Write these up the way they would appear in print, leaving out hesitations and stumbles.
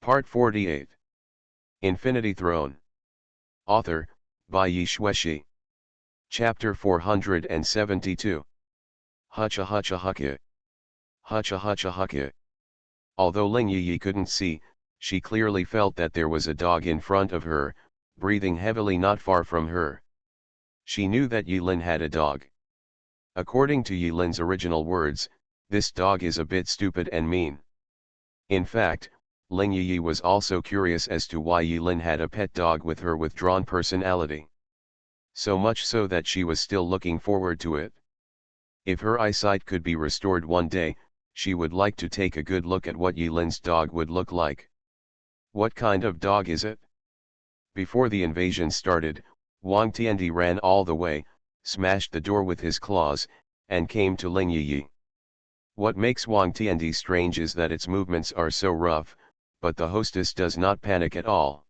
Part 48. Infinity Throne. Author, by Yi Shueshi. Chapter 472. Hutcha hutcha hukya. Hutcha hutcha hukya. Although Ling Yi couldn't see, she clearly felt that there was a dog in front of her, breathing heavily not far from her. She knew that Yilin had a dog. According to Yilin's original words, this dog is a bit stupid and mean. In fact, Ling Yi was also curious as to why Yilin had a pet dog with her withdrawn personality. So much so that she was still looking forward to it. If her eyesight could be restored one day, she would like to take a good look at what Yilin's dog would look like. What kind of dog is it? Before the invasion started, Wang Tiandi ran all the way, smashed the door with his claws, and came to Ling Yi. What makes Wang Tiandi strange is that its movements are so rough, but the hostess does not panic at all.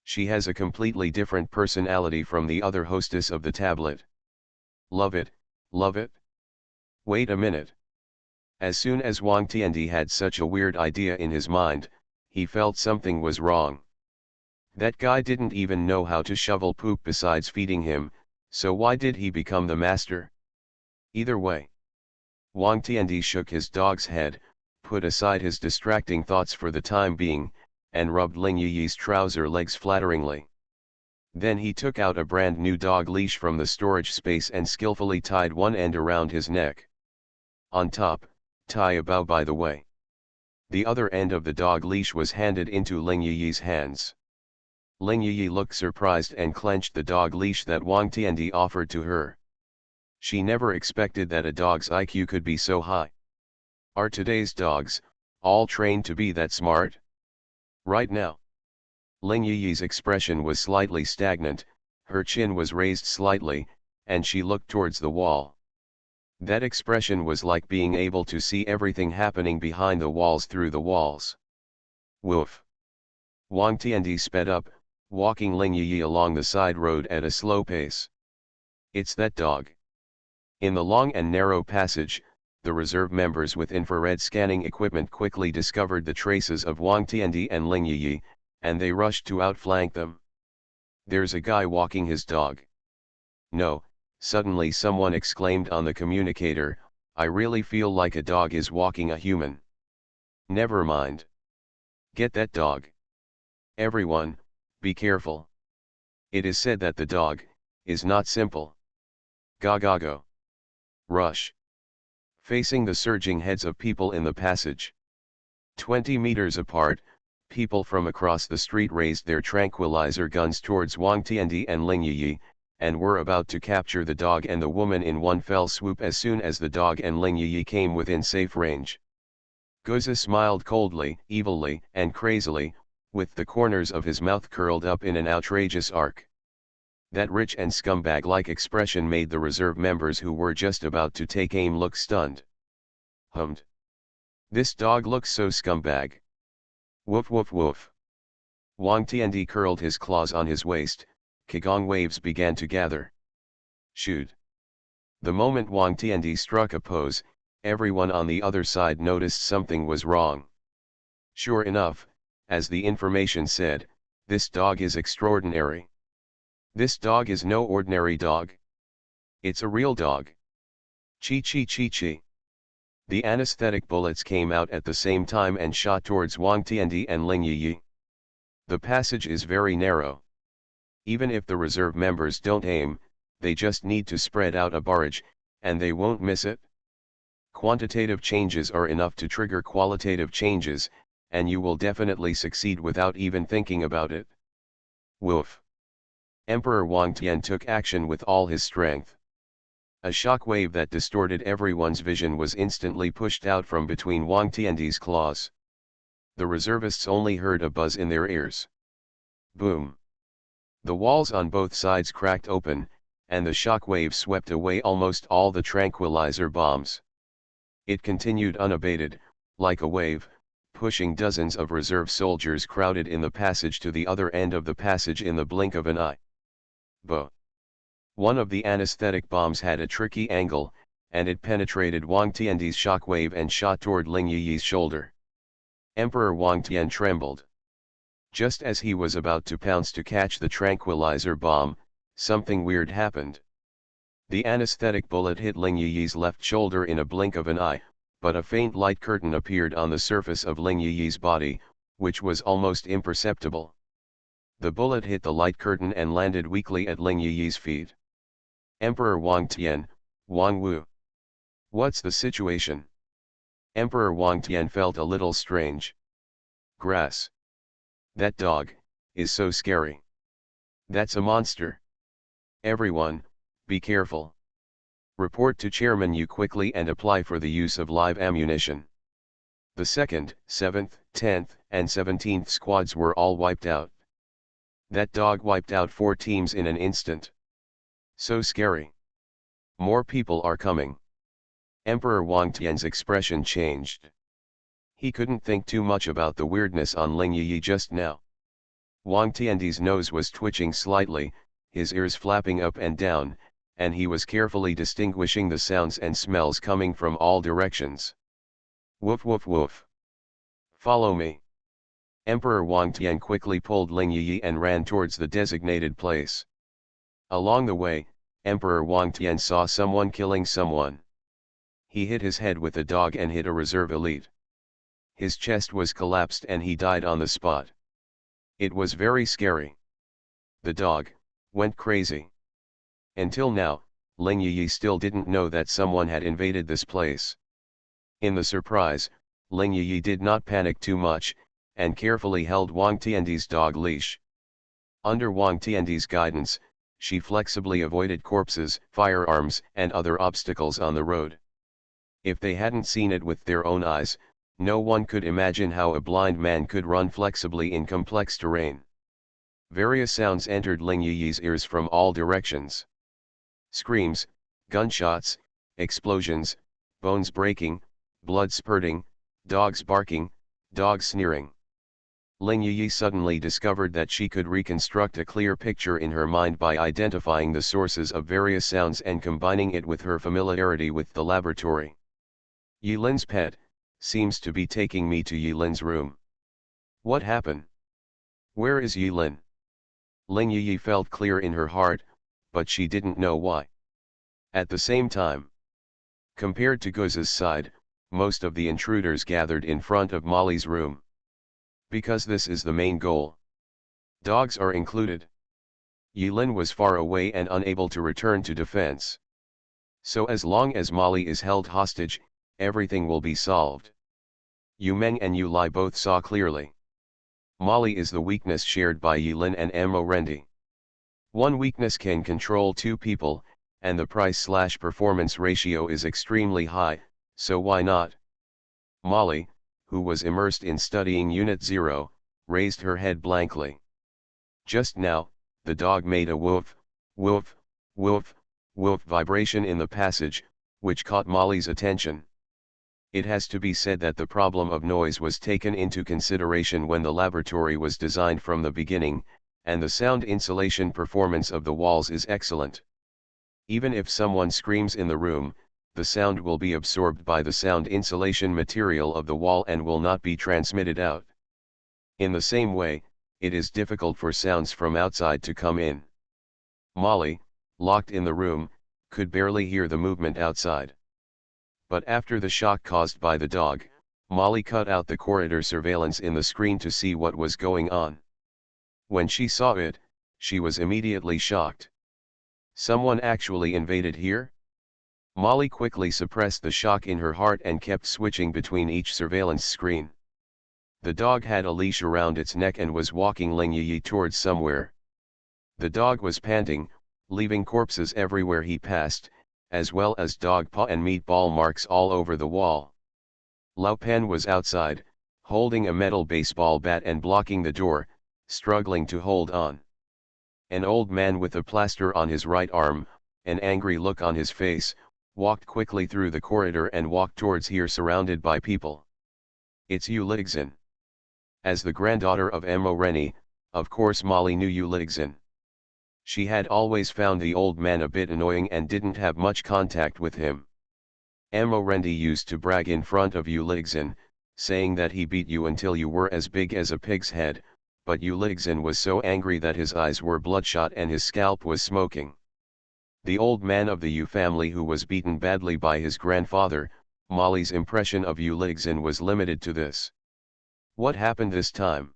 She has a completely different personality from the other hostess of the tablet. Love it, love it. Wait a minute. As soon as Wang Tiandi had such a weird idea in his mind, he felt something was wrong. That guy didn't even know how to shovel poop besides feeding him, so why did he become the master? Either way. Wang Tiandi shook his dog's head, put aside his distracting thoughts for the time being, and rubbed Ling Yi's trouser legs flatteringly. Then he took out a brand new dog leash from the storage space and skillfully tied one end around his neck. On top, tie a bow by the way. The other end of the dog leash was handed into Ling Yi's hands. Ling Yi looked surprised and clenched the dog leash that Wang Tiandi offered to her. She never expected that a dog's IQ could be so high. Are today's dogs all trained to be that smart? Right now. Ling Yi's expression was slightly stagnant, her chin was raised slightly, and she looked towards the wall. That expression was like being able to see everything happening behind the walls through the walls. Woof. Wang Tiandi sped up, walking Ling Yi along the side road at a slow pace. It's that dog. In the long and narrow passage, the reserve members with infrared scanning equipment quickly discovered the traces of Wang Tiandi and Ling Yi, and they rushed to outflank them. There's a guy walking his dog. No, suddenly someone exclaimed on the communicator, I really feel like a dog is walking a human. Never mind. Get that dog. Everyone, be careful. It is said that the dog is not simple. Go. Rush. Facing the surging heads of people in the passage. 20 meters apart, people from across the street raised their tranquilizer guns towards Wang Tiandi and Ling Yi, and were about to capture the dog and the woman in one fell swoop as soon as the dog and Ling Yi came within safe range. Goza smiled coldly, evilly, and crazily, with the corners of his mouth curled up in an outrageous arc. That rich and scumbag-like expression made the reserve members who were just about to take aim look stunned. Hummed. This dog looks so scumbag. Woof woof woof. Wang Tiandi curled his claws on his waist, Qigong waves began to gather. Shoot. The moment Wang Tiandi struck a pose, everyone on the other side noticed something was wrong. Sure enough, as the information said, this dog is extraordinary. This dog is no ordinary dog. It's a real dog. Chi. The anesthetic bullets came out at the same time and shot towards Wang Tiandi and Ling Yi. The passage is very narrow. Even if the reserve members don't aim, they just need to spread out a barrage, and they won't miss it. Quantitative changes are enough to trigger qualitative changes, and you will definitely succeed without even thinking about it. Woof. Emperor Wang Tian took action with all his strength. A shockwave that distorted everyone's vision was instantly pushed out from between Wang Tiandi's claws. The reservists only heard a buzz in their ears. Boom. The walls on both sides cracked open, and the shockwave swept away almost all the tranquilizer bombs. It continued unabated, like a wave, pushing dozens of reserve soldiers crowded in the passage to the other end of the passage in the blink of an eye. Bo. One of the anesthetic bombs had a tricky angle, and it penetrated Wang Tiandi's shockwave and shot toward Ling Yi's shoulder. Emperor Wang Tian trembled. Just as he was about to pounce to catch the tranquilizer bomb, something weird happened. The anesthetic bullet hit Ling Yi's left shoulder in a blink of an eye, but a faint light curtain appeared on the surface of Ling Yi's body, which was almost imperceptible. The bullet hit the light curtain and landed weakly at Ling Yi's feet. Emperor Wang Tian, Wang Wu. What's the situation? Emperor Wang Tian felt a little strange. Grass. That dog is so scary. That's a monster. Everyone, be careful. Report to Chairman Yu quickly and apply for the use of live ammunition. The 2nd, 7th, 10th, and 17th squads were all wiped out. That dog wiped out 4 teams in an instant. So scary. More people are coming. Emperor Wang Tian's expression changed. He couldn't think too much about the weirdness on Ling Yi just now. Wang Tian's nose was twitching slightly, his ears flapping up and down, and he was carefully distinguishing the sounds and smells coming from all directions. Woof woof woof. Follow me. Emperor Wang Tian quickly pulled Ling Yi and ran towards the designated place. Along the way, Emperor Wang Tian saw someone killing someone. He hit his head with a dog and hit a reserve elite. His chest was collapsed and he died on the spot. It was very scary. The dog went crazy. Until now, Ling Yi still didn't know that someone had invaded this place. In the surprise, Ling Yi did not panic too much, and carefully held Wang Tian's dog leash. Under Wang Tian's guidance, she flexibly avoided corpses, firearms, and other obstacles on the road. If they hadn't seen it with their own eyes, no one could imagine how a blind man could run flexibly in complex terrain. Various sounds entered Ling Yi's ears from all directions. Screams, gunshots, explosions, bones breaking, blood spurting, dogs barking, dogs sneering. Ling Yi suddenly discovered that she could reconstruct a clear picture in her mind by identifying the sources of various sounds and combining it with her familiarity with the laboratory. Yilin's pet seems to be taking me to Yilin's room. What happened? Where is Yilin? Ling Yi felt clear in her heart, but she didn't know why. At the same time, compared to Guz's side, most of the intruders gathered in front of Molly's room. Because this is the main goal. Dogs are included. Yilin was far away and unable to return to defense. So as long as Molly is held hostage, everything will be solved. Yu Meng and Yu Lai both saw clearly. Molly is the weakness shared by Yilin and Mo Rendi. One weakness can control 2 people, and the price/performance ratio is extremely high, so why not? Molly, who was immersed in studying Unit 0, raised her head blankly. Just now, the dog made a woof, woof, woof, woof vibration in the passage, which caught Molly's attention. It has to be said that the problem of noise was taken into consideration when the laboratory was designed from the beginning, and the sound insulation performance of the walls is excellent. Even if someone screams in the room, the sound will be absorbed by the sound insulation material of the wall and will not be transmitted out. In the same way, it is difficult for sounds from outside to come in. Molly, locked in the room, could barely hear the movement outside. But after the shock caused by the dog, Molly cut out the corridor surveillance in the screen to see what was going on. When she saw it, she was immediately shocked. Someone actually invaded here? Molly quickly suppressed the shock in her heart and kept switching between each surveillance screen. The dog had a leash around its neck and was walking Ling Yi towards somewhere. The dog was panting, leaving corpses everywhere he passed, as well as dog paw and meatball marks all over the wall. Lao Pan was outside, holding a metal baseball bat and blocking the door, struggling to hold on. An old man with a plaster on his right arm, an angry look on his face, walked quickly through the corridor and walked towards here surrounded by people. It's Yu Lixin. As the granddaughter of Mo Reni, of course Molly knew Yu Lixin. She had always found the old man a bit annoying and didn't have much contact with him. Mo Rendi used to brag in front of Yu Lixin, saying that he beat you until you were as big as a pig's head, but Ulixin was so angry that his eyes were bloodshot and his scalp was smoking. The old man of the Yu family who was beaten badly by his grandfather, Molly's impression of Ulixin was limited to this. What happened this time?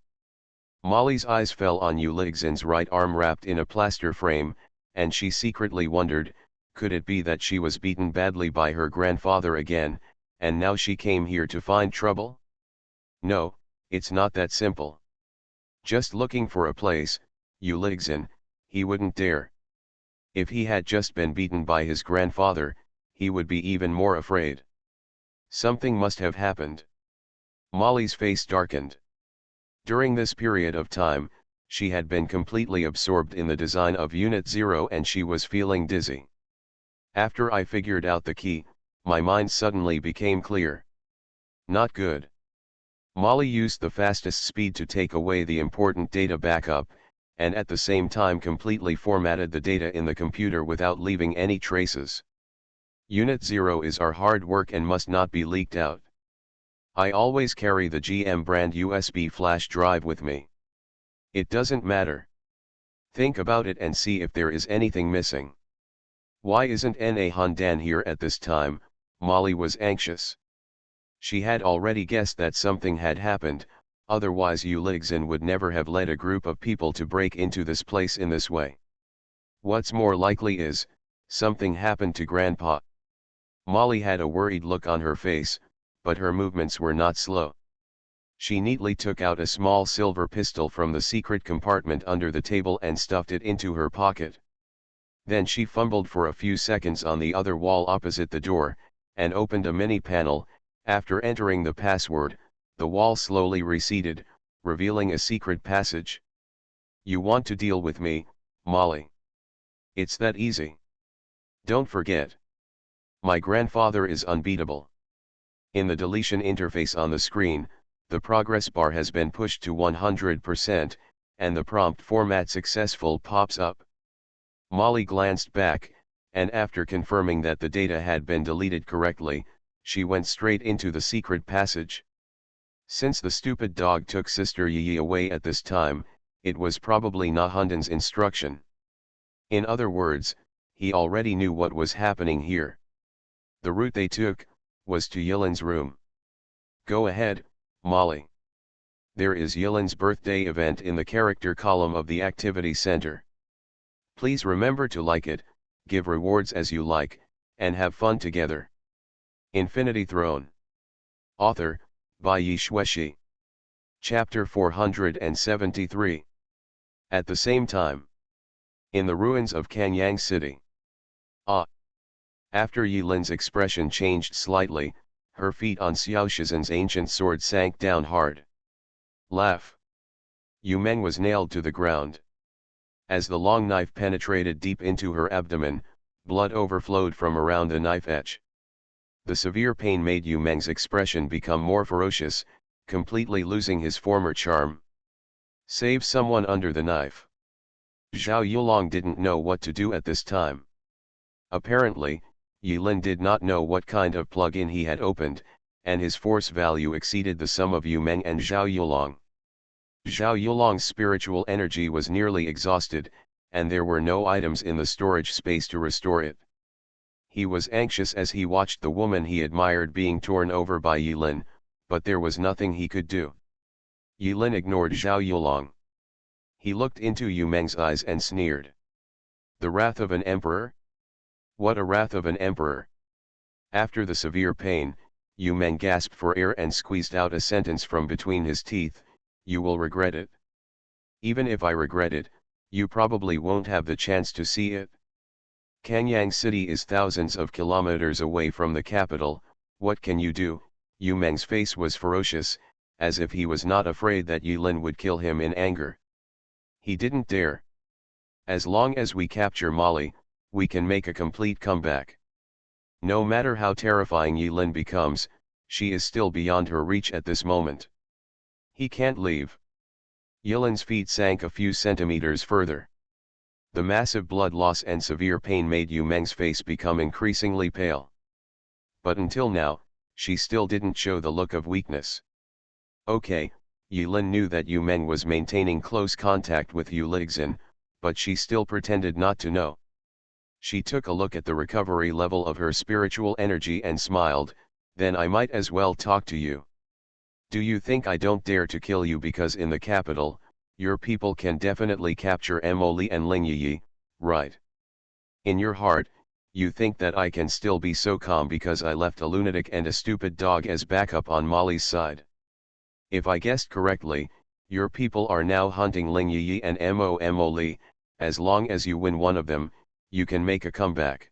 Molly's eyes fell on Ulixin's right arm wrapped in a plaster frame, and she secretly wondered, could it be that she was beaten badly by her grandfather again, and now she came here to find trouble? No, it's not that simple. Just looking for a place, Ulixin, he wouldn't dare. If he had just been beaten by his grandfather, he would be even more afraid. Something must have happened. Molly's face darkened. During this period of time, she had been completely absorbed in the design of Unit 0 and she was feeling dizzy. After I figured out the key, my mind suddenly became clear. Not good. Molly used the fastest speed to take away the important data backup, and at the same time completely formatted the data in the computer without leaving any traces. Unit 0 is our hard work and must not be leaked out. I always carry the GM brand USB flash drive with me. It doesn't matter. Think about it and see if there is anything missing. Why isn't Na Hundan here at this time? Molly was anxious. She had already guessed that something had happened, otherwise Ulixin would never have led a group of people to break into this place in this way. What's more likely is, something happened to Grandpa. Molly had a worried look on her face, but her movements were not slow. She neatly took out a small silver pistol from the secret compartment under the table and stuffed it into her pocket. Then she fumbled for a few seconds on the other wall opposite the door, and opened a mini panel. After entering the password, the wall slowly receded, revealing a secret passage. You want to deal with me, Molly? It's that easy. Don't forget. My grandfather is unbeatable. In the deletion interface on the screen, the progress bar has been pushed to 100%, and the prompt format successful pops up. Molly glanced back, and after confirming that the data had been deleted correctly, she went straight into the secret passage. Since the stupid dog took Sister Yi away at this time, it was probably Na Hundan's instruction. In other words, he already knew what was happening here. The route they took was to Yilin's room. Go ahead, Molly. There is Yilin's birthday event in the character column of the activity center. Please remember to like it, give rewards as you like, and have fun together. Infinity Throne. Author, by Yi Shueshi. Chapter 473. At the same time. In the ruins of Kanyang City. After Yilin's expression changed slightly, her feet on Xiao Shizhen's ancient sword sank down hard. Laugh. Yu Meng was nailed to the ground. As the long knife penetrated deep into her abdomen, blood overflowed from around the knife edge. The severe pain made Yu Meng's expression become more ferocious, completely losing his former charm. Save someone under the knife. Zhao Yulong didn't know what to do at this time. Apparently, Yilin did not know what kind of plug-in he had opened, and his force value exceeded the sum of Yu Meng and Zhao Yulong. Zhao Yulong's spiritual energy was nearly exhausted, and there were no items in the storage space to restore it. He was anxious as he watched the woman he admired being torn over by Yilin, but there was nothing he could do. Yilin ignored Zhao Yulong. He looked into Yu Meng's eyes and sneered. The wrath of an emperor? What a wrath of an emperor! After the severe pain, Yu Meng gasped for air and squeezed out a sentence from between his teeth, "You will regret it. Even if I regret it, you probably won't have the chance to see it." Kanyang City is thousands of kilometers away from the capital. What can you do? Yu Meng's face was ferocious, as if he was not afraid that Yilin would kill him in anger. He didn't dare. As long as we capture Molly, we can make a complete comeback. No matter how terrifying Yilin becomes, she is still beyond her reach at this moment. He can't leave. Yilin's feet sank a few centimeters further. The massive blood loss and severe pain made Yu Meng's face become increasingly pale. But until now, she still didn't show the look of weakness. Okay, Yilin knew that Yu Meng was maintaining close contact with Yu Lixin, but she still pretended not to know. She took a look at the recovery level of her spiritual energy and smiled, "Then I might as well talk to you. Do you think I don't dare to kill you because in the capital, your people can definitely capture Emoli and Lingyi, right? In your heart, you think that I can still be so calm because I left a lunatic and a stupid dog as backup on Molly's side. If I guessed correctly, your people are now hunting Lingyi and Emoli. As long as you win one of them, you can make a comeback.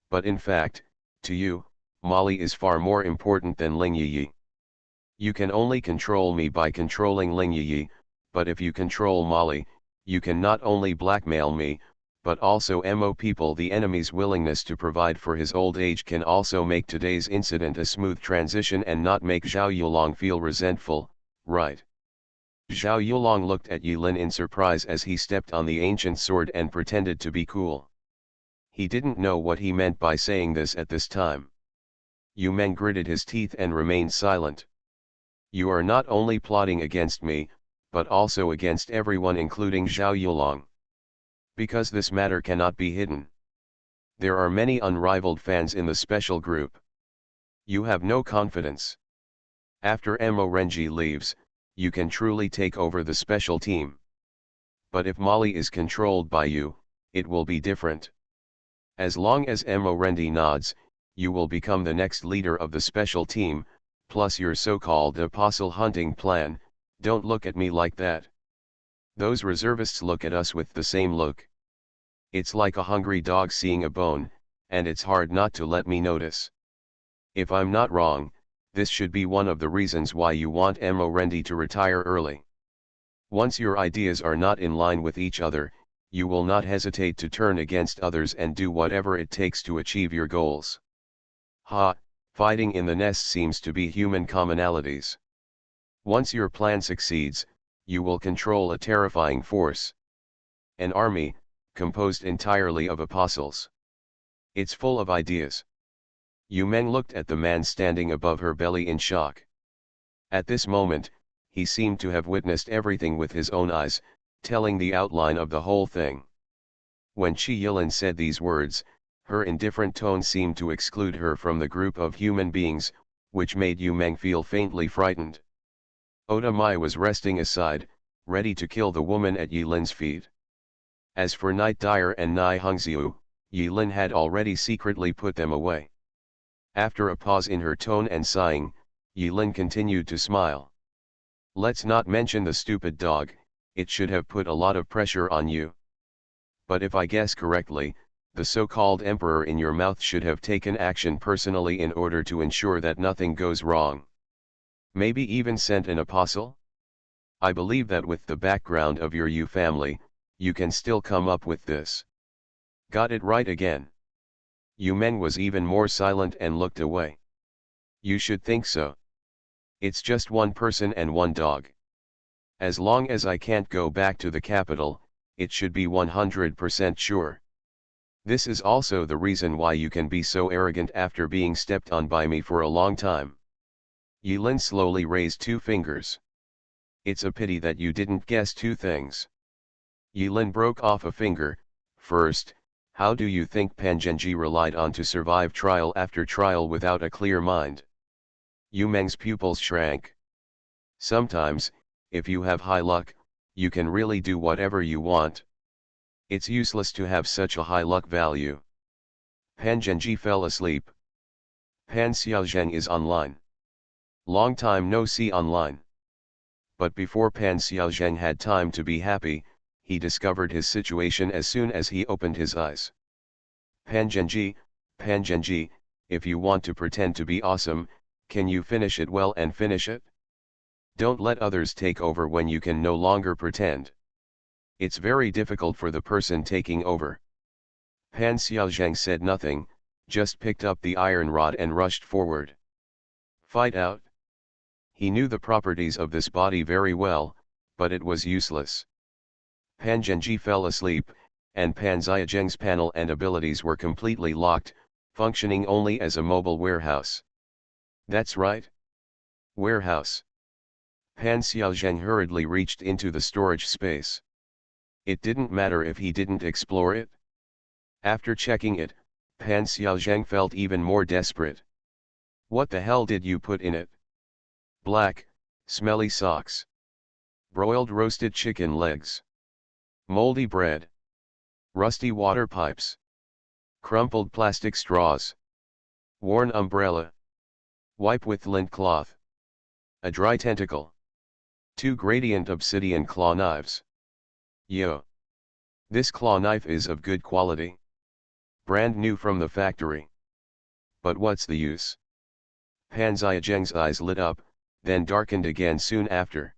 But in fact, to you, Molly is far more important than Lingyi. You can only control me by controlling Lingyi, but if you control Molly, you can not only blackmail me, but also Mo people. The enemy's willingness to provide for his old age can also make today's incident a smooth transition and not make Zhao Yulong feel resentful, right?" Zhao Yulong looked at Yilin in surprise as he stepped on the ancient sword and pretended to be cool. He didn't know what he meant by saying this at this time. Yu Meng gritted his teeth and remained silent. "You are not only plotting against me, but also against everyone including Zhao Yulong. Because this matter cannot be hidden. There are many unrivaled fans in the special group. You have no confidence. After Mo Renji leaves, you can truly take over the special team. But if Molly is controlled by you, it will be different. As long as Mo Renji nods, you will become the next leader of the special team, plus your so-called apostle hunting plan. Don't look at me like that. Those reservists look at us with the same look. It's like a hungry dog seeing a bone, and it's hard not to let me notice. If I'm not wrong, this should be one of the reasons why you want Mo Renji to retire early. Once your ideas are not in line with each other, you will not hesitate to turn against others and do whatever it takes to achieve your goals. Ha, fighting in the nest seems to be human commonalities. Once your plan succeeds, you will control a terrifying force. An army, composed entirely of apostles. It's full of ideas." Yu Meng looked at the man standing above her belly in shock. At this moment, he seemed to have witnessed everything with his own eyes, telling the outline of the whole thing. When Qi Yilin said these words, her indifferent tone seemed to exclude her from the group of human beings, which made Yu Meng feel faintly frightened. Oda Mai was resting aside, ready to kill the woman at Yilin's feet. As for Night Dyer and Nai Hongxiu, Yilin had already secretly put them away. After a pause in her tone and sighing, Yilin continued to smile. "Let's not mention the stupid dog, it should have put a lot of pressure on you. But if I guess correctly, the so-called emperor in your mouth should have taken action personally in order to ensure that nothing goes wrong. Maybe even sent an apostle? I believe that with the background of your Yu family, you can still come up with this." "Got it right again." Yu Meng was even more silent and looked away. "You should think so. It's just one person and one dog. As long as I can't go back to the capital, it should be 100% sure. This is also the reason why you can be so arrogant after being stepped on by me for a long time." Yilin slowly raised two fingers. "It's a pity that you didn't guess two things." Yilin broke off a finger. "First, how do you think Pan Zhenji relied on to survive trial after trial without a clear mind?" Yu Meng's pupils shrank. "Sometimes, if you have high luck, you can really do whatever you want. It's useless to have such a high luck value." Pan Zhenji fell asleep. Pan Xiaozheng is online. Long time no see online. But before Pan Xiaozheng had time to be happy, he discovered his situation as soon as he opened his eyes. Pan Zhenji, if you want to pretend to be awesome, can you finish it well and finish it? Don't let others take over when you can no longer pretend. It's very difficult for the person taking over." Pan Xiaozheng said nothing, just picked up the iron rod and rushed forward. "Fight out." He knew the properties of this body very well, but it was useless. Pan Zhenji fell asleep, and Pan Xiaozheng's panel and abilities were completely locked, functioning only as a mobile warehouse. "That's right. Warehouse." Pan Xiaozheng hurriedly reached into the storage space. It didn't matter if he didn't explore it. After checking it, Pan Xiaozheng felt even more desperate. What the hell did you put in it? Black, smelly socks. Broiled roasted chicken legs. Moldy bread. Rusty water pipes. Crumpled plastic straws. Worn umbrella. Wipe with lint cloth. A dry tentacle. 2 gradient obsidian claw knives. Yo. This claw knife is of good quality. Brand new from the factory. But what's the use? Pan Xiaozheng's eyes lit up, then darkened again soon after.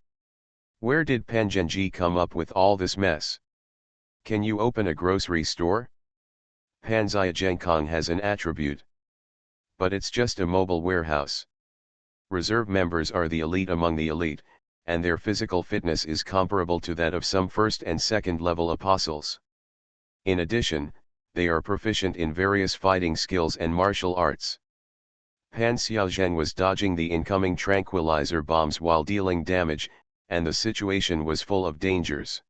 Where did Pan Zhenji come up with all this mess? Can you open a grocery store? Pan Xiaozheng has an attribute. But it's just a mobile warehouse. Reserve members are the elite among the elite, and their physical fitness is comparable to that of some first and second level apostles. In addition, they are proficient in various fighting skills and martial arts. Pan Xiaozheng was dodging the incoming tranquilizer bombs while dealing damage, and the situation was full of dangers.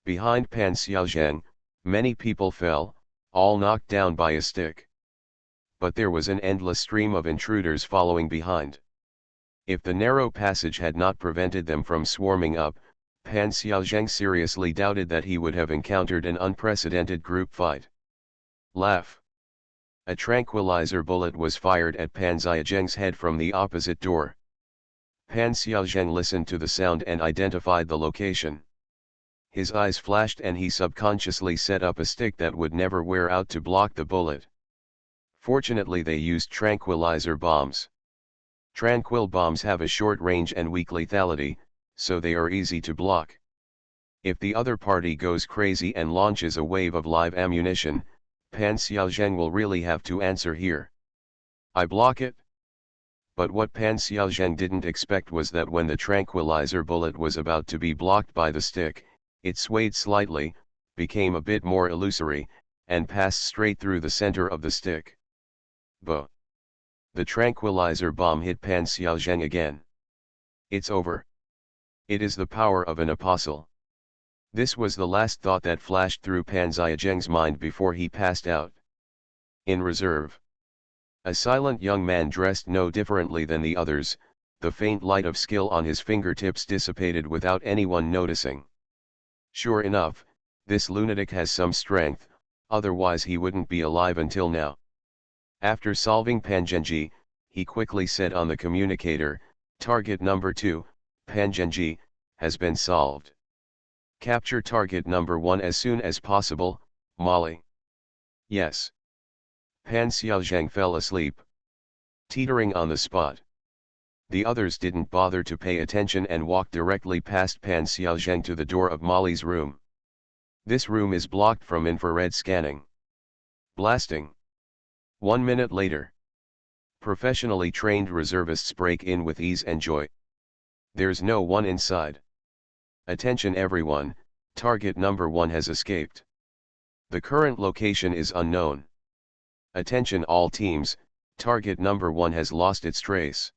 Behind Pan Xiaozheng, many people fell, all knocked down by a stick. But there was an endless stream of intruders following behind. If the narrow passage had not prevented them from swarming up, Pan Xiaozheng seriously doubted that he would have encountered an unprecedented group fight. Laugh. A tranquilizer bullet was fired at Pan Xiaozheng's head from the opposite door. Pan Xiaozheng listened to the sound and identified the location. His eyes flashed and he subconsciously set up a stick that would never wear out to block the bullet. Fortunately, they used tranquilizer bombs. Tranquil bombs have a short range and weak lethality, so they are easy to block. If the other party goes crazy and launches a wave of live ammunition, Pan Xiaozheng will really have to answer here. I block it? But what Pan Xiaozheng didn't expect was that when the tranquilizer bullet was about to be blocked by the stick, it swayed slightly, became a bit more illusory, and passed straight through the center of the stick. Bah! The tranquilizer bomb hit Pan Xiaozheng again. It's over. It is the power of an apostle. This was the last thought that flashed through Pan Xiaozheng's mind before he passed out. In reserve. A silent young man dressed no differently than the others, the faint light of skill on his fingertips dissipated without anyone noticing. Sure enough, this lunatic has some strength, otherwise he wouldn't be alive until now. After solving Pan Zhenji, he quickly said on the communicator, "Target number 2, Pan Zhenji, has been solved. Capture target number 1 as soon as possible, Molly." Yes. Pan Xiaozheng fell asleep, teetering on the spot. The others didn't bother to pay attention and walked directly past Pan Xiaozheng to the door of Molly's room. This room is blocked from infrared scanning. Blasting. 1 minute later. Professionally trained reservists break in with ease and joy. There's no one inside. Attention everyone, target number 1 has escaped. The current location is unknown. Attention all teams, target number 1 has lost its trace.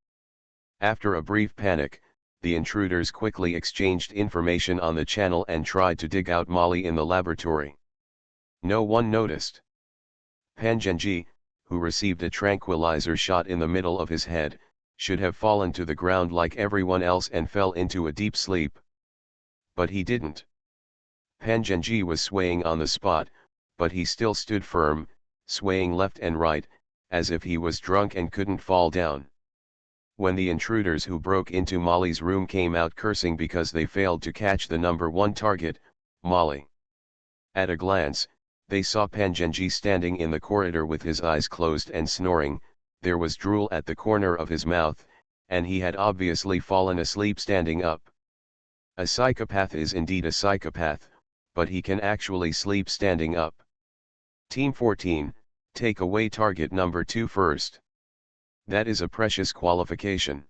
After a brief panic, the intruders quickly exchanged information on the channel and tried to dig out Molly in the laboratory. No one noticed. Pan Zhenji, who received a tranquilizer shot in the middle of his head, should have fallen to the ground like everyone else and fell into a deep sleep. But he didn't. Pan Zhenji was swaying on the spot, but he still stood firm, swaying left and right, as if he was drunk and couldn't fall down. When the intruders who broke into Molly's room came out cursing because they failed to catch the number 1 target, Molly. At a glance, they saw Pan Zhenji standing in the corridor with his eyes closed and snoring, there was drool at the corner of his mouth, and he had obviously fallen asleep standing up. A psychopath is indeed a psychopath, but he can actually sleep standing up. Team 14, take away target number 2 first. That is a precious qualification.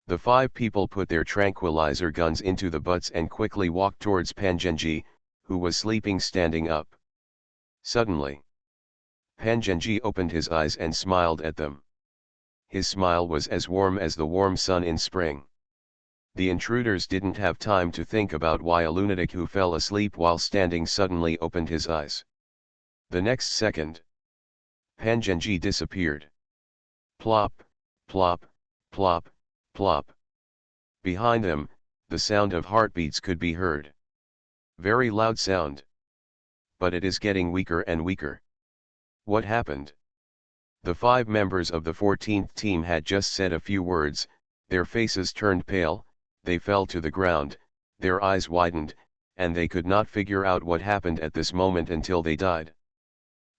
The 5 people put their tranquilizer guns into the butts and quickly walked towards Pan Zhenji, who was sleeping standing up. Suddenly, Pan Zhenji opened his eyes and smiled at them. His smile was as warm as the warm sun in spring. The intruders didn't have time to think about why a lunatic who fell asleep while standing suddenly opened his eyes. The next second, Pangenji disappeared. Plop, plop, plop, plop. Behind them, the sound of heartbeats could be heard. Very loud sound. But it is getting weaker and weaker. What happened? The 5 members of the 14th team had just said a few words, their faces turned pale, they fell to the ground, their eyes widened, and they could not figure out what happened at this moment until they died.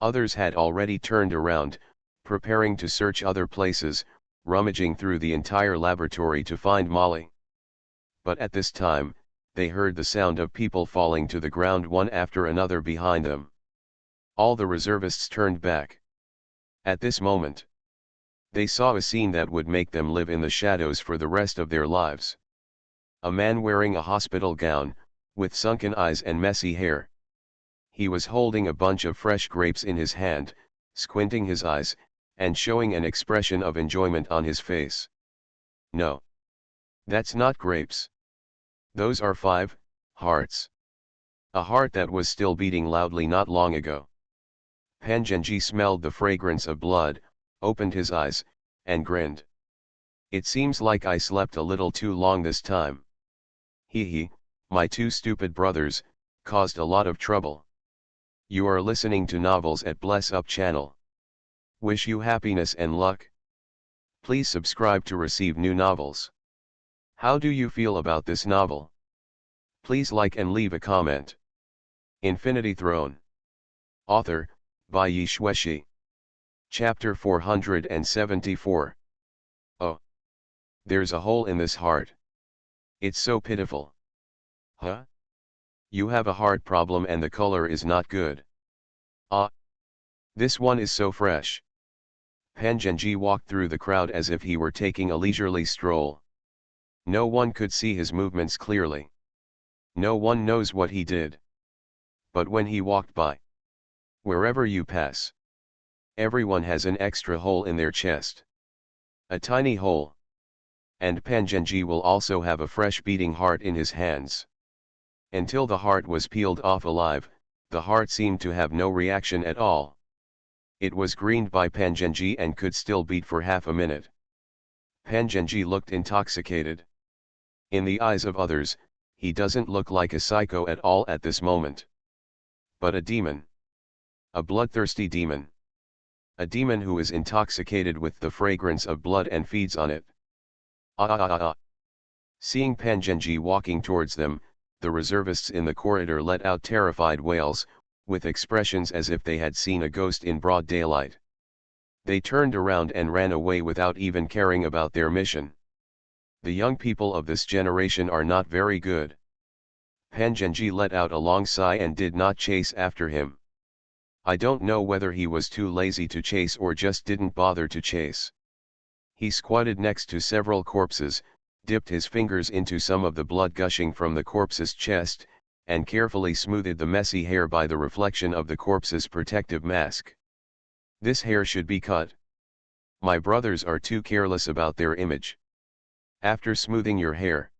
Others had already turned around, preparing to search other places, rummaging through the entire laboratory to find Molly. But at this time, they heard the sound of people falling to the ground one after another behind them. All the reservists turned back. At this moment, they saw a scene that would make them live in the shadows for the rest of their lives. A man wearing a hospital gown, with sunken eyes and messy hair. He was holding a bunch of fresh grapes in his hand, squinting his eyes, and showing an expression of enjoyment on his face. No. That's not grapes. Those are 5 hearts. A heart that was still beating loudly not long ago. Pangenji smelled the fragrance of blood, opened his eyes, and grinned. It seems like I slept a little too long this time. Hee, my 2 stupid brothers, caused a lot of trouble. You are listening to Novels at Bless Up channel. Wish you happiness and luck. Please subscribe to receive new novels. How do you feel about this novel? Please like and leave a comment. Infinity Throne. Author, by Yi Shueshi. Chapter 474. Oh. There's a hole in this heart. It's so pitiful. Huh? You have a heart problem and the color is not good. Ah. This one is so fresh. Pangenji walked through the crowd as if he were taking a leisurely stroll. No one could see his movements clearly. No one knows what he did. But when he walked by, wherever you pass, everyone has an extra hole in their chest. A tiny hole. And Pangenji will also have a fresh beating heart in his hands. Until the heart was peeled off alive, the heart seemed to have no reaction at all. It was greened by Pangenji and could still beat for half a minute. Pangenji looked intoxicated. In the eyes of others, he doesn't look like a psycho at all at this moment. But a demon. A bloodthirsty demon. A demon who is intoxicated with the fragrance of blood and feeds on it. Seeing Pangenji walking towards them, the reservists in the corridor let out terrified wails, with expressions as if they had seen a ghost in broad daylight. They turned around and ran away without even caring about their mission. The young people of this generation are not very good. Pangenji let out a long sigh and did not chase after him. I don't know whether he was too lazy to chase or just didn't bother to chase. He squatted next to several corpses, dipped his fingers into some of the blood gushing from the corpse's chest, and carefully smoothed the messy hair by the reflection of the corpse's protective mask. This hair should be cut. My brothers are too careless about their image. After smoothing your hair,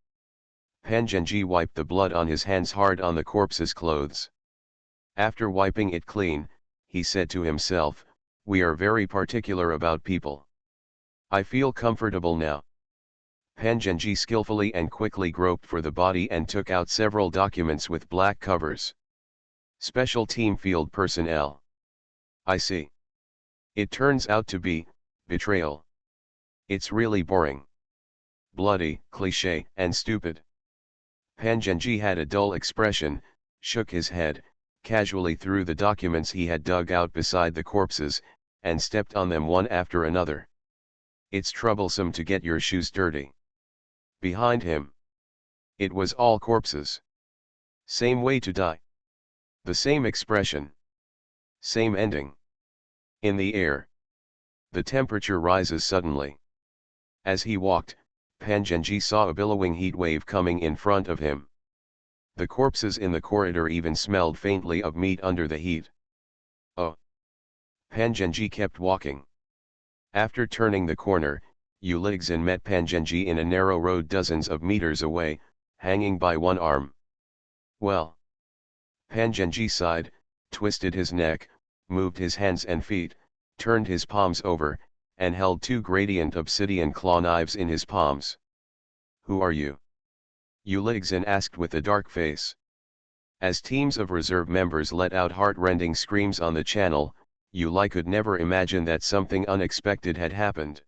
Pangenji wiped the blood on his hands hard on the corpse's clothes. After wiping it clean, he said to himself, "We are very particular about people. I feel comfortable now." Pangenji skillfully and quickly groped for the body and took out several documents with black covers. Special team field personnel. I see. It turns out to be betrayal. It's really boring. Bloody, cliché, and stupid. Pangenji had a dull expression, shook his head, casually threw the documents he had dug out beside the corpses, and stepped on them one after another. It's troublesome to get your shoes dirty. Behind him, it was all corpses. Same way to die. The same expression. Same ending. In the air, the temperature rises suddenly. As he walked, Pangenji saw a billowing heat wave coming in front of him. The corpses in the corridor even smelled faintly of meat under the heat. Oh! Pangenji kept walking. After turning the corner, Ulixin met Pangenji in a narrow road dozens of meters away, hanging by one arm. Well. Pangenji sighed, twisted his neck, moved his hands and feet, turned his palms over, and held two gradient obsidian claw knives in his palms. Who are you? Ulixin asked with a dark face. As teams of reserve members let out heart-rending screams on the channel, Uli could never imagine that something unexpected had happened.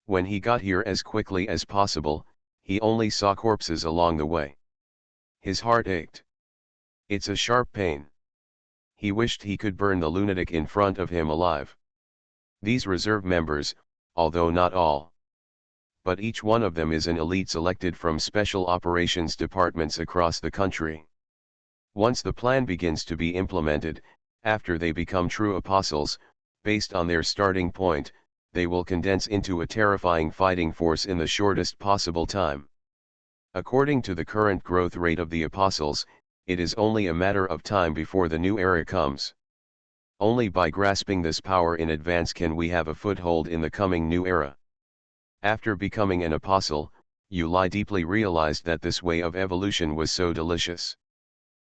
When he got here as quickly as possible, he only saw corpses along the way. His heart ached. It's a sharp pain. He wished he could burn the lunatic in front of him alive. These reserve members, although not all, but each one of them is an elite selected from special operations departments across the country. Once the plan begins to be implemented, after they become true apostles, based on their starting point, they will condense into a terrifying fighting force in the shortest possible time. According to the current growth rate of the apostles, it is only a matter of time before the new era comes. Only by grasping this power in advance can we have a foothold in the coming new era. After becoming an apostle, Uli deeply realized that this way of evolution was so delicious.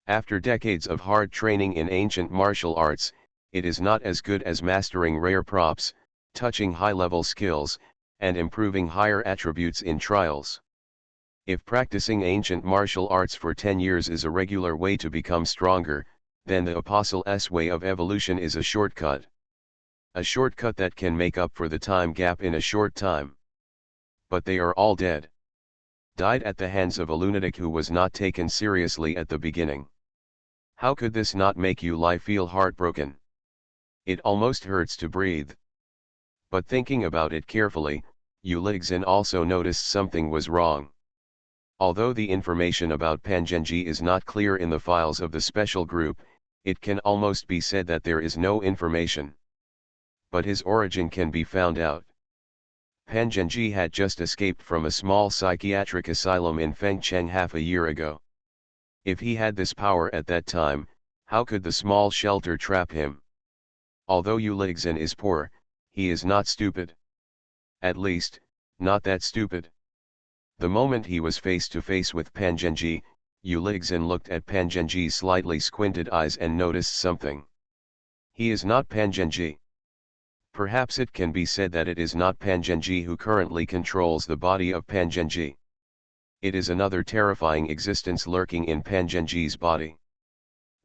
After decades of hard training in ancient martial arts, it is not as good as mastering rare props, touching high-level skills, and improving higher attributes in trials. If practicing ancient martial arts for 10 years is a regular way to become stronger, then the Apostle's way of evolution is a shortcut. A shortcut that can make up for the time gap in a short time. But they are all dead. Died at the hands of a lunatic who was not taken seriously at the beginning. How could this not make Uli feel heartbroken? It almost hurts to breathe. But thinking about it carefully, Ulixin also noticed something was wrong. Although the information about Pangenji is not clear in the files of the special group, it can almost be said that there is no information. But his origin can be found out. Pangenji had just escaped from a small psychiatric asylum in Fengcheng half a year ago. If he had this power at that time, how could the small shelter trap him? Although Ulixin is poor, he is not stupid. At least, not that stupid. The moment he was face to face with Pangenji, Ulixin looked at Pangenji's slightly squinted eyes and noticed something. He is not Pangenji. Perhaps it can be said that it is not Pangenji who currently controls the body of Pangenji. It is another terrifying existence lurking in Pangenji's body.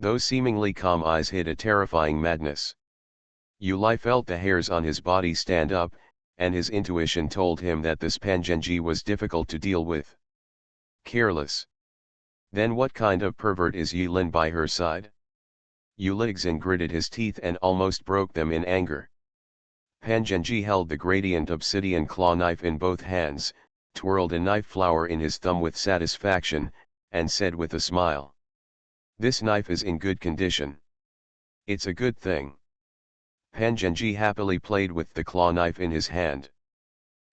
Those seemingly calm eyes hid a terrifying madness. Uli felt the hairs on his body stand up, and his intuition told him that this Pangenji was difficult to deal with. Careless. Then what kind of pervert is Yilin by her side? Ulixin gritted his teeth and almost broke them in anger. Pangenji held the gradient obsidian claw knife in both hands, twirled a knife flower in his thumb with satisfaction, and said with a smile. This knife is in good condition. It's a good thing. Pangenji happily played with the claw knife in his hand.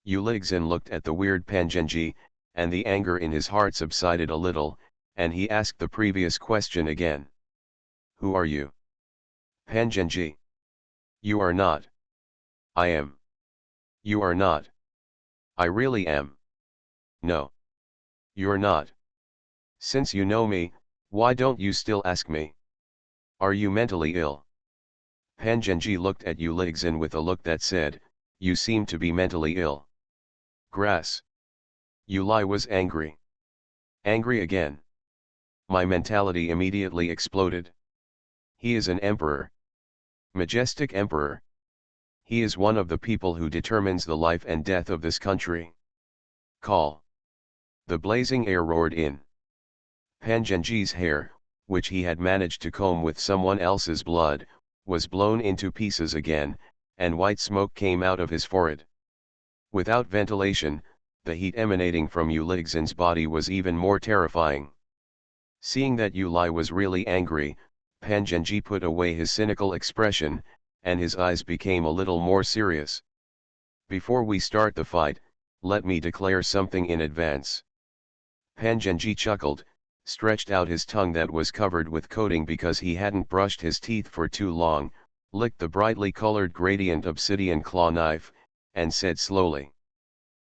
Ulixin looked at the weird Pangenji, and the anger in his heart subsided a little, and he asked the previous question again. Who are you? Pangenji. You are not. I am. You are not. I really am. No. You're not. Since you know me, why don't you still ask me? Are you mentally ill? Pangenji looked at Ulixin with a look that said, you seem to be mentally ill. Grass. Uli was angry. Angry again. My mentality immediately exploded. He is an emperor. Majestic emperor. He is one of the people who determines the life and death of this country. Call. The blazing air roared in. Pangenji's hair, which he had managed to comb with someone else's blood, was blown into pieces again, and white smoke came out of his forehead. Without ventilation, the heat emanating from Ulixin's body was even more terrifying. Seeing that Uli was really angry, Pangenji put away his cynical expression, and his eyes became a little more serious. Before we start the fight, let me declare something in advance. Pangenji chuckled, stretched out his tongue that was covered with coating because he hadn't brushed his teeth for too long, licked the brightly colored gradient obsidian claw knife, and said slowly.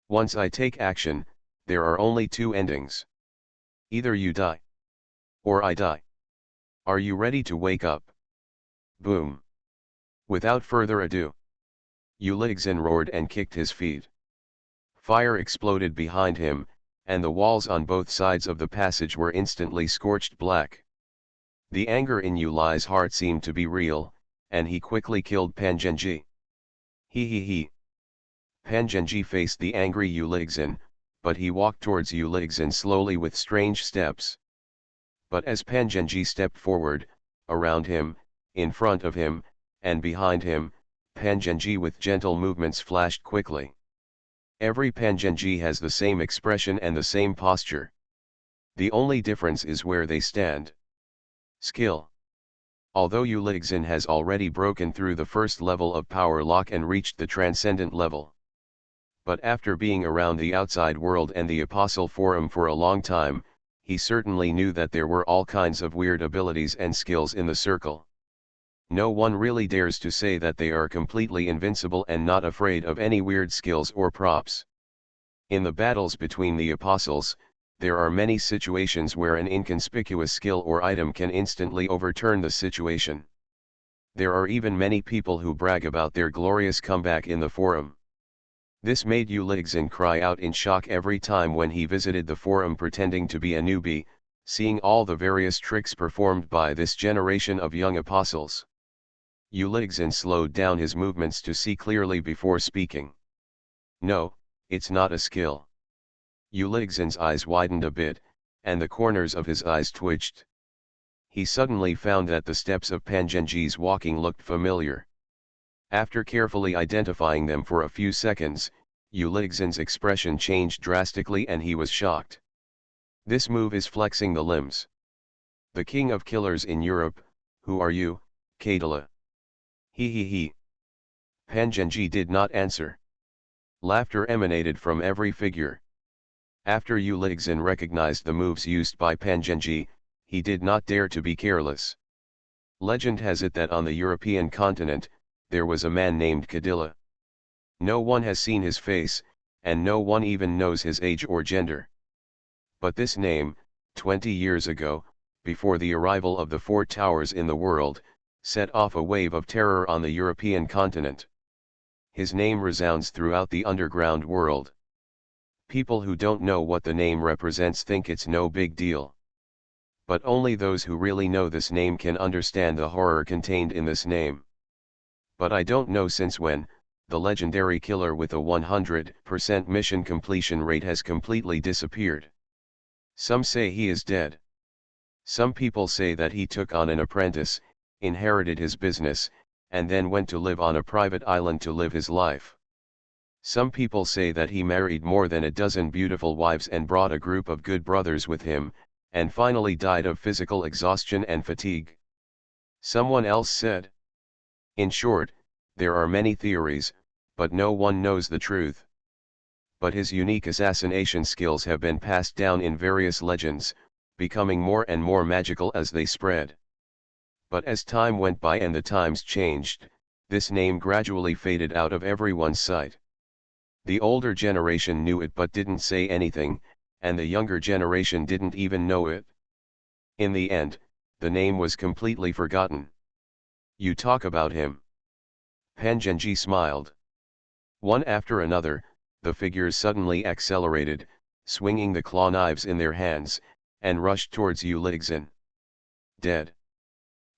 Once I take action, there are only two endings. Either you die, or I die. Are you ready to wake up? Boom. Without further ado, Uligzin roared and kicked his feet. Fire exploded behind him, and the walls on both sides of the passage were instantly scorched black. The anger in Yuli's heart seemed to be real, and he quickly killed Pangenji. He. Pangenji faced the angry Uligzin, but he walked towards Uligzin slowly with strange steps. But as Pangenji stepped forward, around him, in front of him, and behind him, Pangenji with gentle movements flashed quickly. Every Pangenji has the same expression and the same posture. The only difference is where they stand. Skill. Although Uligzin has already broken through the first level of power lock and reached the transcendent level. But after being around the outside world and the Apostle Forum for a long time, he certainly knew that there were all kinds of weird abilities and skills in the circle. No one really dares to say that they are completely invincible and not afraid of any weird skills or props. In the battles between the apostles, there are many situations where an inconspicuous skill or item can instantly overturn the situation. There are even many people who brag about their glorious comeback in the forum. This made Uligzin cry out in shock every time when he visited the forum pretending to be a newbie, seeing all the various tricks performed by this generation of young apostles. Uligzin slowed down his movements to see clearly before speaking. No, it's not a skill. Uligzin's eyes widened a bit, and the corners of his eyes twitched. He suddenly found that the steps of Pangenji's walking looked familiar. After carefully identifying them for a few seconds, Uligzin's expression changed drastically and he was shocked. This move is flexing the limbs. The king of killers in Europe, who are you, Kadala? He. Pangenji did not answer. Laughter emanated from every figure. After Uligzin recognized the moves used by Pangenji, he did not dare to be careless. Legend has it that on the European continent, there was a man named Kadila. No one has seen his face, and no one even knows his age or gender. But this name, 20 years ago, before the arrival of the four towers in the world, set off a wave of terror on the European continent. His name resounds throughout the underground world. People who don't know what the name represents think it's no big deal. But only those who really know this name can understand the horror contained in this name. But I don't know since when, the legendary killer with a 100% mission completion rate has completely disappeared. Some say he is dead. Some people say that he took on an apprentice, inherited his business, and then went to live on a private island to live his life. Some people say that he married more than a dozen beautiful wives and brought a group of good brothers with him, and finally died of physical exhaustion and fatigue. Someone else said. In short, there are many theories, but no one knows the truth. But his unique assassination skills have been passed down in various legends, becoming more and more magical as they spread. But as time went by and the times changed, this name gradually faded out of everyone's sight. The older generation knew it but didn't say anything, and the younger generation didn't even know it. In the end, the name was completely forgotten. You talk about him. Pangenji smiled. One after another, the figures suddenly accelerated, swinging the claw knives in their hands, and rushed towards Uligzin. Dead.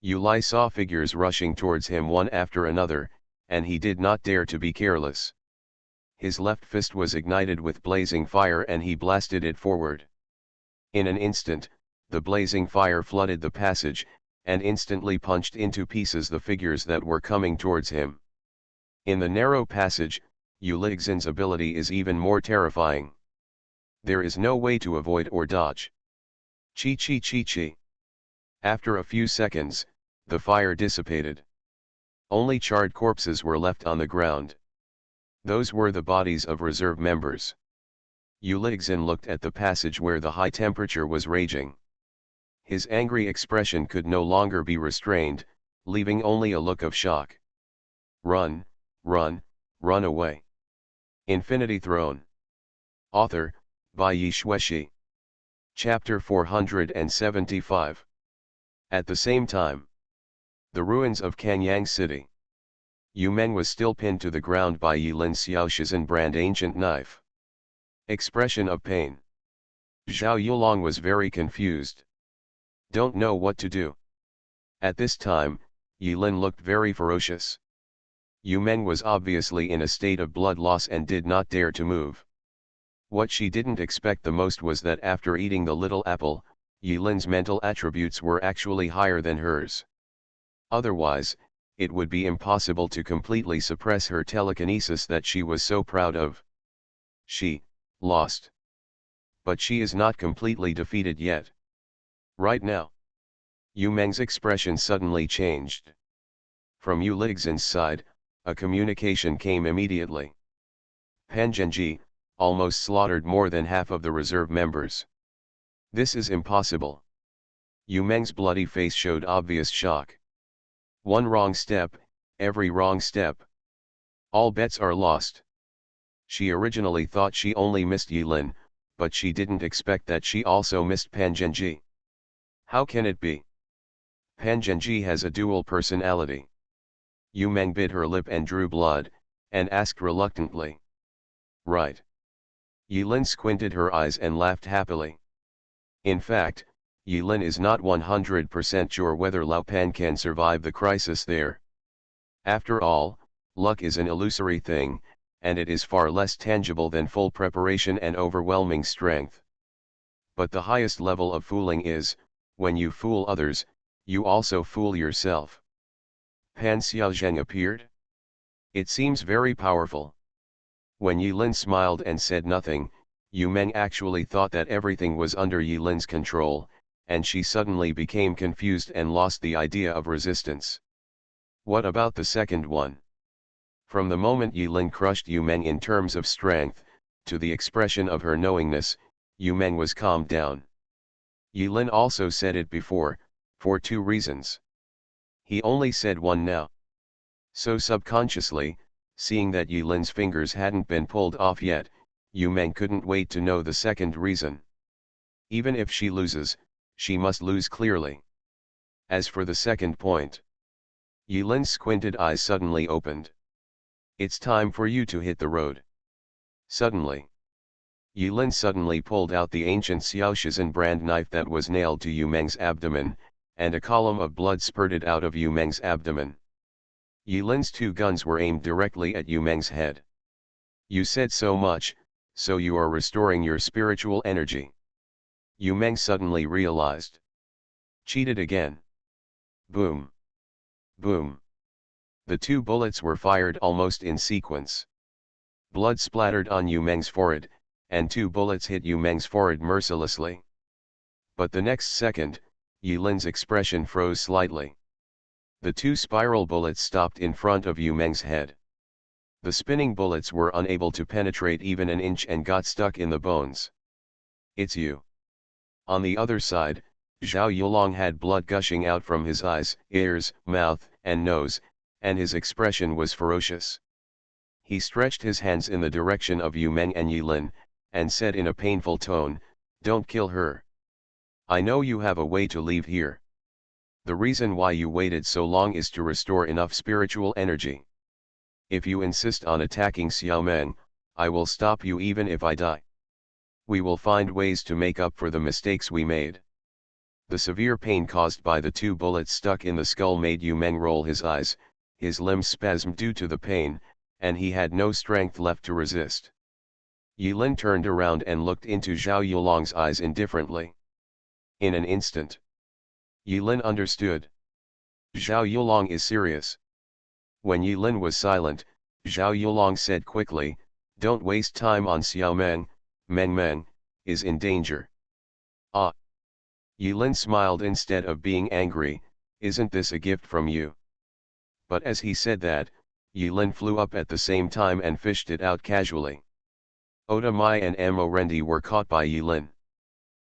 Uli saw figures rushing towards him one after another, and he did not dare to be careless. His left fist was ignited with blazing fire and he blasted it forward. In an instant, the blazing fire flooded the passage, and instantly punched into pieces the figures that were coming towards him. In the narrow passage, Uligzin's ability is even more terrifying. There is no way to avoid or dodge. Chi. After a few seconds, the fire dissipated. Only charred corpses were left on the ground. Those were the bodies of reserve members. Uligzin looked at the passage where the high temperature was raging. His angry expression could no longer be restrained, leaving only a look of shock. Run away. Infinity Throne. Author, by Yi Shueshi. Chapter 475. At the same time, the ruins of Kanyang City. Yu Meng was still pinned to the ground by Yi Lin's Xiaoshizhen brand ancient knife. Expression of pain. Zhao Yulong was very confused. Don't know what to do. At this time, Yi Lin looked very ferocious. Yu Meng was obviously in a state of blood loss and did not dare to move. What she didn't expect the most was that after eating the little apple, Yi Lin's mental attributes were actually higher than hers. Otherwise, it would be impossible to completely suppress her telekinesis that she was so proud of. She lost. But she is not completely defeated yet. Right now. Yu Meng's expression suddenly changed. From Yu Ligzhen's side, a communication came immediately. Pan Zhenji almost slaughtered more than half of the reserve members. This is impossible. Yu Meng's bloody face showed obvious shock. One wrong step, every wrong step. All bets are lost. She originally thought she only missed Yi Lin, but she didn't expect that she also missed Pan Zhenji. How can it be? Pan Zhenji has a dual personality. Yu Meng bit her lip and drew blood, and asked reluctantly. Right. Yi Lin squinted her eyes and laughed happily. In fact, Yi Lin is not 100% sure whether Lao Pan can survive the crisis there. After all, luck is an illusory thing, and it is far less tangible than full preparation and overwhelming strength. But the highest level of fooling is, when you fool others, you also fool yourself. Pan Xiaozheng appeared. It seems very powerful. When Yi Lin smiled and said nothing, Yu Meng actually thought that everything was under Yi Lin's control, and she suddenly became confused and lost the idea of resistance. What about the second one? From the moment Yi Lin crushed Yu Meng in terms of strength, to the expression of her knowingness, Yu Meng was calmed down. Yi Lin also said it before, for two reasons. He only said one now. So subconsciously, seeing that Yi Lin's fingers hadn't been pulled off yet, Yu Meng couldn't wait to know the second reason. Even if she loses, she must lose clearly. As for the second point, Yi Lin's squinted eyes suddenly opened. It's time for you to hit the road. Suddenly. Yi Lin suddenly pulled out the ancient Xiaoshizhen brand knife that was nailed to Yu Meng's abdomen, and a column of blood spurted out of Yu Meng's abdomen. Yi Lin's two guns were aimed directly at Yu Meng's head. You said so much, so you are restoring your spiritual energy. Yu Meng suddenly realized. Cheated again. Boom. Boom. The two bullets were fired almost in sequence. Blood splattered on Yu Meng's forehead, and two bullets hit Yu Meng's forehead mercilessly. But the next second, Yi Lin's expression froze slightly. The two spiral bullets stopped in front of Yu Meng's head. The spinning bullets were unable to penetrate even an inch and got stuck in the bones. It's you. On the other side, Zhao Yulong had blood gushing out from his eyes, ears, mouth, and nose, and his expression was ferocious. He stretched his hands in the direction of Yu Meng and Yi Lin, and said in a painful tone, "Don't kill her. I know you have a way to leave here. The reason why you waited so long is to restore enough spiritual energy. If you insist on attacking Xiao Meng, I will stop you even if I die. We will find ways to make up for the mistakes we made." The severe pain caused by the two bullets stuck in the skull made Yu Meng roll his eyes, his limbs spasmed due to the pain, and he had no strength left to resist. Yi Lin turned around and looked into Zhao Yulong's eyes indifferently. In an instant, Yi Lin understood. Zhao Yulong is serious. When Yi Lin was silent, Zhao Yulong said quickly, "Don't waste time on Xiao Meng, Meng is in danger." Ah! Yi Lin smiled instead of being angry, "Isn't this a gift from you?" But as he said that, Yi Lin flew up at the same time and fished it out casually. Oda Mai and Amo Rendi were caught by Yi Lin.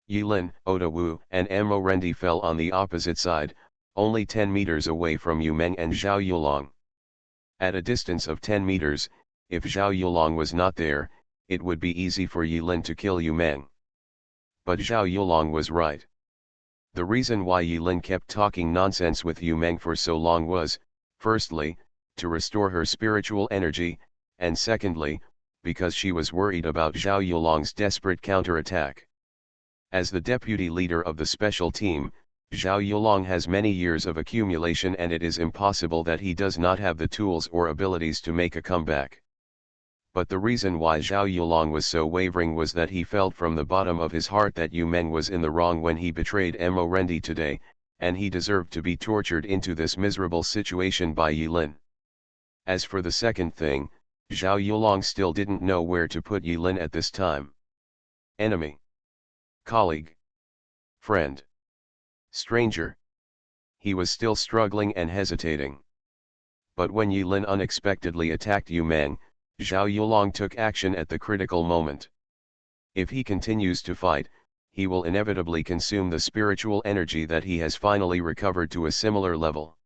Yi Lin, Oda Wu, and Amo Rendi fell on the opposite side, only 10 meters away from Yu Meng and Zhao Yulong. At a distance of 10 meters, if Zhao Yulong was not there, it would be easy for Yilin to kill Yu Meng. But Zhao Yulong was right. The reason why Yilin kept talking nonsense with Yu Meng for so long was, firstly, to restore her spiritual energy, and secondly, because she was worried about Zhao Yulong's desperate counterattack. As the deputy leader of the special team, Zhao Yulong has many years of accumulation, and it is impossible that he does not have the tools or abilities to make a comeback. But the reason why Zhao Yulong was so wavering was that he felt from the bottom of his heart that Yu Meng was in the wrong when he betrayed Mo Rendi today, and he deserved to be tortured into this miserable situation by Yilin. As for the second thing, Zhao Yulong still didn't know where to put Yilin at this time. Enemy, colleague, friend, stranger. He was still struggling and hesitating. But when Yilin unexpectedly attacked Yu Meng, Zhao Yulong took action at the critical moment. If he continues to fight, he will inevitably consume the spiritual energy that he has finally recovered to a similar level.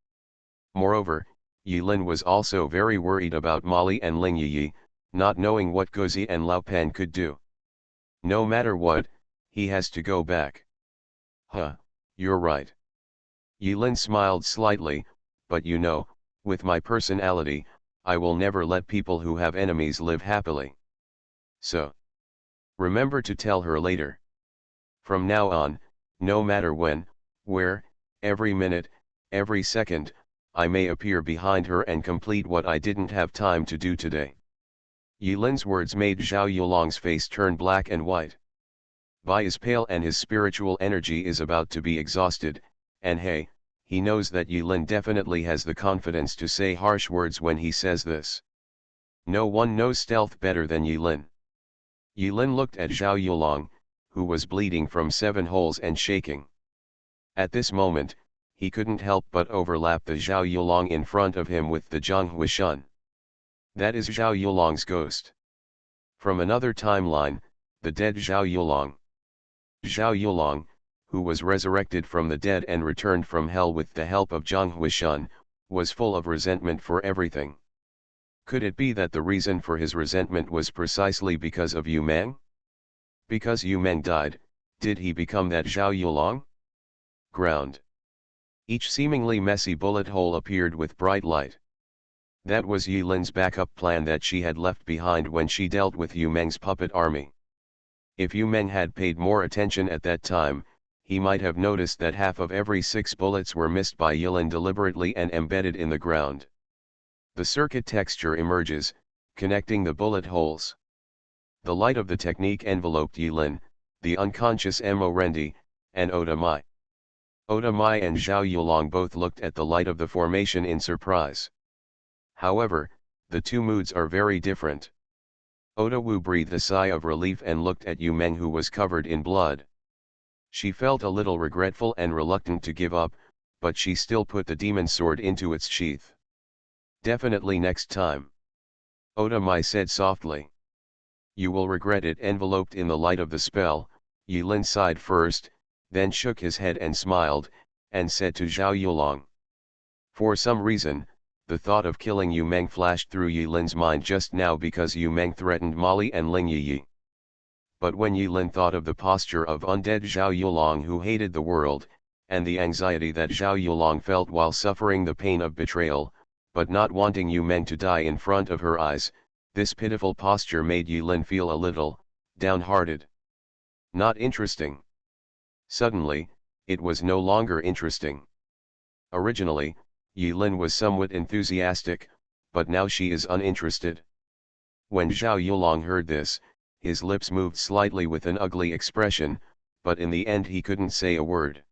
Moreover, Yilin was also very worried about Molly and Ling Yi, not knowing what Gozi and Lao Pan could do. No matter what, he has to go back. Huh, you're right. Yilin smiled slightly, but you know, with my personality, I will never let people who have enemies live happily. So, remember to tell her later. From now on, no matter when, where, every minute, every second, I may appear behind her and complete what I didn't have time to do today. Yilin's words made Zhao Yulong's face turn black and white. Bai is pale and his spiritual energy is about to be exhausted, and hey, he knows that Yilin definitely has the confidence to say harsh words when he says this. No one knows stealth better than Yilin. Yilin looked at Zhao Yulong, who was bleeding from 7 holes and shaking. At this moment, he couldn't help but overlap the Zhao Yulong in front of him with the Zhang Huishun. That is Zhao Yulong's ghost. From another timeline, the dead Zhao Yulong. Zhao Yulong, who was resurrected from the dead and returned from hell with the help of Zhang Huishun, was full of resentment for everything. Could it be that the reason for his resentment was precisely because of Yu Meng? Because Yu Meng died, did he become that Zhao Yulong? Ground. Each seemingly messy bullet hole appeared with bright light. That was Yilin's backup plan that she had left behind when she dealt with Yu Meng's puppet army. If Yu Meng had paid more attention at that time, he might have noticed that half of every 6 bullets were missed by Yilin deliberately and embedded in the ground. The circuit texture emerges, connecting the bullet holes. The light of the technique enveloped Yilin, the unconscious Mo Rendi, and Oda Mai. Oda Mai and Zhao Yulong both looked at the light of the formation in surprise. However, the two moods are very different. Oda Wu breathed a sigh of relief and looked at Yu Meng, who was covered in blood. She felt a little regretful and reluctant to give up, but she still put the demon sword into its sheath. Definitely next time. Oda Mai said softly. You will regret it. Enveloped in the light of the spell, Yilin sighed first, then shook his head and smiled, and said to Zhao Yulong. For some reason, the thought of killing Yu Meng flashed through Yilin's mind just now because Yu Meng threatened Molly and Ling Yi. But when Yilin thought of the posture of undead Zhao Yulong, who hated the world, and the anxiety that Zhao Yulong felt while suffering the pain of betrayal, but not wanting Yu Meng to die in front of her eyes, this pitiful posture made Yilin feel a little downhearted. Not interesting. Suddenly, it was no longer interesting. Originally, Yilin was somewhat enthusiastic, but now she is uninterested. When Zhao Yulong heard this, his lips moved slightly with an ugly expression, but in the end he couldn't say a word.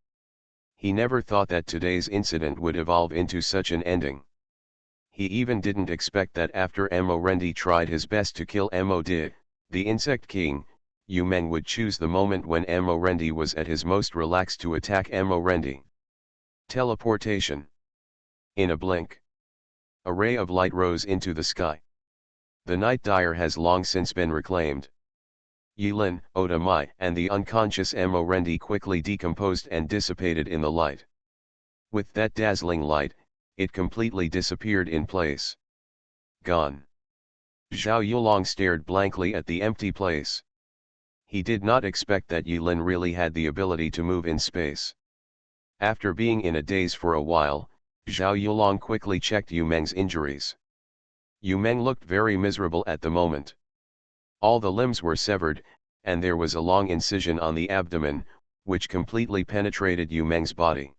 He never thought that today's incident would evolve into such an ending. He even didn't expect that after Mo Rendi tried his best to kill Mo Di, the Insect King, Yu Meng would choose the moment when Mo Rendi was at his most relaxed to attack Mo Rendi. Teleportation. In a blink, a ray of light rose into the sky. The night dire has long since been reclaimed. Yilin, Oda Mai, and the unconscious Mo Rendi quickly decomposed and dissipated in the light. With that dazzling light, it completely disappeared in place. Gone. Zhao Yulong stared blankly at the empty place. He did not expect that Yulin really had the ability to move in space. After being in a daze for a while, Zhao Yulong quickly checked Yu Meng's injuries. Yu Meng looked very miserable at the moment. All the limbs were severed, and there was a long incision on the abdomen, which completely penetrated Yu Meng's body.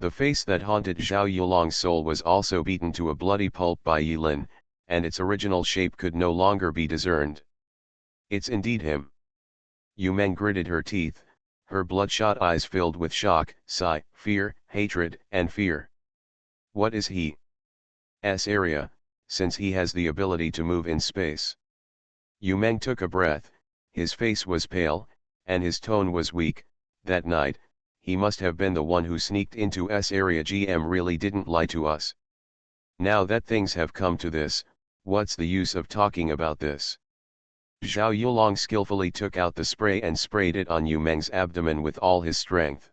The face that haunted Zhao Yulong's soul was also beaten to a bloody pulp by Yilin, and its original shape could no longer be discerned. It's indeed him. Yu Meng gritted her teeth, her bloodshot eyes filled with shock, fear, hatred, and fear. What is he? S area, since he has the ability to move in space. Yu Meng took a breath, his face was pale, and his tone was weak. That night, he must have been the one who sneaked into S area. GM really didn't lie to us. Now that things have come to this, what's the use of talking about this? Zhao Yulong skillfully took out the spray and sprayed it on Yu Meng's abdomen with all his strength.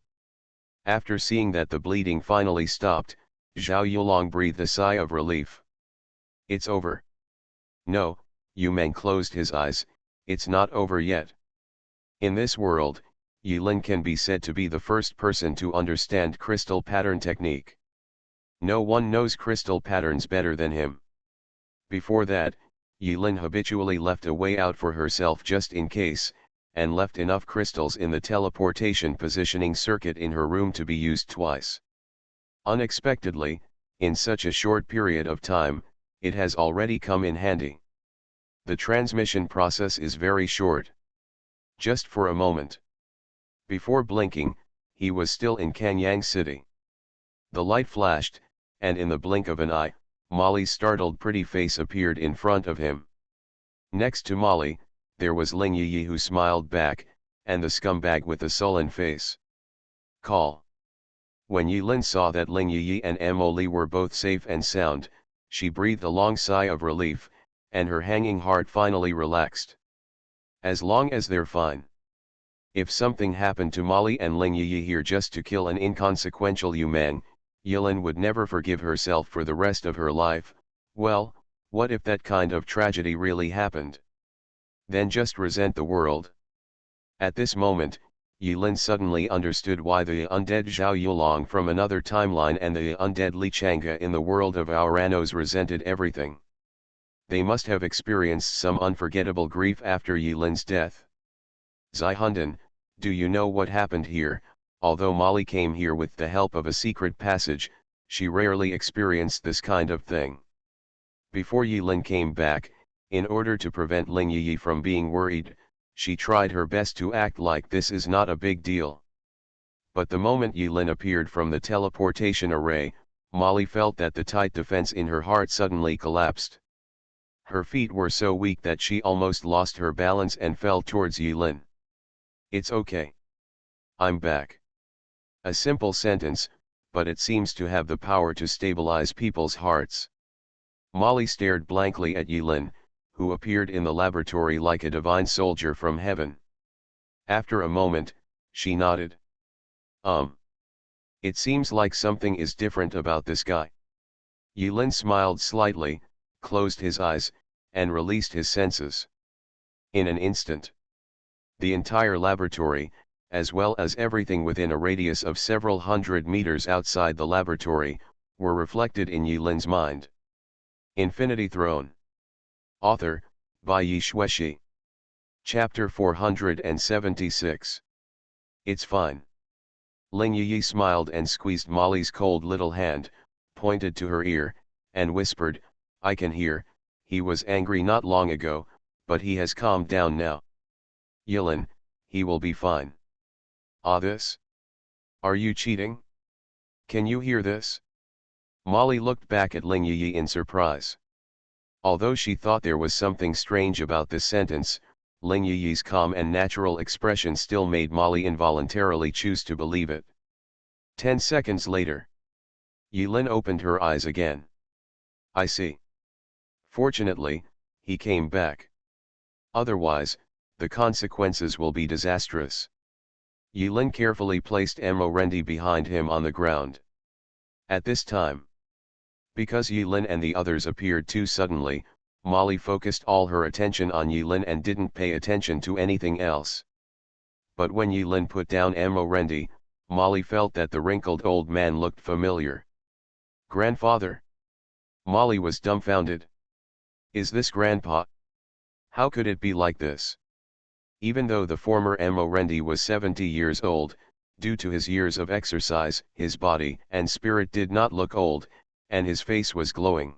After seeing that the bleeding finally stopped, Zhao Yulong breathed a sigh of relief. It's over. No, Yu Meng closed his eyes, it's not over yet. In this world, Yilin can be said to be the first person to understand crystal pattern technique. No one knows crystal patterns better than him. Before that, Yilin habitually left a way out for herself just in case, and left enough crystals in the teleportation positioning circuit in her room to be used twice. Unexpectedly, in such a short period of time, it has already come in handy. The transmission process is very short. Just for a moment. Before blinking, he was still in Kanyang City. The light flashed, and in the blink of an eye, Molly's startled pretty face appeared in front of him. Next to Molly, there was Ling Yi who smiled back, and the scumbag with the sullen face. Call. When Yilin saw that Ling Yi and Mo Li were both safe and sound, she breathed a long sigh of relief, and her hanging heart finally relaxed. As long as they're fine. If something happened to Molly and Ling Yi here just to kill an inconsequential Yu Meng, Yilin would never forgive herself for the rest of her life. Well, what if that kind of tragedy really happened? Then just resent the world. At this moment, Yilin suddenly understood why the undead Zhao Yulong from another timeline and the undead Li Chang'e in the world of Auranos resented everything. They must have experienced some unforgettable grief after Yilin's death. Zihundan, do you know what happened here? Although Molly came here with the help of a secret passage, she rarely experienced this kind of thing. Before Yilin came back, in order to prevent Ling Yi from being worried, she tried her best to act like this is not a big deal. But the moment Yilin appeared from the teleportation array, Molly felt that the tight defense in her heart suddenly collapsed. Her feet were so weak that she almost lost her balance and fell towards Yilin. It's okay. I'm back. A simple sentence, but it seems to have the power to stabilize people's hearts. Molly stared blankly at Yilin, who appeared in the laboratory like a divine soldier from heaven. After a moment, she nodded. It seems like something is different about this guy. Yilin smiled slightly, closed his eyes, and released his senses. In an instant, the entire laboratory, as well as everything within a radius of several hundred meters outside the laboratory, were reflected in Yilin's mind. Infinity Throne. Author, by Yi Shueshi. Chapter 476. It's fine. Ling Yi smiled and squeezed Molly's cold little hand, pointed to her ear, and whispered, I can hear, he was angry not long ago, but he has calmed down now. Yilin, he will be fine. Ah, this? Are you cheating? Can you hear this? Molly looked back at Ling Yi in surprise. Although she thought there was something strange about this sentence, Ling Yi's calm and natural expression still made Molly involuntarily choose to believe it. 10 seconds later, Yilin opened her eyes again. I see. Fortunately, he came back. Otherwise, the consequences will be disastrous. Yilin carefully placed Mo Rendi behind him on the ground. At this time, because Yilin and the others appeared too suddenly, Molly focused all her attention on Yilin and didn't pay attention to anything else. But when Yilin put down Amorendi, Molly felt that the wrinkled old man looked familiar. Grandfather? Molly was dumbfounded. Is this Grandpa? How could it be like this? Even though the former Amorendi was 70 years old, due to his years of exercise, his body and spirit did not look old, and his face was glowing.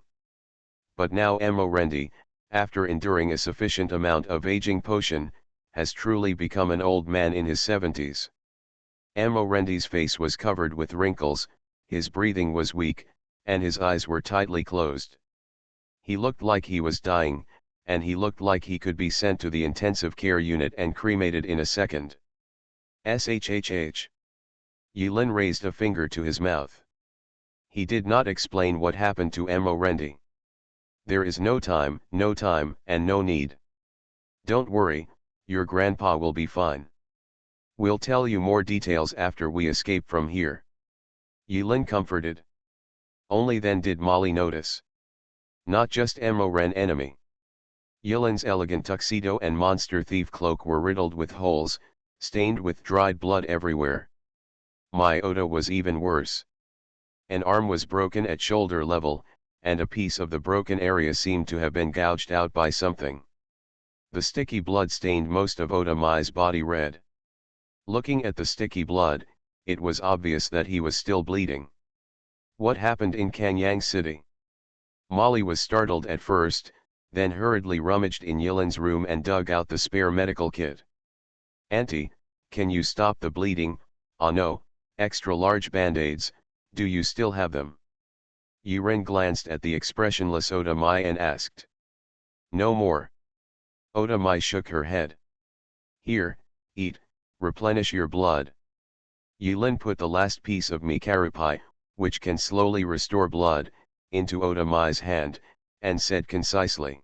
But now Amorendi, after enduring a sufficient amount of aging potion, has truly become an old man in his 70s. Amorendi's face was covered with wrinkles, his breathing was weak, and his eyes were tightly closed. He looked like he was dying, and he looked like he could be sent to the intensive care unit and cremated in a second. Shhh. Yilin raised a finger to his mouth. He did not explain what happened to Amorendi. There is no time, and no need. Don't worry, your grandpa will be fine. We'll tell you more details after we escape from here. Yilin comforted. Only then did Molly notice. Not just Amoren enemy. Yilin's elegant tuxedo and monster thief cloak were riddled with holes, stained with dried blood everywhere. My Oda was even worse. An arm was broken at shoulder level, and a piece of the broken area seemed to have been gouged out by something. The sticky blood stained most of Oda Mai's body red. Looking at the sticky blood, it was obvious that he was still bleeding. What happened in Kanyang City? Molly was startled at first, then hurriedly rummaged in Yilin's room and dug out the spare medical kit. Auntie, can you stop the bleeding? Ah no, extra large band-aids, do you still have them? Yiren glanced at the expressionless Oda Mai and asked. No more. Oda Mai shook her head. Here, eat, replenish your blood. Yilin put the last piece of Mikarupai, which can slowly restore blood, into Oda Mai's hand, and said concisely.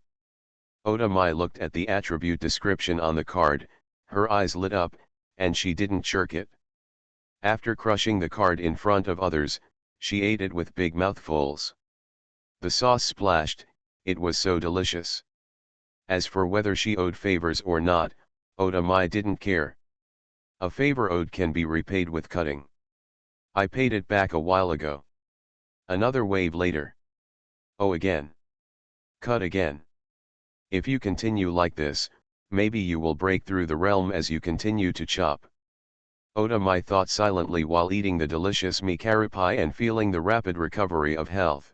Oda Mai looked at the attribute description on the card, her eyes lit up, and she didn't shirk it. After crushing the card in front of others, she ate it with big mouthfuls. The sauce splashed, it was so delicious. As for whether she owed favors or not, Oda Mai didn't care. A favor owed can be repaid with cutting. I paid it back a while ago. Another wave later. Oh again. Cut again. If you continue like this, maybe you will break through the realm as you continue to chop. Oda Mai thought silently while eating the delicious Mikarupai and feeling the rapid recovery of health.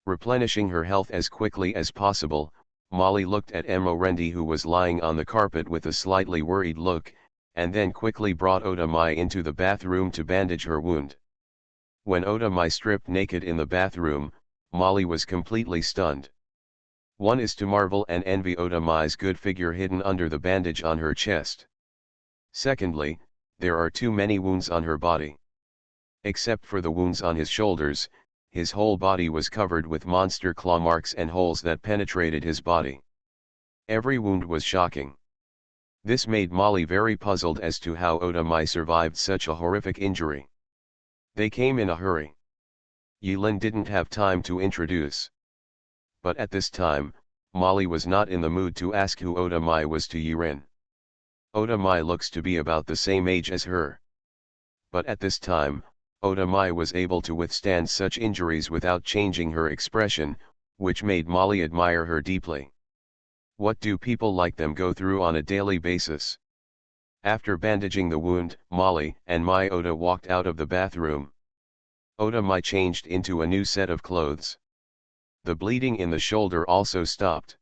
Replenishing her health as quickly as possible, Molly looked at Amorendi who was lying on the carpet with a slightly worried look, and then quickly brought Oda Mai into the bathroom to bandage her wound. When Oda Mai stripped naked in the bathroom, Molly was completely stunned. One is to marvel and envy Oda Mai's good figure hidden under the bandage on her chest. Secondly, there are too many wounds on her body. Except for the wounds on his shoulders, his whole body was covered with monster claw marks and holes that penetrated his body. Every wound was shocking. This made Molly very puzzled as to how Oda Mai survived such a horrific injury. They came in a hurry. Yilin didn't have time to introduce. But at this time, Molly was not in the mood to ask who Oda Mai was to Yiren. Oda Mai looks to be about the same age as her. But at this time, Oda Mai was able to withstand such injuries without changing her expression, which made Molly admire her deeply. What do people like them go through on a daily basis? After bandaging the wound, Molly and Mai Oda walked out of the bathroom. Oda Mai changed into a new set of clothes. The bleeding in the shoulder also stopped.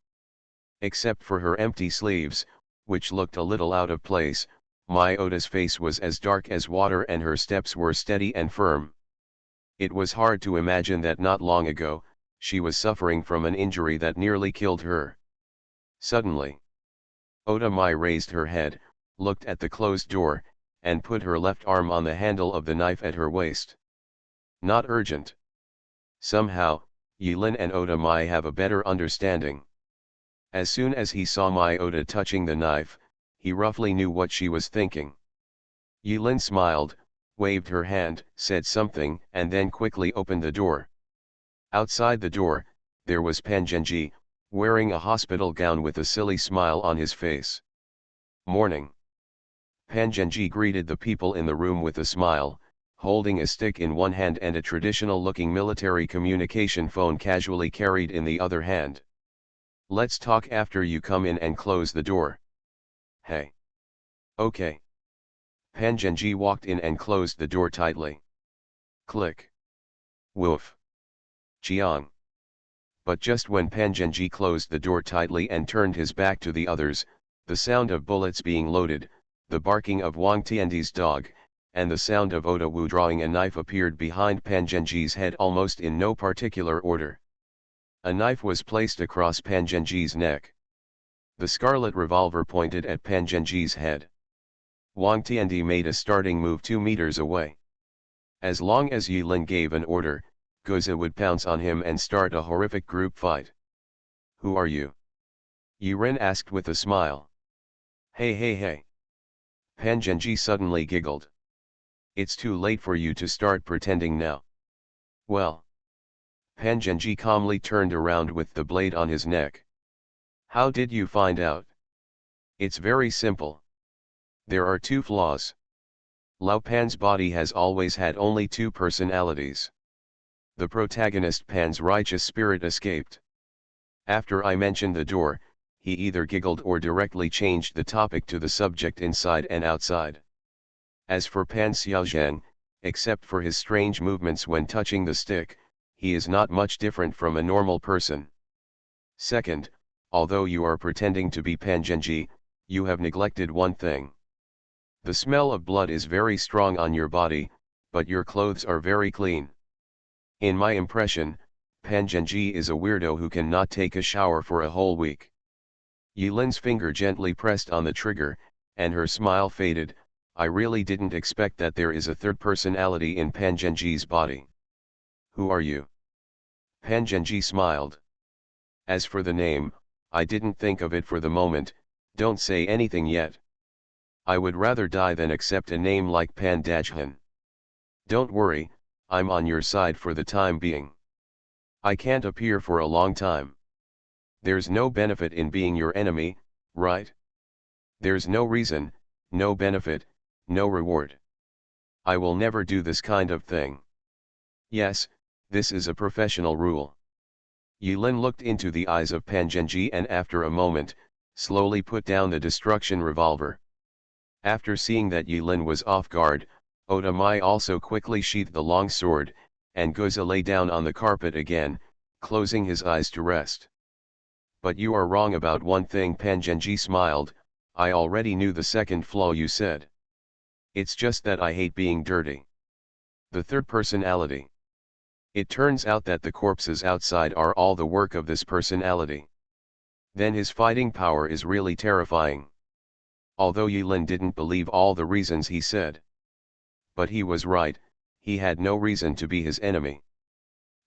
Except for her empty sleeves, which looked a little out of place, Mai Oda's face was as dark as water and her steps were steady and firm. It was hard to imagine that not long ago, she was suffering from an injury that nearly killed her. Suddenly, Oda Mai raised her head, looked at the closed door, and put her left arm on the handle of the knife at her waist. Not urgent. Somehow, Yilin and Oda Mai have a better understanding. As soon as he saw Mai Oda touching the knife, he roughly knew what she was thinking. Yilin smiled, waved her hand, said something, and then quickly opened the door. Outside the door, there was Pangenji, wearing a hospital gown with a silly smile on his face. Morning. Pangenji greeted the people in the room with a smile, holding a stick in one hand and a traditional-looking military communication phone casually carried in the other hand. Let's talk after you come in and close the door. Hey. Okay. Pangenji walked in and closed the door tightly. Click. Woof. Chiang. But just when Pangenji closed the door tightly and turned his back to the others, the sound of bullets being loaded, the barking of Wang Tiandi's dog, and the sound of Oda Wu drawing a knife appeared behind Pangenji's head almost in no particular order. A knife was placed across Pangenji's neck. The scarlet revolver pointed at Pangenji's head. Wang Tiandi made a starting move 2 meters away. As long as Yilin gave an order, Goza would pounce on him and start a horrific group fight. Who are you? Yiren asked with a smile. Hey. Pangenji suddenly giggled. It's too late for you to start pretending now. Well. Pangenji calmly turned around with the blade on his neck. How did you find out? It's very simple. There are 2 flaws. Lao Pan's body has always had only 2 personalities. The protagonist Pan's righteous spirit escaped. After I mentioned the door, he either giggled or directly changed the topic to the subject inside and outside. As for Pan Xiaozheng, except for his strange movements when touching the stick, he is not much different from a normal person. Second, although you are pretending to be Pangenji, you have neglected one thing. The smell of blood is very strong on your body, but your clothes are very clean. In my impression, Pangenji is a weirdo who cannot take a shower for a whole week. Yilin's finger gently pressed on the trigger, and her smile faded. I really didn't expect that there is a third personality in Pangenji's body. Who are you? Pangenji smiled. As for the name, I didn't think of it for the moment. Don't say anything yet. I would rather die than accept a name like Pan Dajhan. Don't worry, I'm on your side for the time being. I can't appear for a long time. There's no benefit in being your enemy, right? There's no reason, no benefit, no reward. I will never do this kind of thing. Yes, this is a professional rule. Yilin looked into the eyes of Pangenji and after a moment, slowly put down the destruction revolver. After seeing that Yilin was off guard, Oda Mai also quickly sheathed the long sword, and Goza lay down on the carpet again, closing his eyes to rest. But you are wrong about one thing. Pangenji smiled. I already knew the second flaw you said. It's just that I hate being dirty. The third personality. It turns out that the corpses outside are all the work of this personality. Then his fighting power is really terrifying. Although Yilin didn't believe all the reasons he said. But he was right, he had no reason to be his enemy.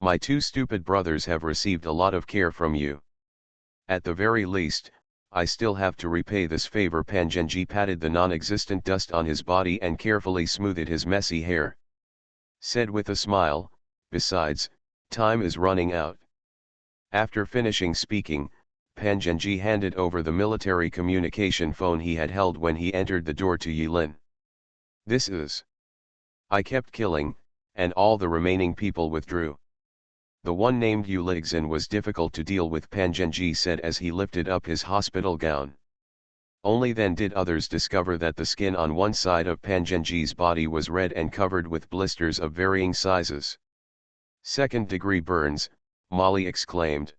My 2 stupid brothers have received a lot of care from you. At the very least, I still have to repay this favor. Pangenji patted the non-existent dust on his body and carefully smoothed his messy hair. Said with a smile, besides, time is running out. After finishing speaking, Pangenji handed over the military communication phone he had held when he entered the door to Yilin. This is. I kept killing, and all the remaining people withdrew. The one named Uligzin was difficult to deal with, Pangenji said as he lifted up his hospital gown. Only then did others discover that the skin on one side of Pangenji's body was red and covered with blisters of varying sizes. Second-degree burns, Molly exclaimed.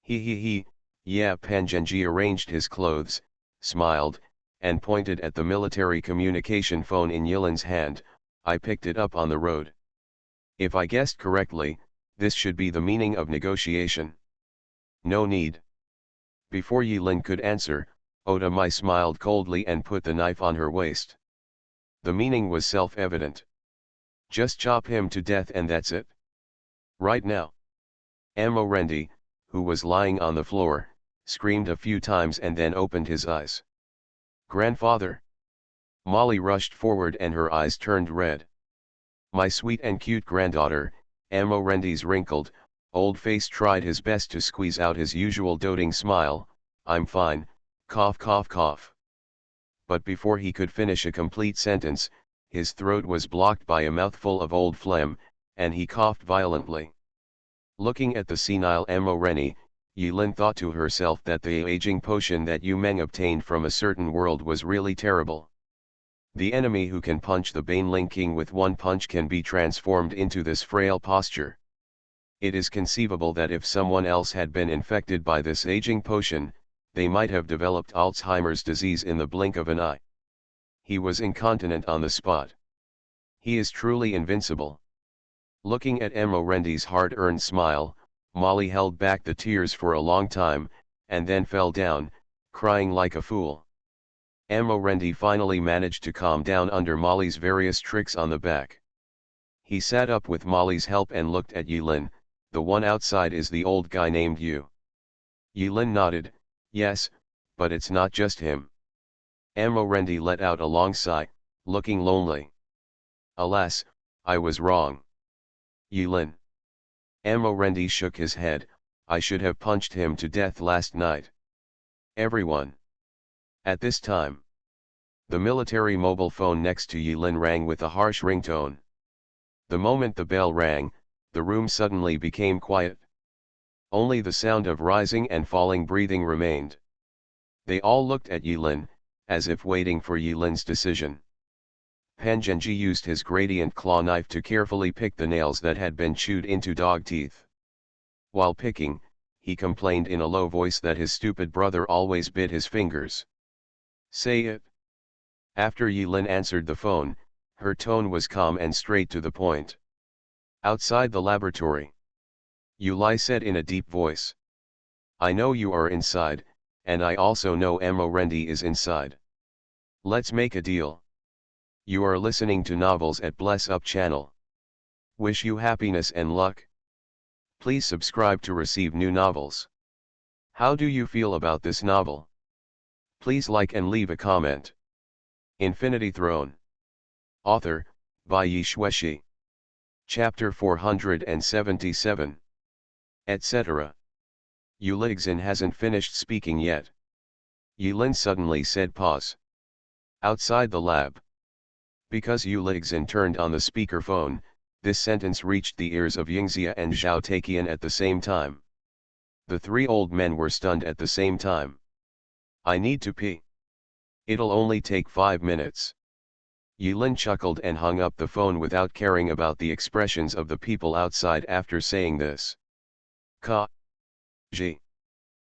He, yeah. Pangenji arranged his clothes, smiled, and pointed at the military communication phone in Yilin's hand. I picked it up on the road. If I guessed correctly, this should be the meaning of negotiation. No need. Before Yilin could answer, Oda Mai smiled coldly and put the knife on her waist. The meaning was self-evident. Just chop him to death and that's it. Right now. Amorendi, who was lying on the floor, screamed a few times and then opened his eyes. Grandfather! Molly rushed forward and her eyes turned red. My sweet and cute granddaughter, Amorendi's wrinkled, Old Face tried his best to squeeze out his usual doting smile. "I'm fine, cough cough cough." But before he could finish a complete sentence, his throat was blocked by a mouthful of old phlegm, and he coughed violently. Looking at the senile Reni, Yilin thought to herself that the aging potion that Yu Meng obtained from a certain world was really terrible. The enemy who can punch the Baneling King with one punch can be transformed into this frail posture. It is conceivable that if someone else had been infected by this aging potion, they might have developed Alzheimer's disease in the blink of an eye. He was incontinent on the spot. He is truly invincible. Looking at Rendi's hard-earned smile, Molly held back the tears for a long time, and then fell down, crying like a fool. Rendi finally managed to calm down under Molly's various tricks on the back. He sat up with Molly's help and looked at Yilin. "The one outside is the old guy named Yu." Yilin nodded. "Yes, but it's not just him." Rendi let out a long sigh, looking lonely. "Alas, I was wrong." "Yilin." Rendi shook his head. "I should have punched him to death last night." Everyone. At this time, the military mobile phone next to Yilin rang with a harsh ringtone. The moment the bell rang, the room suddenly became quiet. Only the sound of rising and falling breathing remained. They all looked at Yilin, as if waiting for Yilin's decision. Pangenji used his gradient claw knife to carefully pick the nails that had been chewed into dog teeth. While picking, he complained in a low voice that his stupid brother always bit his fingers. "Say it." After Yilin answered the phone, her tone was calm and straight to the point. "Outside the laboratory." Yulai said in a deep voice. "I know you are inside, and I also know Rendi is inside. Let's make a deal. You are listening to novels at Bless Up channel. Wish you happiness and luck. Please subscribe to receive new novels. How do you feel about this novel? Please like and leave a comment. Infinity Throne. Author, by Yi Shueshi. Chapter 477. Etc. Yulixin hasn't finished speaking yet. Yilin suddenly said pause. Outside the lab. Because Yulixin turned on the speakerphone, this sentence reached the ears of Yingxia and Zhao Taiqian at the same time. The three old men were stunned at the same time. "I need to pee. It'll only take 5 minutes." Yilin chuckled and hung up the phone without caring about the expressions of the people outside after saying this. Ka. Ji.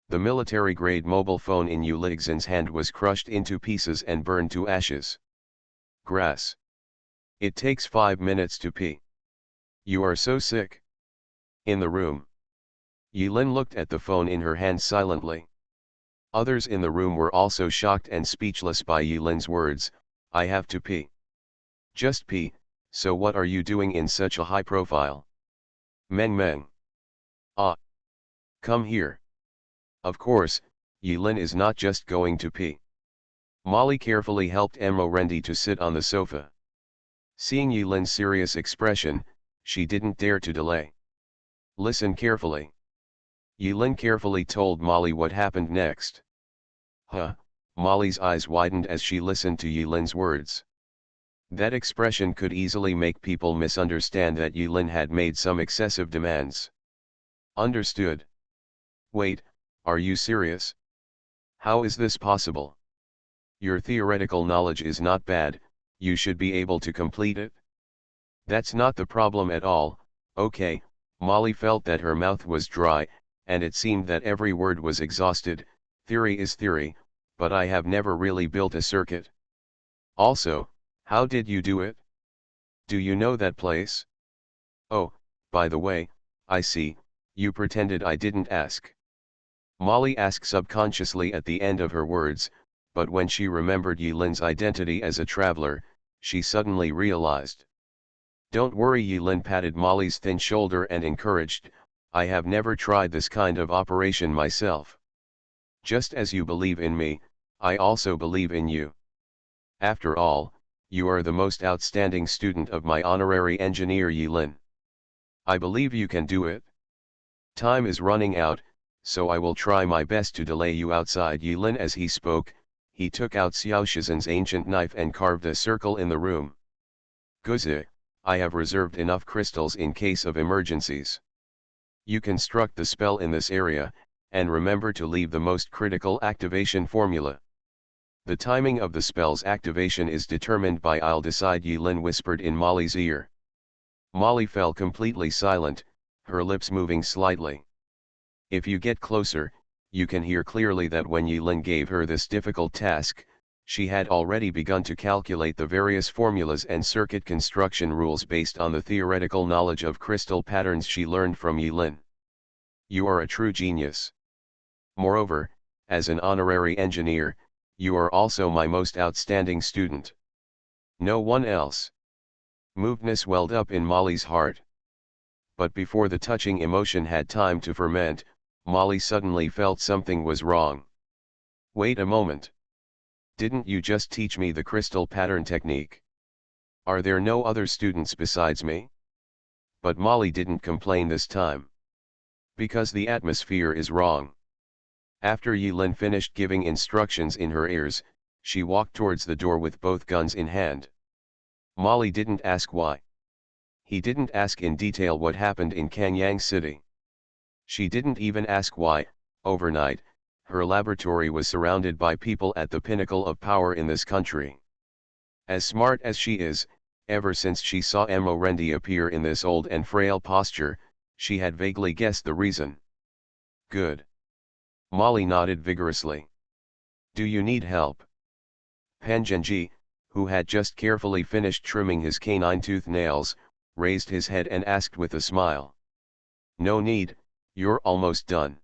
The military-grade mobile phone in Yulixin's hand was crushed into pieces and burned to ashes. Grass. It takes 5 minutes to pee. You are so sick. In the room. Yilin looked at the phone in her hand silently. Others in the room were also shocked and speechless by Yilin's words. "I have to pee." "Just pee, so what are you doing in such a high profile?" "Meng Meng. Ah. Come here." Of course, Yilin is not just going to pee. Molly carefully helped Rendi to sit on the sofa. Seeing Yilin's serious expression, she didn't dare to delay. "Listen carefully." Yilin carefully told Molly what happened next. Huh, Molly's eyes widened as she listened to Yilin's words. That expression could easily make people misunderstand that Yilin had made some excessive demands. Understood. Wait, are you serious? How is this possible? Your theoretical knowledge is not bad, you should be able to complete it. That's not the problem at all. Okay. Molly felt that her mouth was dry, and it seemed that every word was exhausted. Theory is theory, but I have never really built a circuit. Also, how did you do it? Do you know that place? Oh, by the way, I see, you pretended I didn't ask. Molly asked subconsciously at the end of her words, but when she remembered Yilin's identity as a traveler, she suddenly realized. Don't worry, Yilin patted Molly's thin shoulder and encouraged, I have never tried this kind of operation myself. Just as you believe in me, I also believe in you. After all, you are the most outstanding student of my honorary engineer Yilin. I believe you can do it. Time is running out, so I will try my best to delay you outside. Yilin. As he spoke, he took out Xiao Shizen's ancient knife and carved a circle in the room. Guzi, I have reserved enough crystals in case of emergencies. You construct the spell in this area, and remember to leave the most critical activation formula. The timing of the spell's activation is determined by I'll decide, Yilin whispered in Molly's ear. Molly fell completely silent, her lips moving slightly. If you get closer, you can hear clearly that when Yilin gave her this difficult task, she had already begun to calculate the various formulas and circuit construction rules based on the theoretical knowledge of crystal patterns she learned from Yilin. You are a true genius. Moreover, as an honorary engineer, you are also my most outstanding student. No one else. Movedness welled up in Molly's heart. But before the touching emotion had time to ferment, Molly suddenly felt something was wrong. Wait a moment. Didn't you just teach me the crystal pattern technique? Are there no other students besides me? But Molly didn't complain this time. Because the atmosphere is wrong. After Yilin finished giving instructions in her ears, she walked towards the door with both guns in hand. Molly didn't ask why. He didn't ask in detail what happened in Kanyang City. She didn't even ask why, overnight, her laboratory was surrounded by people at the pinnacle of power in this country. As smart as she is, ever since she saw Emo Rendi appear in this old and frail posture, she had vaguely guessed the reason. Good. Molly nodded vigorously. Do you need help? Pangenji, who had just carefully finished trimming his canine tooth nails, raised his head and asked with a smile. No need, you're almost done.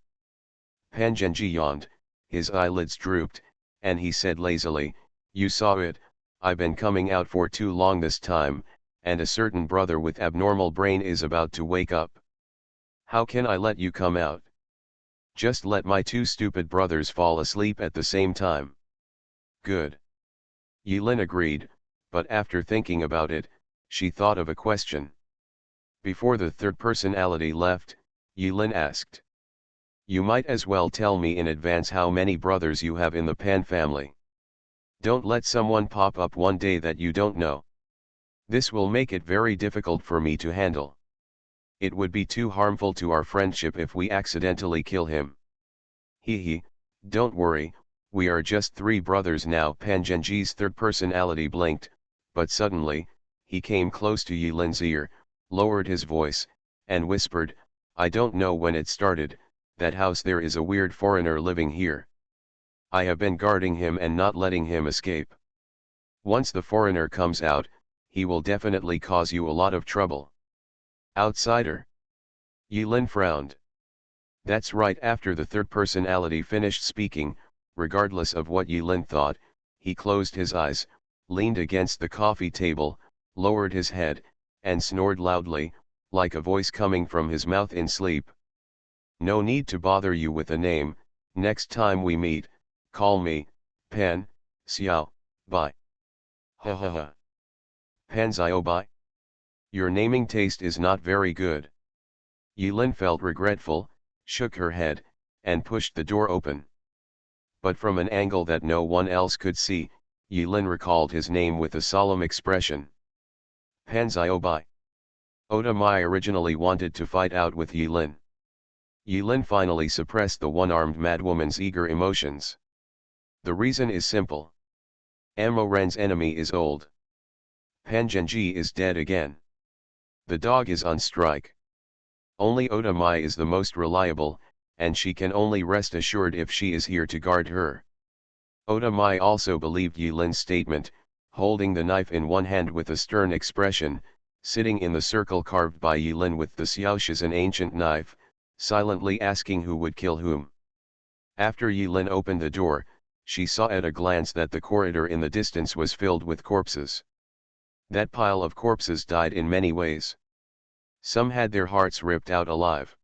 Pangenji yawned, his eyelids drooped, and he said lazily, you saw it, I've been coming out for too long this time, and a certain brother with abnormal brain is about to wake up. How can I let you come out? Just let my two stupid brothers fall asleep at the same time. Good. Yilin agreed, but after thinking about it, she thought of a question. Before the third personality left, Yilin asked. You might as well tell me in advance how many brothers you have in the Pan family. Don't let someone pop up one day that you don't know. This will make it very difficult for me to handle. It would be too harmful to our friendship if we accidentally kill him. Hee, don't worry, we are just 3 brothers now. Pangenji's third personality blinked, but suddenly, he came close to Yilin's ear, lowered his voice, and whispered, I don't know when it started, that house there is a weird foreigner living here. I have been guarding him and not letting him escape. Once the foreigner comes out, he will definitely cause you a lot of trouble. Outsider. Yilin frowned. That's right. After the third personality finished speaking, regardless of what Yilin thought, he closed his eyes, leaned against the coffee table, lowered his head, and snored loudly, like a voice coming from his mouth in sleep. No need to bother you with a name, next time we meet, call me, Pan, Xiao, Bai. Ha ha ha. Pan Xiao Bai? Your naming taste is not very good. Yilin felt regretful, shook her head, and pushed the door open. But from an angle that no one else could see, Yilin recalled his name with a solemn expression. Pan Xiao Bai. Oda Mai originally wanted to fight out with Yilin. Yilin finally suppressed the one-armed madwoman's eager emotions. The reason is simple. Amo Ren's enemy is old. Pangenji is dead again. The dog is on strike. Only Oda Mai is the most reliable, and she can only rest assured if she is here to guard her. Oda Mai also believed Yilin's statement, holding the knife in one hand with a stern expression, sitting in the circle carved by Yilin with the Xiaoshizan ancient knife, silently asking who would kill whom. After Yilin opened the door, she saw at a glance that the corridor in the distance was filled with corpses. That pile of corpses died in many ways. Some had their hearts ripped out alive.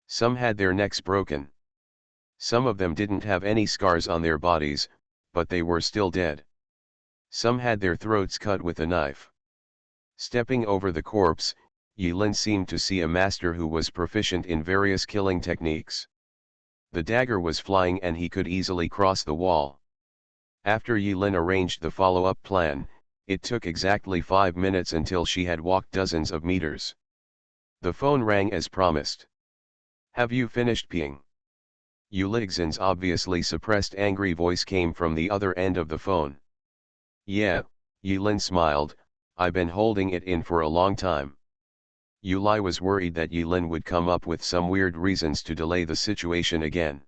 Some had their necks broken. Some of them didn't have any scars on their bodies, but they were still dead. Some had their throats cut with a knife. Stepping over the corpse, Yilin seemed to see a master who was proficient in various killing techniques. The dagger was flying and he could easily cross the wall. After Yilin arranged the follow-up plan, it took exactly 5 minutes until she had walked dozens of meters. The phone rang as promised. "Have you finished peeing?" Ulixin's obviously suppressed angry voice came from the other end of the phone. "Yeah," Yilin smiled, "I've been holding it in for a long time." Yuli was worried that Yilin would come up with some weird reasons to delay the situation again.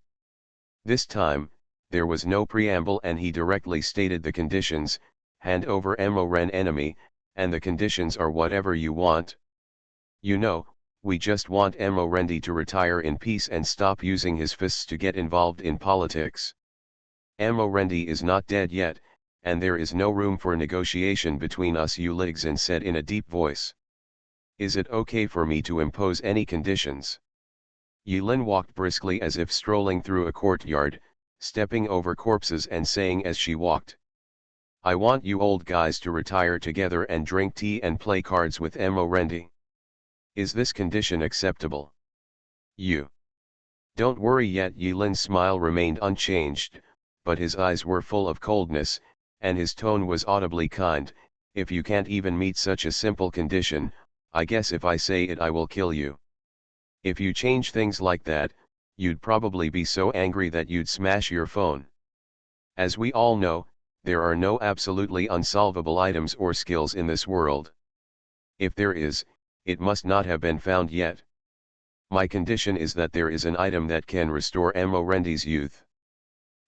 This time, there was no preamble and he directly stated the conditions: hand over Moren enemy, and the conditions are whatever you want. You know, we just want Morendi to retire in peace and stop using his fists to get involved in politics. Morendi is not dead yet, and there is no room for negotiation between us, Ulixin said in a deep voice. Is it okay for me to impose any conditions? Yilin walked briskly as if strolling through a courtyard, stepping over corpses and saying as she walked, "I want you old guys to retire together and drink tea and play cards with Morendi. Is this condition acceptable? You don't worry yet." Yilin's smile remained unchanged, but his eyes were full of coldness, and his tone was audibly kind. "If you can't even meet such a simple condition, I guess if I say it I will kill you. If you change things like that, you'd probably be so angry that you'd smash your phone. As we all know, there are no absolutely unsolvable items or skills in this world. If there is, it must not have been found yet. My condition is that there is an item that can restore Morendi's youth."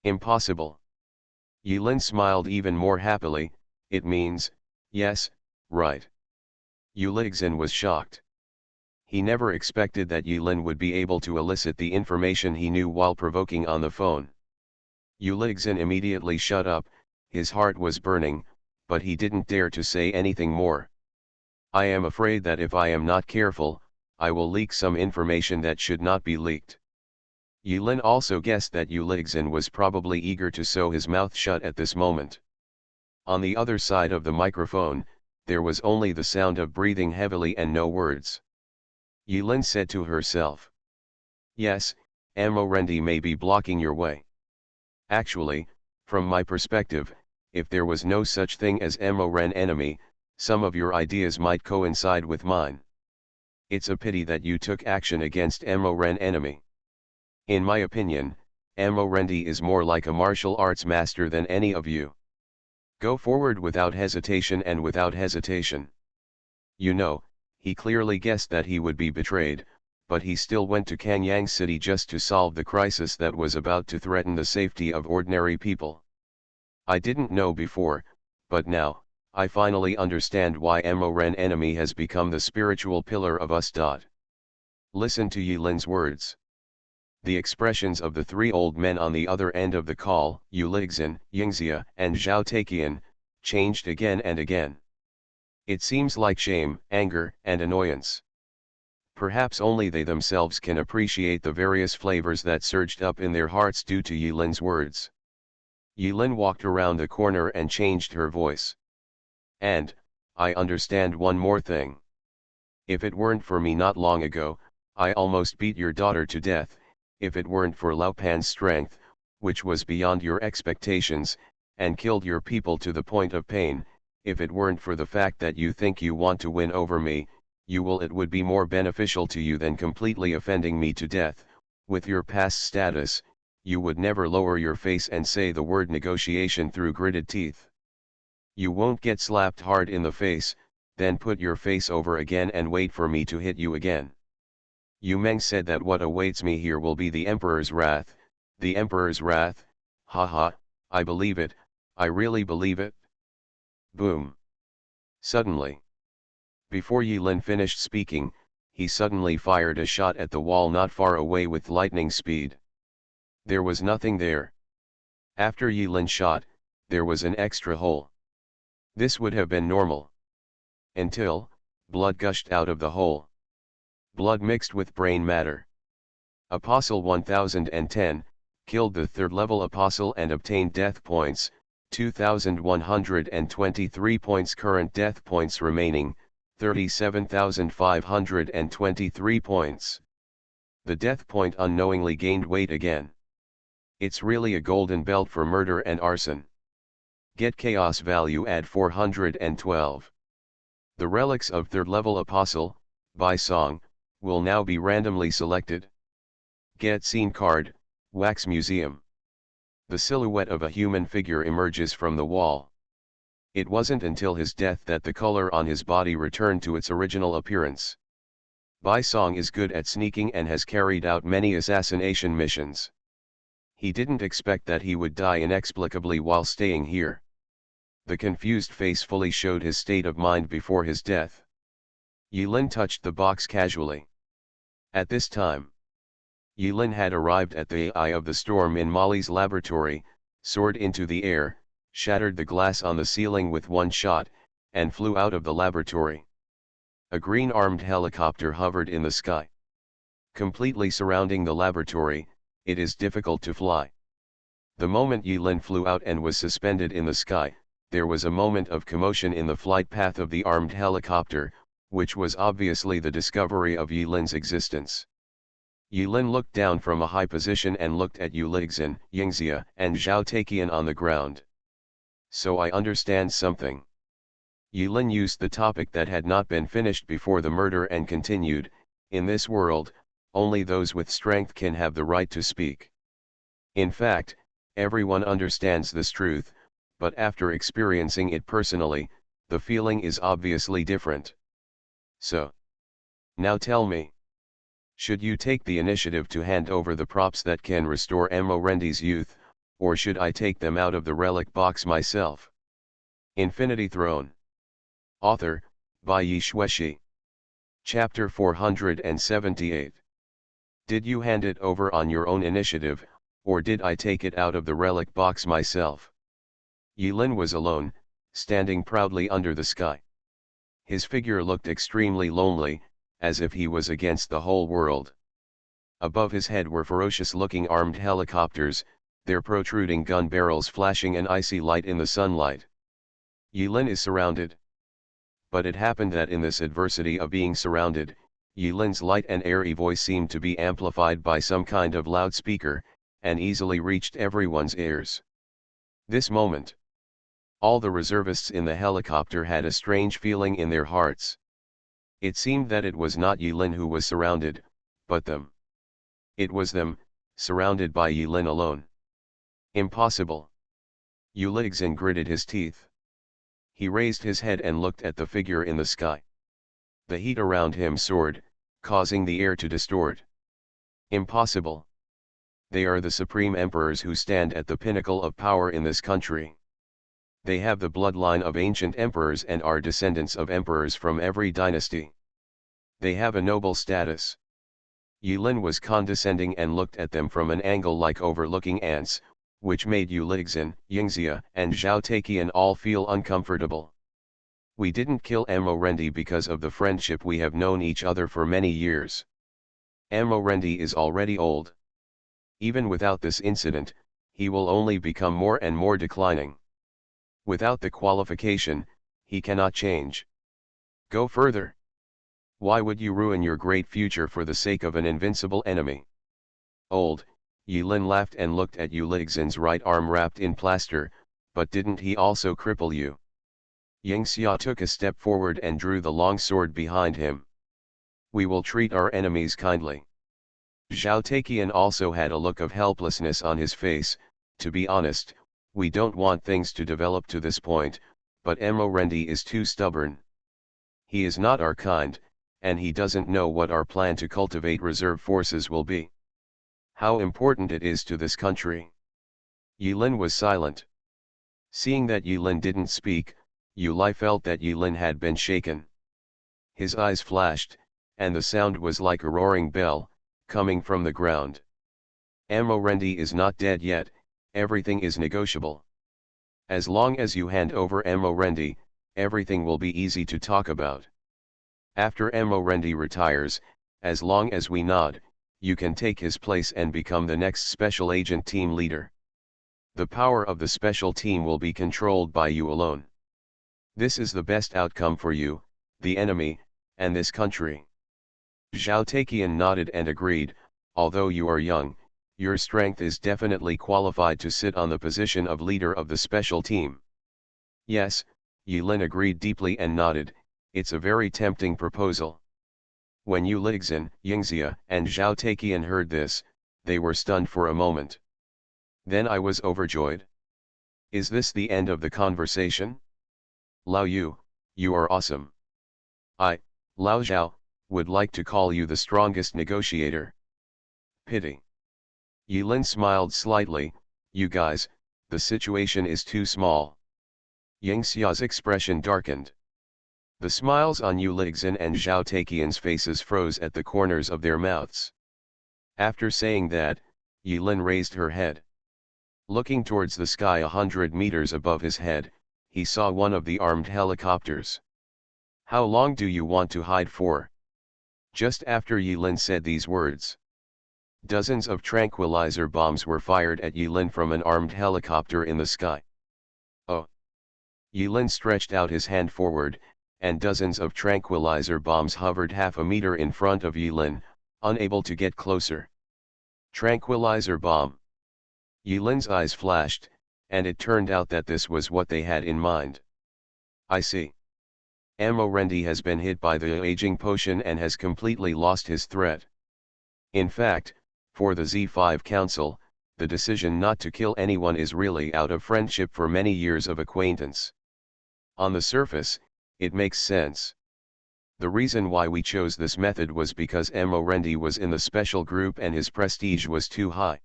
"Impossible." Yilin smiled even more happily. "It means, yes, right." Ulixin was shocked. He never expected that Yilin would be able to elicit the information he knew while provoking on the phone. Ulixin immediately shut up. His heart was burning, but he didn't dare to say anything more. "I am afraid that if I am not careful, I will leak some information that should not be leaked." Yilin also guessed that Ulixin was probably eager to sew his mouth shut at this moment. On the other side of the microphone, there was only the sound of breathing heavily and no words. Yilin said to herself, "Yes, Morendi may be blocking your way. Actually, from my perspective, if there was no such thing as Moren enemy, some of your ideas might coincide with mine. It's a pity that you took action against Moren enemy. In my opinion, Morendi is more like a martial arts master than any of you. Go forward without hesitation and without hesitation." You know, he clearly guessed that he would be betrayed, but he still went to Kanyang City just to solve the crisis that was about to threaten the safety of ordinary people. "I didn't know before, but now, I finally understand why Moren enemy has become the spiritual pillar of us. Listen to Yilin's words. The expressions of the three old men on the other end of the call, Ulixin, Yingxia, and Zhao Taiqian, changed again and again. It seems like shame, anger, and annoyance. Perhaps only they themselves can appreciate the various flavors that surged up in their hearts due to Yilin's words. Yilin walked around the corner and changed her voice. "And, I understand one more thing. If it weren't for me not long ago, I almost beat your daughter to death. If it weren't for Lao Pan's strength, which was beyond your expectations, and killed your people to the point of pain, if it weren't for the fact that you think you want to win over me, it would be more beneficial to you than completely offending me to death. With your past status, you would never lower your face and say the word negotiation through gritted teeth. You won't get slapped hard in the face, then put your face over again and wait for me to hit you again. Yu Meng said that what awaits me here will be the Emperor's wrath. The Emperor's wrath, haha, I believe it, I really believe it." Boom. Suddenly. Before Yilin finished speaking, he suddenly fired a shot at the wall not far away with lightning speed. There was nothing there. After Yilin shot, there was an extra hole. This would have been normal. Until, blood gushed out of the hole. Blood mixed with brain matter. Apostle 1010, killed the third-level apostle and obtained death points, 2123 points. Current death points remaining, 37,523 points. The death point unknowingly gained weight again. It's really a golden belt for murder and arson. Get chaos value add 412. The relics of 3rd level apostle, by song, will now be randomly selected. Get scene card, Wax Museum. The silhouette of a human figure emerges from the wall. It wasn't until his death that the color on his body returned to its original appearance. Bai Song is good at sneaking and has carried out many assassination missions. He didn't expect that he would die inexplicably while staying here. The confused face fully showed his state of mind before his death. Yilin touched the box casually. At this time, Yilin had arrived at the eye of the storm in Molly's laboratory, soared into the air, shattered the glass on the ceiling with one shot, and flew out of the laboratory. A green armed helicopter hovered in the sky. Completely surrounding the laboratory, it is difficult to fly. The moment Yilin flew out and was suspended in the sky, there was a moment of commotion in the flight path of the armed helicopter, which was obviously the discovery of Yilin's existence. Yilin looked down from a high position and looked at Yu Lixin, Yingxia, and Zhao Taiqian on the ground. So I understand something. Yilin used the topic that had not been finished before the murder and continued, in this world, only those with strength can have the right to speak. In fact, everyone understands this truth, but after experiencing it personally, the feeling is obviously different. So, now tell me. Should you take the initiative to hand over the props that can restore Morendi's youth, or should I take them out of the relic box myself? Infinity Throne. Author, by Yi Shueshi. Chapter 478. Did you hand it over on your own initiative, or did I take it out of the relic box myself? Yilin was alone, standing proudly under the sky. His figure looked extremely lonely, as if he was against the whole world. Above his head were ferocious-looking armed helicopters, their protruding gun barrels flashing an icy light in the sunlight. Yilin is surrounded. But it happened that in this adversity of being surrounded, Yilin's light and airy voice seemed to be amplified by some kind of loudspeaker, and easily reached everyone's ears. This moment, all the reservists in the helicopter had a strange feeling in their hearts. It seemed that it was not Yilin who was surrounded, but them. It was them, surrounded by Yilin alone. Impossible. Yu Lixin gritted his teeth. He raised his head and looked at the figure in the sky. The heat around him soared, causing the air to distort. Impossible. They are the supreme emperors who stand at the pinnacle of power in this country. They have the bloodline of ancient emperors and are descendants of emperors from every dynasty. They have a noble status. Yilin was condescending and looked at them from an angle like overlooking ants, which made Yu Lixin, Yingxia, and Zhao Taiqian all feel uncomfortable. We didn't kill Morendi because of the friendship we have known each other for many years. Morendi is already old. Even without this incident, he will only become more and more declining. Without the qualification, he cannot change. Go further. Why would you ruin your great future for the sake of an invincible enemy? Old, Yilin laughed and looked at Yu Lixin's right arm wrapped in plaster, but didn't he also cripple you? Yingxia took a step forward and drew the long sword behind him. We will treat our enemies kindly. Zhao Taiqian also had a look of helplessness on his face. To be honest, we don't want things to develop to this point, but Morendi is too stubborn. He is not our kind, and he doesn't know what our plan to cultivate reserve forces will be. How important it is to this country. Yilin was silent. Seeing that Yilin didn't speak, Yu Lai felt that Yilin had been shaken. His eyes flashed, and the sound was like a roaring bell, coming from the ground. Morendi is not dead yet, everything is negotiable. As long as you hand over Morendi, everything will be easy to talk about. After Morendi retires, as long as we nod, you can take his place and become the next special agent team leader. The power of the special team will be controlled by you alone. This is the best outcome for you, the enemy, and this country. Zhao Taiqian nodded and agreed, although you are young, your strength is definitely qualified to sit on the position of leader of the special team. Yes, Yilin agreed deeply and nodded, it's a very tempting proposal. When Yu Lixin, Yingxia, and Zhao Taiqian heard this, they were stunned for a moment. Then I was overjoyed. Is this the end of the conversation? Lao Yu, you are awesome. I, Lao Zhao, would like to call you the strongest negotiator. Pity. Yilin smiled slightly, you guys, the situation is too small. Yingxia's expression darkened. The smiles on Yu Lixin and Zhao Taiqian's faces froze at the corners of their mouths. After saying that, Yilin raised her head. Looking towards the sky 100 meters above his head, he saw one of the armed helicopters. How long do you want to hide for? Just after Yilin said these words, dozens of tranquilizer bombs were fired at Yilin from an armed helicopter in the sky. Oh! Yilin stretched out his hand forward, and dozens of tranquilizer bombs hovered half a meter in front of Yilin, unable to get closer. Tranquilizer bomb. Yilin's eyes flashed, and it turned out that this was what they had in mind. I see. Amorendi has been hit by the aging potion and has completely lost his threat. In fact, for the Z5 Council, the decision not to kill anyone is really out of friendship for many years of acquaintance. On the surface, it makes sense. The reason why we chose this method was because Amorendi was in the special group and his prestige was too high.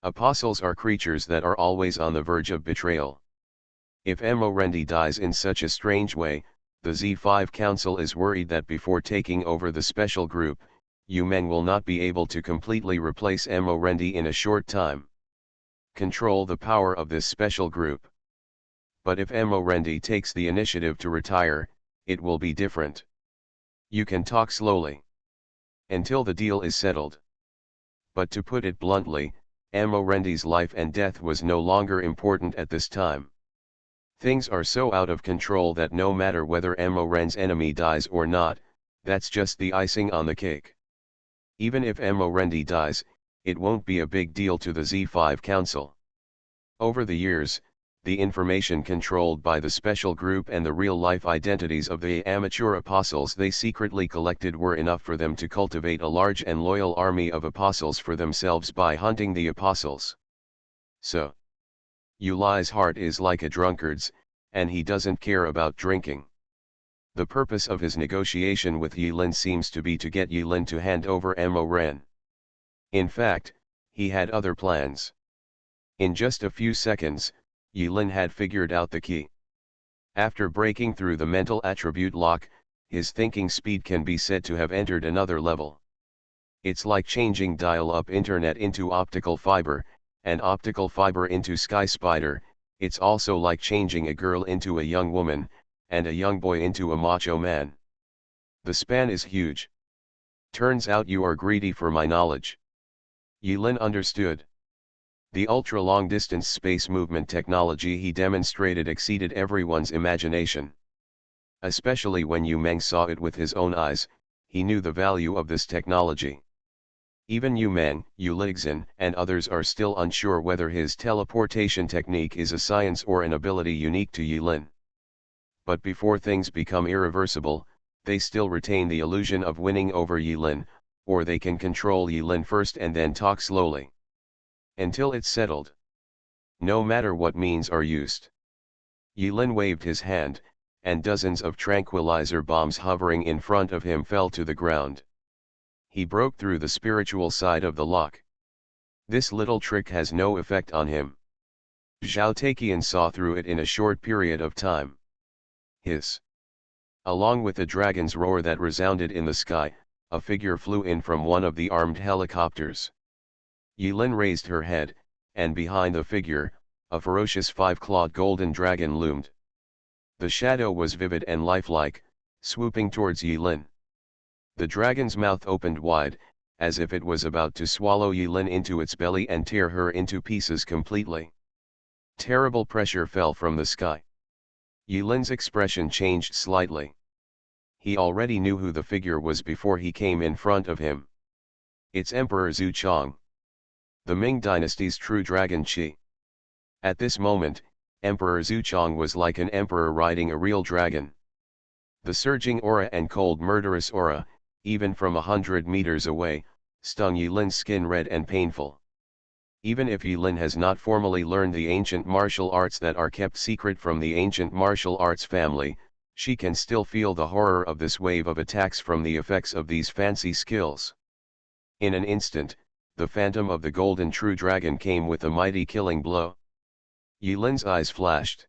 Apostles are creatures that are always on the verge of betrayal. If Amorendi dies in such a strange way, the Z5 Council is worried that before taking over the special group, you men will not be able to completely replace Amorendi in a short time. Control the power of this special group. But if Amorendi takes the initiative to retire, it will be different. You can talk slowly. Until the deal is settled. But to put it bluntly, Amorendi's life and death was no longer important at this time. Things are so out of control that no matter whether Amoren's enemy dies or not, that's just the icing on the cake. Even if Amorendi dies, it won't be a big deal to the Z5 Council. Over the years, the information controlled by the special group and the real-life identities of the amateur apostles they secretly collected were enough for them to cultivate a large and loyal army of apostles for themselves by hunting the apostles. So, Yuli's heart is like a drunkard's, and he doesn't care about drinking. The purpose of his negotiation with Yilin seems to be to get Yilin to hand over Amoren. In fact, he had other plans. In just a few seconds, Yilin had figured out the key. After breaking through the mental attribute lock, his thinking speed can be said to have entered another level. It's like changing dial-up internet into optical fiber, and optical fiber into sky spider. It's also like changing a girl into a young woman, and a young boy into a macho man. The span is huge. Turns out you are greedy for my knowledge. Yilin understood. The ultra-long-distance space movement technology he demonstrated exceeded everyone's imagination. Especially when Yu Meng saw it with his own eyes, he knew the value of this technology. Even Yu Meng, Yu Lixin, and others are still unsure whether his teleportation technique is a science or an ability unique to Yilin. But before things become irreversible, they still retain the illusion of winning over Yilin, or they can control Yilin first and then talk slowly. Until it's settled. No matter what means are used. Yilin waved his hand, and dozens of tranquilizer bombs hovering in front of him fell to the ground. He broke through the spiritual side of the lock. This little trick has no effect on him. Zhao Taiqian saw through it in a short period of time. Hiss. Along with the dragon's roar that resounded in the sky, a figure flew in from one of the armed helicopters. Yilin raised her head, and behind the figure, a ferocious five-clawed golden dragon loomed. The shadow was vivid and lifelike, swooping towards Yilin. The dragon's mouth opened wide, as if it was about to swallow Yilin into its belly and tear her into pieces completely. Terrible pressure fell from the sky. Yilin's expression changed slightly. He already knew who the figure was before he came in front of him. It's Emperor Zhu Chong, the Ming Dynasty's true dragon Qi. At this moment, Emperor Zhu Chong was like an emperor riding a real dragon. The surging aura and cold murderous aura, even from 100 meters away, stung Yilin's skin red and painful. Even if Yilin has not formally learned the ancient martial arts that are kept secret from the ancient martial arts family, she can still feel the horror of this wave of attacks from the effects of these fancy skills. In an instant, the phantom of the golden true dragon came with a mighty killing blow. Yilin's eyes flashed.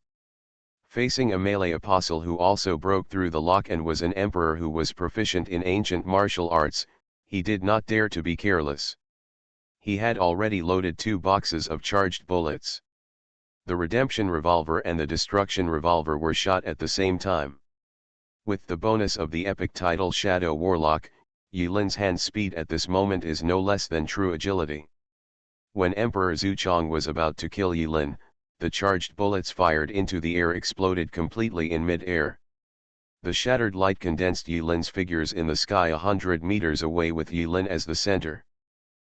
Facing a melee apostle who also broke through the lock and was an emperor who was proficient in ancient martial arts, he did not dare to be careless. He had already loaded 2 boxes of charged bullets. The Redemption Revolver and the Destruction Revolver were shot at the same time. With the bonus of the epic title Shadow Warlock, Yilin's hand speed at this moment is no less than true agility. When Emperor Zhu Chong was about to kill Yilin, the charged bullets fired into the air exploded completely in mid-air. The shattered light condensed Yilin's figures in the sky 100 meters away with Yilin as the center.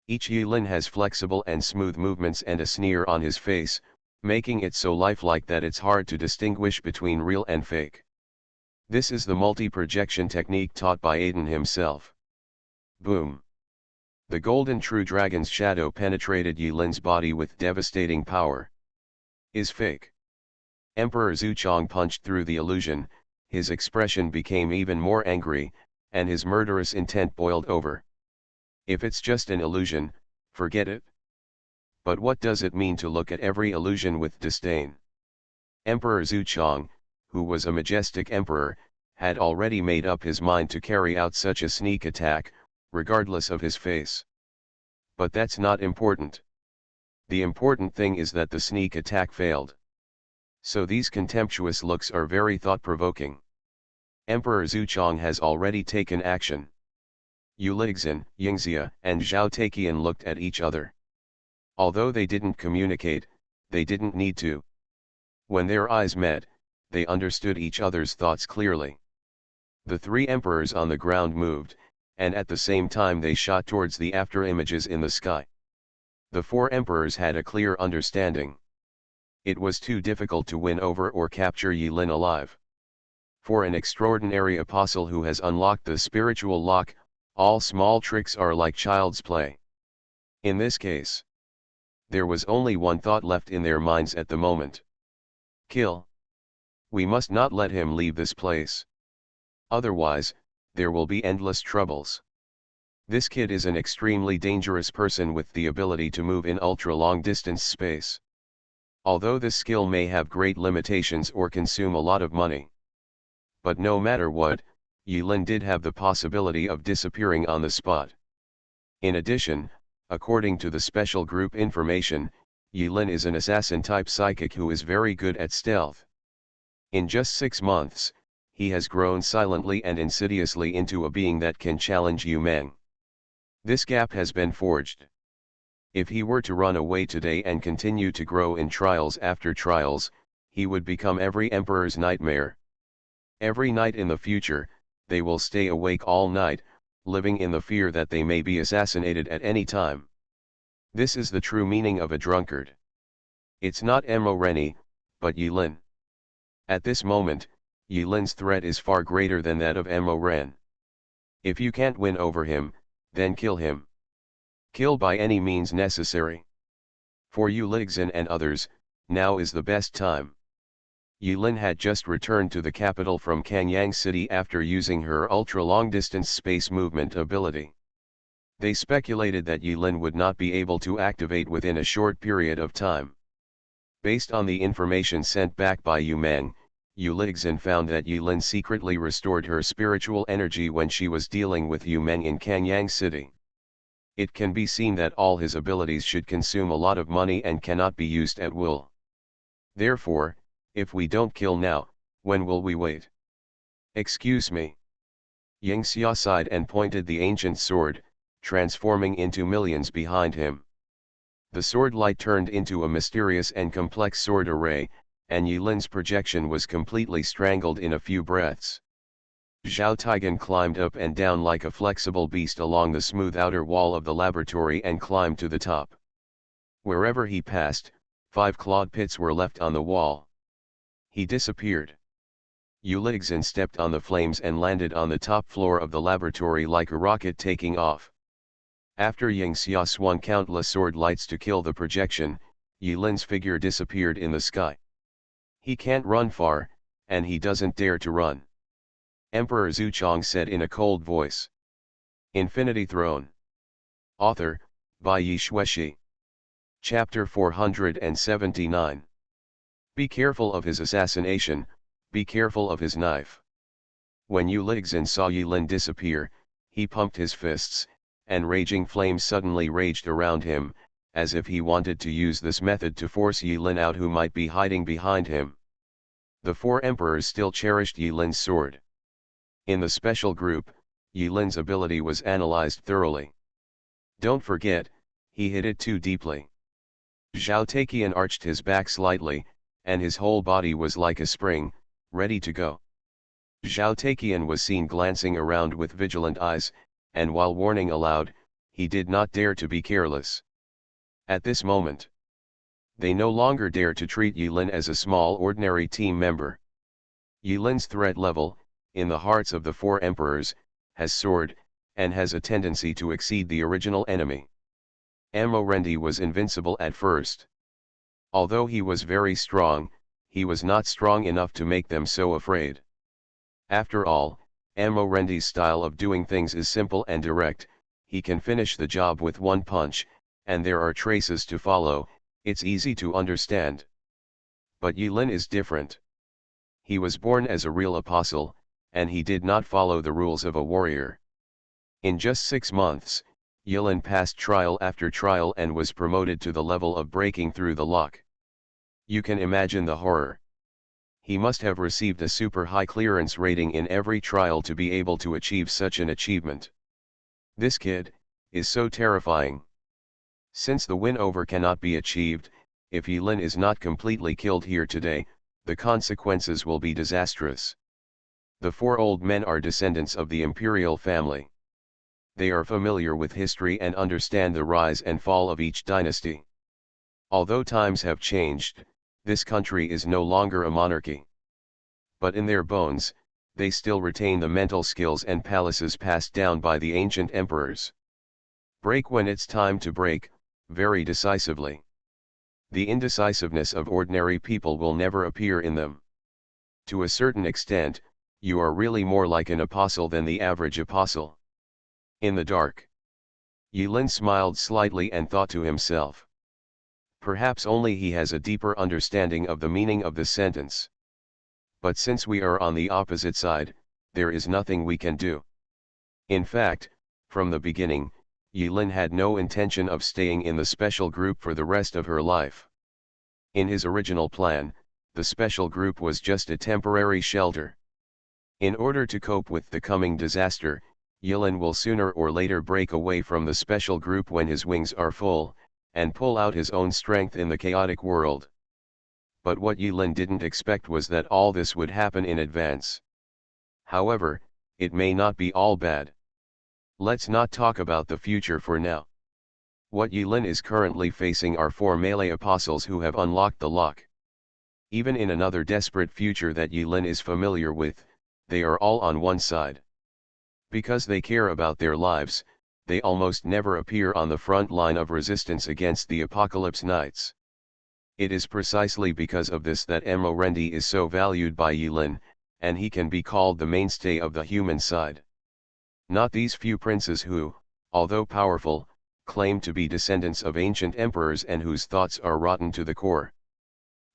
Each Yilin has flexible and smooth movements and a sneer on his face, making it so lifelike that it's hard to distinguish between real and fake. This is the multi-projection technique taught by Aiden himself. Boom! The golden true dragon's shadow penetrated Yilin's body with devastating power. Is fake. Emperor Zhu Chong punched through the illusion, his expression became even more angry, and his murderous intent boiled over. If it's just an illusion, forget it. But what does it mean to look at every illusion with disdain? Emperor Zhu Chong, who was a majestic emperor, had already made up his mind to carry out such a sneak attack, regardless of his face. But that's not important. The important thing is that the sneak attack failed. So these contemptuous looks are very thought-provoking. Emperor Zhu Chong has already taken action. Yu Lixin, Yingxia, and Zhao Taiqian looked at each other. Although they didn't communicate, they didn't need to. When their eyes met, they understood each other's thoughts clearly. The 3 emperors on the ground moved, and at the same time they shot towards the after images in the sky. The 4 emperors had a clear understanding. It was too difficult to win over or capture Yilin alive. For an extraordinary apostle who has unlocked the spiritual lock, all small tricks are like child's play. In this case, there was only one thought left in their minds at the moment. Kill. We must not let him leave this place. Otherwise, there will be endless troubles. This kid is an extremely dangerous person with the ability to move in ultra-long distance space. Although this skill may have great limitations or consume a lot of money. But no matter what, Yilin did have the possibility of disappearing on the spot. In addition, according to the special group information, Yilin is an assassin-type psychic who is very good at stealth. In just 6 months, he has grown silently and insidiously into a being that can challenge Yu Meng. This gap has been forged. If he were to run away today and continue to grow in trials after trials, he would become every emperor's nightmare. Every night in the future, they will stay awake all night, living in the fear that they may be assassinated at any time. This is the true meaning of a drunkard. It's not Mo Reni, but Yilin. At this moment, Yilin's threat is far greater than that of Mo Ren. If you can't win over him, then kill him. Kill by any means necessary. For Yu Lixin and others, now is the best time. Yilin had just returned to the capital from Kanyang City after using her ultra-long-distance space movement ability. They speculated that Yilin would not be able to activate within a short period of time. Based on the information sent back by Yu Meng, Yu Lixin found that Yilin secretly restored her spiritual energy when she was dealing with Yu Meng in Kanyang City. It can be seen that all his abilities should consume a lot of money and cannot be used at will. Therefore, if we don't kill now, when will we wait? Excuse me. Yingxia sighed and pointed the ancient sword, transforming into millions behind him. The sword light turned into a mysterious and complex sword array, and Yilin's projection was completely strangled in a few breaths. Zhao Taigan climbed up and down like a flexible beast along the smooth outer wall of the laboratory and climbed to the top. Wherever he passed, 5 clawed pits were left on the wall. He disappeared. Ulixin stepped on the flames and landed on the top floor of the laboratory like a rocket taking off. After Ying Xia swung countless sword lights to kill the projection, Yilin's figure disappeared in the sky. He can't run far, and he doesn't dare to run. Emperor Zuchong said in a cold voice. Infinity Throne. Author, by Yi Shueshi. Chapter 479. Be careful of his assassination, be careful of his knife. When Ulixin saw Yilin disappear, he pumped his fists, and raging flames suddenly raged around him, as if he wanted to use this method to force Yilin out who might be hiding behind him. The 4 emperors still cherished Yilin's sword. In the special group, Yilin's ability was analyzed thoroughly. Don't forget, he hit it too deeply. Zhao Taiqian arched his back slightly, and his whole body was like a spring, ready to go. Zhao Taiqian was seen glancing around with vigilant eyes, and while warning aloud, he did not dare to be careless. At this moment, they no longer dare to treat Yilin as a small ordinary team member. Yilin's threat level, in the hearts of the 4 emperors, has soared, and has a tendency to exceed the original enemy. Amorendi was invincible at first. Although he was very strong, he was not strong enough to make them so afraid. After all, Amorendi's style of doing things is simple and direct, he can finish the job with one punch, and there are traces to follow, it's easy to understand. But Yilin is different. He was born as a real apostle, and he did not follow the rules of a warrior. In just 6 months, Yilin passed trial after trial and was promoted to the level of breaking through the lock. You can imagine the horror. He must have received a super high clearance rating in every trial to be able to achieve such an achievement. This kid is so terrifying. Since the win-over cannot be achieved, if Yilin is not completely killed here today, the consequences will be disastrous. The 4 old men are descendants of the imperial family. They are familiar with history and understand the rise and fall of each dynasty. Although times have changed, this country is no longer a monarchy. But in their bones, they still retain the mental skills and palaces passed down by the ancient emperors. Break when it's time to break, very decisively. The indecisiveness of ordinary people will never appear in them. To a certain extent, you are really more like an apostle than the average apostle. In the dark. Yilin smiled slightly and thought to himself. Perhaps only he has a deeper understanding of the meaning of this sentence. But since we are on the opposite side, there is nothing we can do. In fact, from the beginning, Yilin had no intention of staying in the special group for the rest of her life. In his original plan, the special group was just a temporary shelter. In order to cope with the coming disaster, Yilin will sooner or later break away from the special group when his wings are full, and pull out his own strength in the chaotic world. But what Yilin didn't expect was that all this would happen in advance. However, it may not be all bad. Let's not talk about the future for now. What Yilin is currently facing are 4 melee apostles who have unlocked the lock. Even in another desperate future that Yilin is familiar with, they are all on one side. Because they care about their lives, they almost never appear on the front line of resistance against the Apocalypse Knights. It is precisely because of this that Amorendi is so valued by Yilin, and he can be called the mainstay of the human side. Not these few princes who, although powerful, claim to be descendants of ancient emperors and whose thoughts are rotten to the core.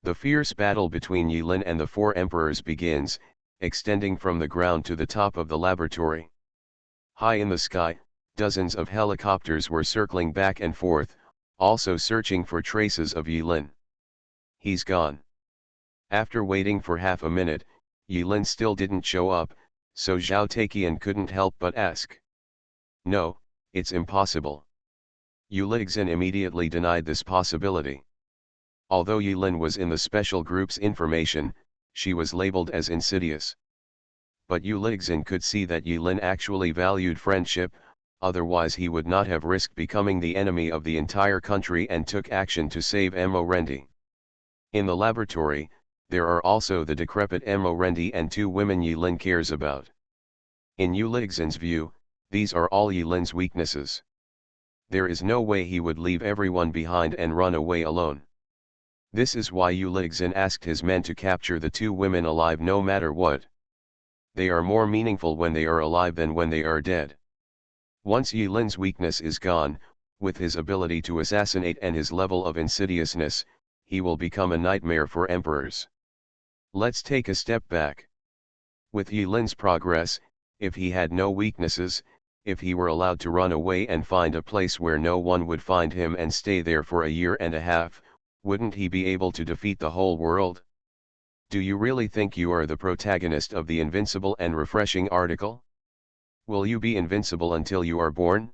The fierce battle between Yilin and the 4 emperors begins, extending from the ground to the top of the laboratory. High in the sky, dozens of helicopters were circling back and forth, also searching for traces of Yilin. He's gone. After waiting for half a minute, Yilin still didn't show up, so Zhao Taiqian couldn't help but ask. No, it's impossible. Ulixin immediately denied this possibility. Although Yilin was in the special group's information, she was labeled as insidious. But Ulixin could see that Yilin actually valued friendship, otherwise he would not have risked becoming the enemy of the entire country and took action to save Morendi. In the laboratory, there are also the decrepit Morendi and two women Yilin cares about. In Ulixin's view, these are all Yilin's weaknesses. There is no way he would leave everyone behind and run away alone. This is why Ulixin asked his men to capture the two women alive no matter what. They are more meaningful when they are alive than when they are dead. Once Yilin's weakness is gone, with his ability to assassinate and his level of insidiousness, he will become a nightmare for emperors. Let's take a step back. With Yilin's progress, if he had no weaknesses, if he were allowed to run away and find a place where no one would find him and stay there for a year and a half, wouldn't he be able to defeat the whole world? Do you really think you are the protagonist of the invincible and refreshing article? Will you be invincible until you are born?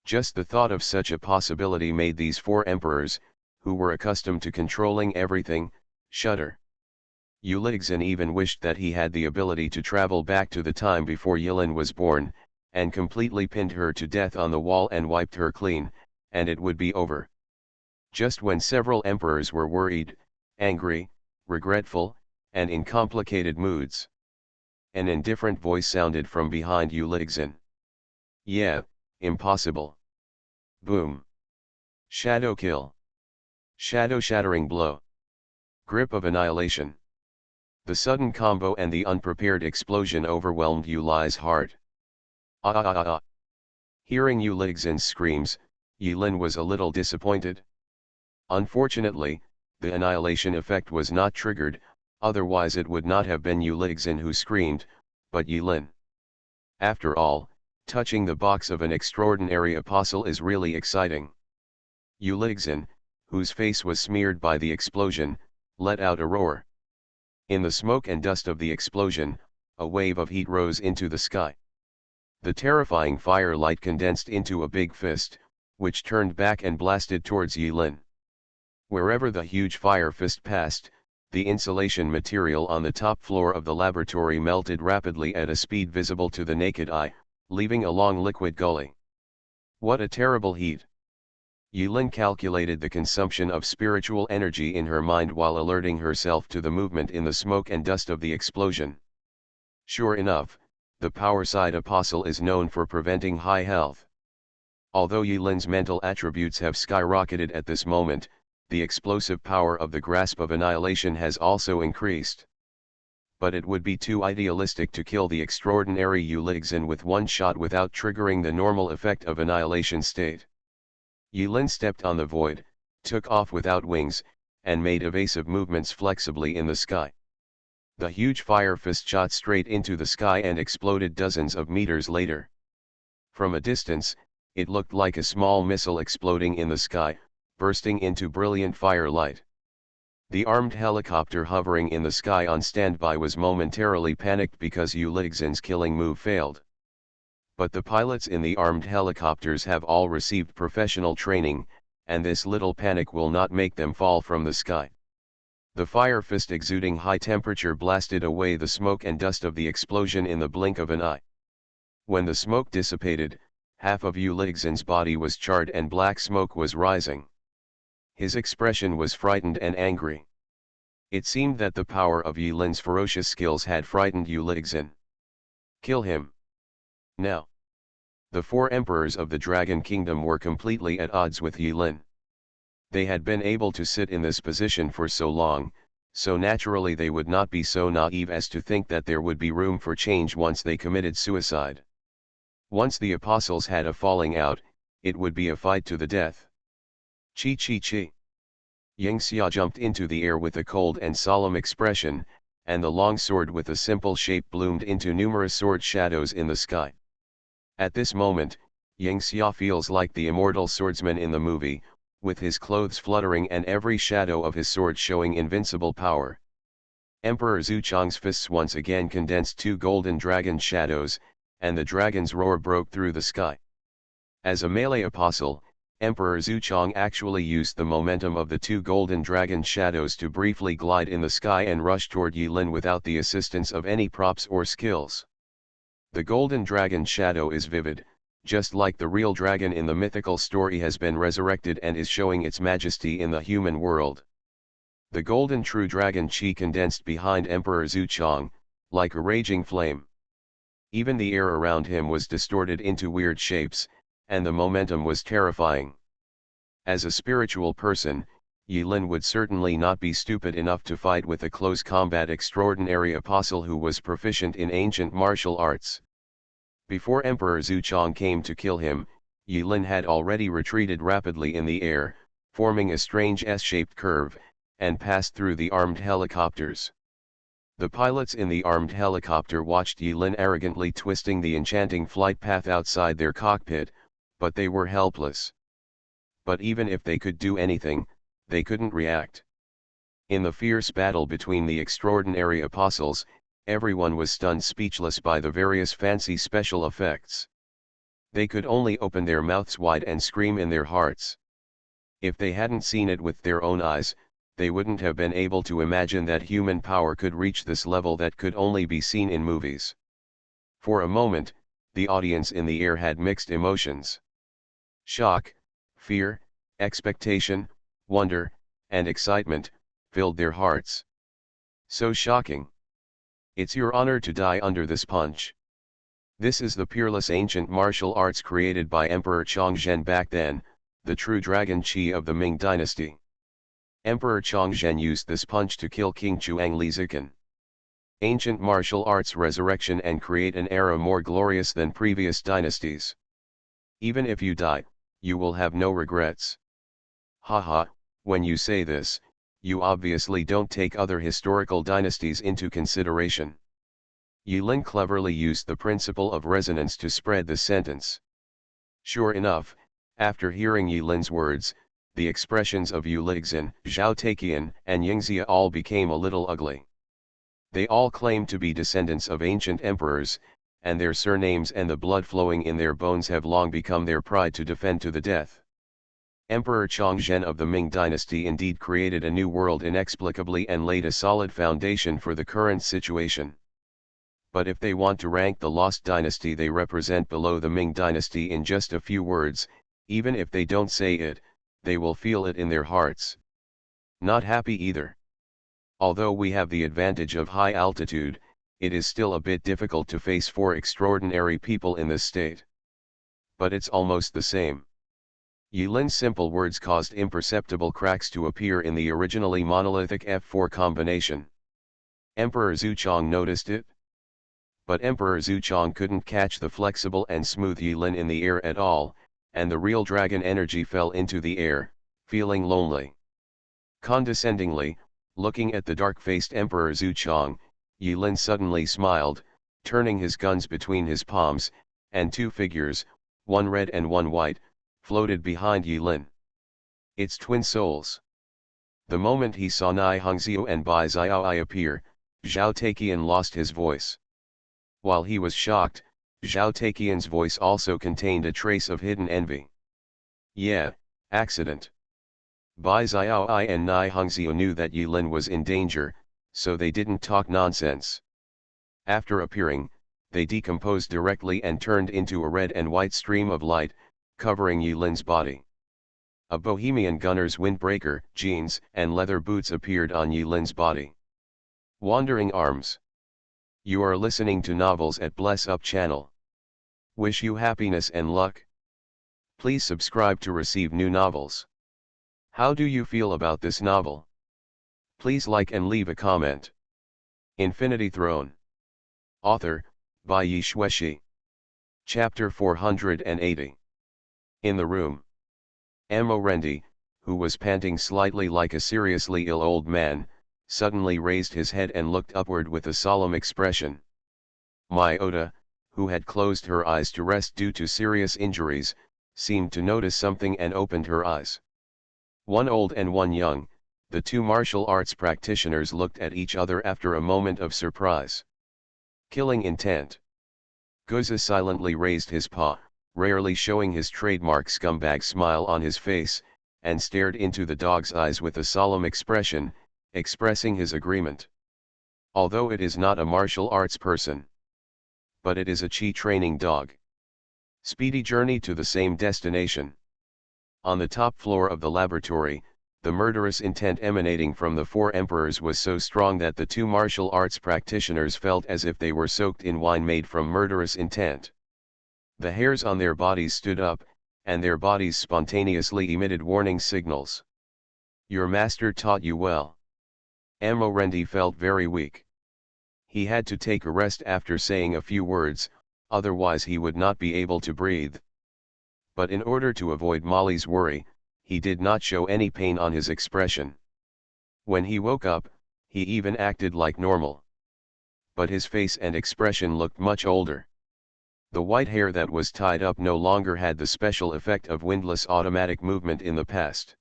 Just the thought of such a possibility made these four emperors, who were accustomed to controlling everything, shudder. Ulixin even wished that he had the ability to travel back to the time before Yilin was born, and completely pinned her to death on the wall and wiped her clean, and it would be over. Just when several emperors were worried, angry, regretful, and in complicated moods, an indifferent voice sounded from behind Ulixin. Yeah, impossible. Boom. Shadow kill. Shadow shattering blow. Grip of annihilation. The sudden combo and the unprepared explosion overwhelmed Yuli's heart. Ah ah ah ah. Hearing Ulixin's screams, Yilin was a little disappointed. Unfortunately, the annihilation effect was not triggered, otherwise it would not have been Ulixin who screamed, but Yilin. After all, touching the box of an extraordinary apostle is really exciting. Ulixin, whose face was smeared by the explosion, let out a roar. In the smoke and dust of the explosion, a wave of heat rose into the sky. The terrifying firelight condensed into a big fist, which turned back and blasted towards Yilin. Wherever the huge fire fist passed, the insulation material on the top floor of the laboratory melted rapidly at a speed visible to the naked eye, leaving a long liquid gully. What a terrible heat! Yilin calculated the consumption of spiritual energy in her mind while alerting herself to the movement in the smoke and dust of the explosion. Sure enough, the power side apostle is known for preventing high health. Although Yilin's mental attributes have skyrocketed at this moment, the explosive power of the grasp of annihilation has also increased. But it would be too idealistic to kill the extraordinary Ulixin with one shot without triggering the normal effect of annihilation state. Yilin stepped on the void, took off without wings, and made evasive movements flexibly in the sky. The huge fire fist shot straight into the sky and exploded dozens of meters later. From a distance, it looked like a small missile exploding in the sky, bursting into brilliant firelight. The armed helicopter hovering in the sky on standby was momentarily panicked because Ulixin's killing move failed. But the pilots in the armed helicopters have all received professional training, and this little panic will not make them fall from the sky. The fire fist exuding high temperature blasted away the smoke and dust of the explosion in the blink of an eye. When the smoke dissipated, half of Ulixin's body was charred and black smoke was rising. His expression was frightened and angry. It seemed that the power of Yilin's ferocious skills had frightened Ulixin. Kill him. Now. The four emperors of the Dragon Kingdom were completely at odds with Yilin. They had been able to sit in this position for so long, so naturally they would not be so naive as to think that there would be room for change once they committed suicide. Once the apostles had a falling out, it would be a fight to the death. Chi chi chi. Yingxia jumped into the air with a cold and solemn expression, and the long sword with a simple shape bloomed into numerous sword shadows in the sky. At this moment, Yingxia feels like the immortal swordsman in the movie, with his clothes fluttering and every shadow of his sword showing invincible power. Emperor Zhu Chang's fists once again condensed two golden dragon shadows, and the dragon's roar broke through the sky. As a melee apostle, Emperor Zuchong actually used the momentum of the two golden dragon shadows to briefly glide in the sky and rush toward Yilin without the assistance of any props or skills. The golden dragon shadow is vivid, just like the real dragon in the mythical story has been resurrected and is showing its majesty in the human world. The golden true dragon chi condensed behind Emperor Zuchong, like a raging flame. Even the air around him was distorted into weird shapes, and the momentum was terrifying. As a spiritual person, Yilin would certainly not be stupid enough to fight with a close combat extraordinary apostle who was proficient in ancient martial arts. Before Emperor Zuchong came to kill him, Yilin had already retreated rapidly in the air, forming a strange S-shaped curve, and passed through the armed helicopters. The pilots in the armed helicopter watched Yilin arrogantly twisting the enchanting flight path outside their cockpit, but they were helpless. But even if they could do anything, they couldn't react. In the fierce battle between the extraordinary apostles, everyone was stunned speechless by the various fancy special effects. They could only open their mouths wide and scream in their hearts. If they hadn't seen it with their own eyes, they wouldn't have been able to imagine that human power could reach this level that could only be seen in movies. For a moment, the audience in the air had mixed emotions. Shock, fear, expectation, wonder, and excitement filled their hearts. So shocking. It's your honor to die under this punch. This is the peerless ancient martial arts created by Emperor Chongzhen back then, the true dragon chi of the Ming dynasty. Emperor Chongzhen used this punch to kill King Chuang Zikan. Ancient martial arts resurrection and create an era more glorious than previous dynasties. Even if you die, you will have no regrets. Haha, when you say this, you obviously don't take other historical dynasties into consideration. Yilin cleverly used the principle of resonance to spread the sentence. Sure enough, after hearing Yilin's words, the expressions of Yu Lixin, Zhao Taiqian, and Yingxia all became a little ugly. They all claimed to be descendants of ancient emperors, and their surnames and the blood flowing in their bones have long become their pride to defend to the death. Emperor Chongzhen of the Ming dynasty indeed created a new world inexplicably and laid a solid foundation for the current situation. But if they want to rank the lost dynasty they represent below the Ming dynasty in just a few words, even if they don't say it, they will feel it in their hearts. Not happy either. Although we have the advantage of high altitude, it is still a bit difficult to face four extraordinary people in this state. But it's almost the same. Yilin's simple words caused imperceptible cracks to appear in the originally monolithic F4 combination. Emperor Zuchong noticed it. But Emperor Zuchong couldn't catch the flexible and smooth Yilin in the air at all, and the real dragon energy fell into the air, feeling lonely. Condescendingly, looking at the dark-faced Emperor Zuchong, Yilin suddenly smiled, turning his guns between his palms, and two figures, one red and one white, floated behind Yilin. It's twin souls. The moment he saw Nai Hongxiu and Bai Xiaoai appear, Zhao Taiqian lost his voice. While he was shocked, Zhao Taiqian's voice also contained a trace of hidden envy. Yeah, accident. Bai Xiaoai and Nai Hongxiu knew that Yilin was in danger, so they didn't talk nonsense. After appearing, they decomposed directly and turned into a red and white stream of light, covering Yilin's body. A Bohemian gunner's windbreaker, jeans, and leather boots appeared on Yilin's body. Wandering arms. You are listening to Novels at Bless Up channel. Wish you happiness and luck. Please subscribe to receive new novels. How do you feel about this novel? Please like and leave a comment. Infinity Throne. Author, Bai Xueshi. Chapter 480. In the room. Mo Rendi, who was panting slightly like a seriously ill old man, suddenly raised his head and looked upward with a solemn expression. Myota, who had closed her eyes to rest due to serious injuries, seemed to notice something and opened her eyes. One old and one young, the two martial arts practitioners looked at each other after a moment of surprise. Killing intent. Guza silently raised his paw, rarely showing his trademark scumbag smile on his face, and stared into the dog's eyes with a solemn expression, expressing his agreement. Although it is not a martial arts person, but it is a chi training dog. Speedy journey to the same destination. On the top floor of the laboratory, the murderous intent emanating from the four emperors was so strong that the two martial arts practitioners felt as if they were soaked in wine made from murderous intent. The hairs on their bodies stood up, and their bodies spontaneously emitted warning signals. Your master taught you well. Amorendi felt very weak. He had to take a rest after saying a few words, otherwise he would not be able to breathe. But in order to avoid Molly's worry, he did not show any pain on his expression. When he woke up, he even acted like normal. But his face and expression looked much older. The white hair that was tied up no longer had the special effect of windless automatic movement in the past.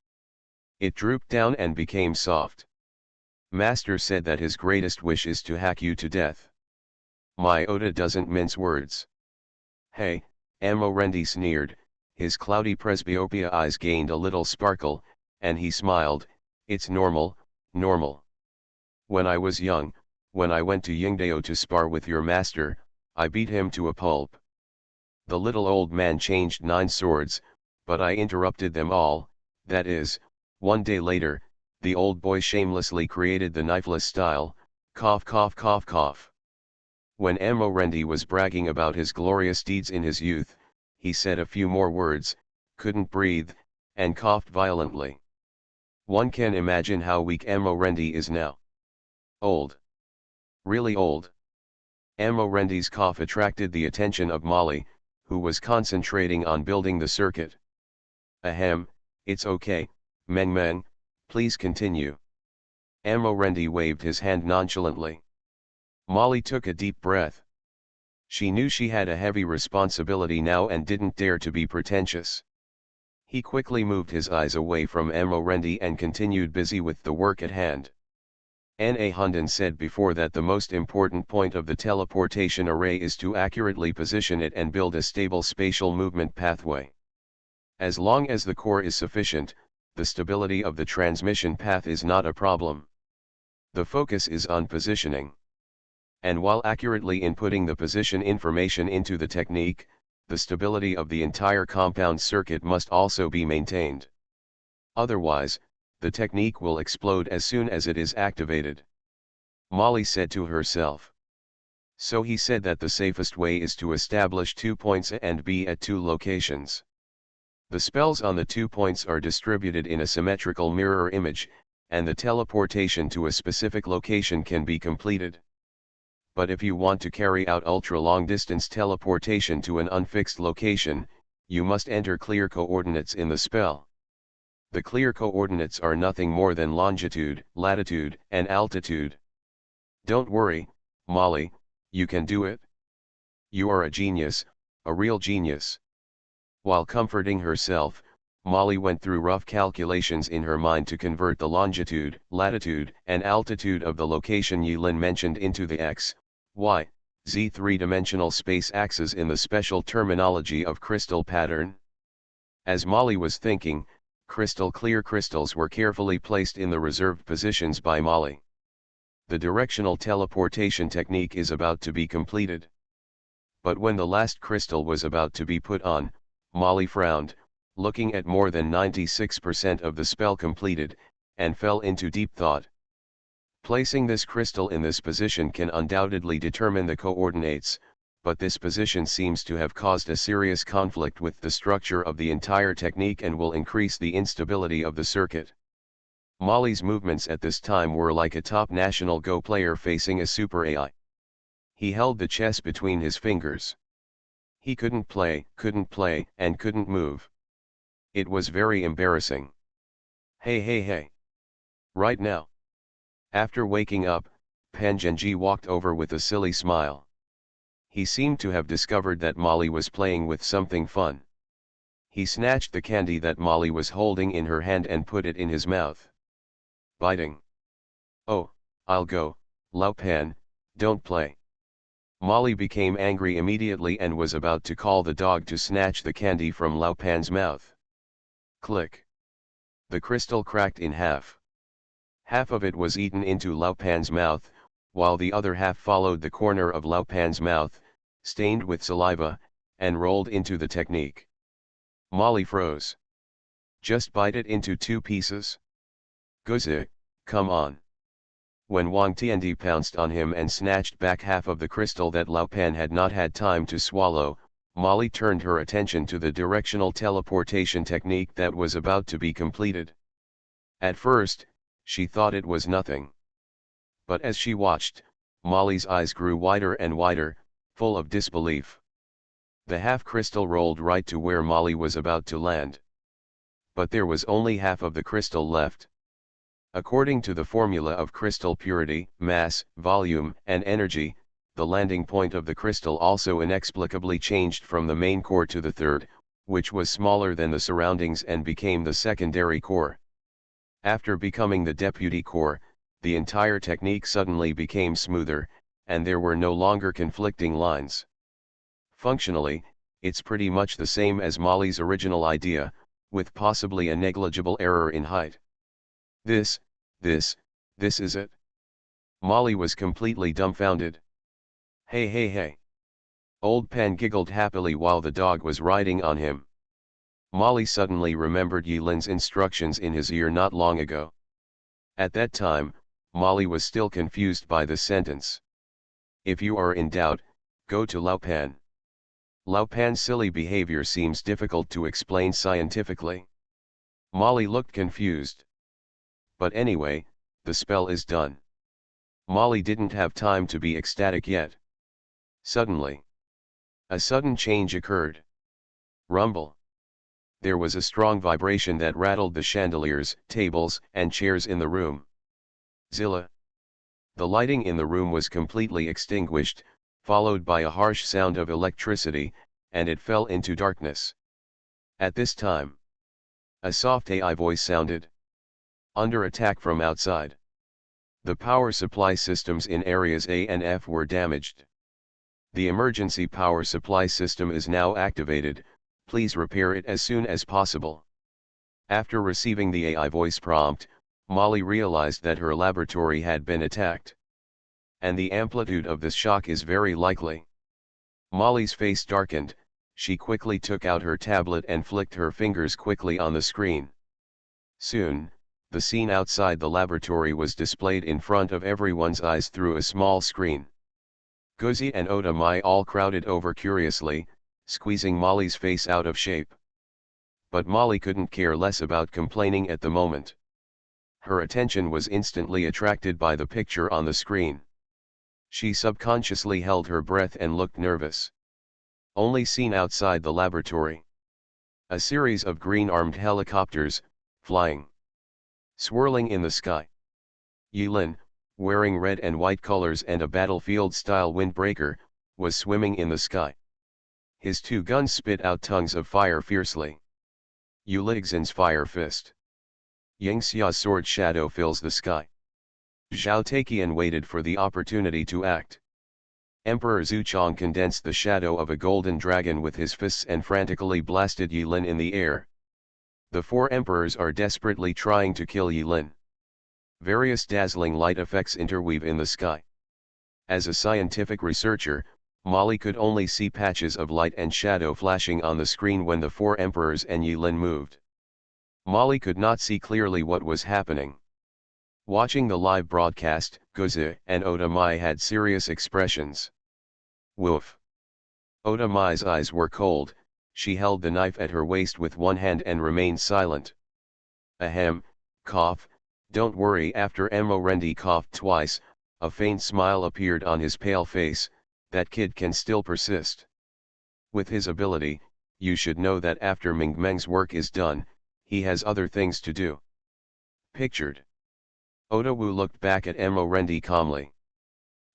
It drooped down and became soft. Master said that his greatest wish is to hack you to death. My Oda doesn't mince words. Hey, Amorendi sneered, his cloudy presbyopia eyes gained a little sparkle, and he smiled, it's normal, normal. When I was young, when I went to Yingdao to spar with your master, I beat him to a pulp. The little old man changed 9 swords, but I interrupted them all, that is, one day later, the old boy shamelessly created the knifeless style, cough cough cough cough. When Amorendi was bragging about his glorious deeds in his youth, he said a few more words, couldn't breathe, and coughed violently. One can imagine how weak Amorendi is now. Old. Really old. Amorendi's cough attracted the attention of Molly, who was concentrating on building the circuit. Ahem, it's okay, Meng Meng, please continue. Amorendi waved his hand nonchalantly. Molly took a deep breath. She knew she had a heavy responsibility now and didn't dare to be pretentious. He quickly moved his eyes away from Amorendi and continued busy with the work at hand. N.A. Hunden said before that the most important point of the teleportation array is to accurately position it and build a stable spatial movement pathway. As long as the core is sufficient, the stability of the transmission path is not a problem. The focus is on positioning. And while accurately inputting the position information into the technique, the stability of the entire compound circuit must also be maintained. Otherwise, the technique will explode as soon as it is activated. Molly said to herself. So he said that the safest way is to establish 2 points A and B at 2 locations. The spells on the 2 points are distributed in a symmetrical mirror image, and the teleportation to a specific location can be completed. But if you want to carry out ultra-long distance teleportation to an unfixed location, you must enter clear coordinates in the spell. The clear coordinates are nothing more than longitude, latitude, and altitude. Don't worry, Molly, you can do it. You are a genius, a real genius. While comforting herself, Molly went through rough calculations in her mind to convert the longitude, latitude, and altitude of the location Yilin mentioned into the X, Y, Z three-dimensional space axes in the special terminology of crystal pattern. As Molly was thinking, crystal clear crystals were carefully placed in the reserved positions by Molly. The directional teleportation technique is about to be completed. But when the last crystal was about to be put on, Molly frowned, looking at more than 96% of the spell completed, and fell into deep thought. Placing this crystal in this position can undoubtedly determine the coordinates, but this position seems to have caused a serious conflict with the structure of the entire technique and will increase the instability of the circuit. Molly's movements at this time were like a top national Go player facing a super AI. He held the chess between his fingers. He couldn't play, and couldn't move. It was very embarrassing. Hey. Right now. After waking up, Pangenji walked over with a silly smile. He seemed to have discovered that Molly was playing with something fun. He snatched the candy that Molly was holding in her hand and put it in his mouth. Biting. Oh, I'll go, Lao Pan, don't play. Molly became angry immediately and was about to call the dog to snatch the candy from Lao Pan's mouth. Click. The crystal cracked in half. Half of it was eaten into Lao Pan's mouth, while the other half followed the corner of Lao Pan's mouth, stained with saliva, and rolled into the technique. Molly froze. Just bite it into 2 pieces. Guzi, come on. When Wang Tiandi pounced on him and snatched back half of the crystal that Lao Pan had not had time to swallow, Molly turned her attention to the directional teleportation technique that was about to be completed. At first, she thought it was nothing. But as she watched, Molly's eyes grew wider and wider, full of disbelief. The half crystal rolled right to where Molly was about to land. But there was only half of the crystal left. According to the formula of crystal purity, mass, volume, and energy, the landing point of the crystal also inexplicably changed from the main core to the third, which was smaller than the surroundings and became the secondary core. After becoming the deputy core, the entire technique suddenly became smoother, and there were no longer conflicting lines. Functionally, it's pretty much the same as Molly's original idea, with possibly a negligible error in height. This is it? Molly was completely dumbfounded. Hey. Old Pan giggled happily while the dog was riding on him. Molly suddenly remembered Yilin's instructions in his ear not long ago. At that time, Molly was still confused by the sentence. If you are in doubt, go to Lao Pan. Lao Pan's silly behavior seems difficult to explain scientifically. Molly looked confused. But anyway, the spell is done. Molly didn't have time to be ecstatic yet. Suddenly, a sudden change occurred. Rumble. There was a strong vibration that rattled the chandeliers, tables, and chairs in the room. Zilla. The lighting in the room was completely extinguished, followed by a harsh sound of electricity, and it fell into darkness. At this time, a soft AI voice sounded. Under attack from outside. The power supply systems in areas A and F were damaged. The emergency power supply system is now activated, please repair it as soon as possible. After receiving the AI voice prompt, Molly realized that her laboratory had been attacked. And the amplitude of this shock is very likely. Molly's face darkened, she quickly took out her tablet and flicked her fingers quickly on the screen. Soon, the scene outside the laboratory was displayed in front of everyone's eyes through a small screen. Guzi and Oda Mai all crowded over curiously, squeezing Molly's face out of shape. But Molly couldn't care less about complaining at the moment. Her attention was instantly attracted by the picture on the screen. She subconsciously held her breath and looked nervous. Only seen outside the laboratory. A series of green-armed helicopters, flying. Swirling in the sky. Yilin, wearing red and white colors and a battlefield-style windbreaker, was swimming in the sky. His 2 guns spit out tongues of fire fiercely. Yuligzin's fire fist. Yingxia's sword shadow fills the sky. Zhao Taiqian waited for the opportunity to act. Emperor Zuchong condensed the shadow of a golden dragon with his fists and frantically blasted Yilin in the air. The 4 emperors are desperately trying to kill Yilin. Various dazzling light effects interweave in the sky. As a scientific researcher, Molly could only see patches of light and shadow flashing on the screen when the 4 emperors and Yilin moved. Molly could not see clearly what was happening. Watching the live broadcast, Guzi and Oda Mai had serious expressions. Woof. Oda Mai's eyes were cold, she held the knife at her waist with one hand and remained silent. Ahem, cough, don't worry. After Morendi coughed twice, a faint smile appeared on his pale face, that kid can still persist. With his ability, you should know that after Ming Meng's work is done, he has other things to do. Pictured. Oda Wu looked back at Morendi calmly.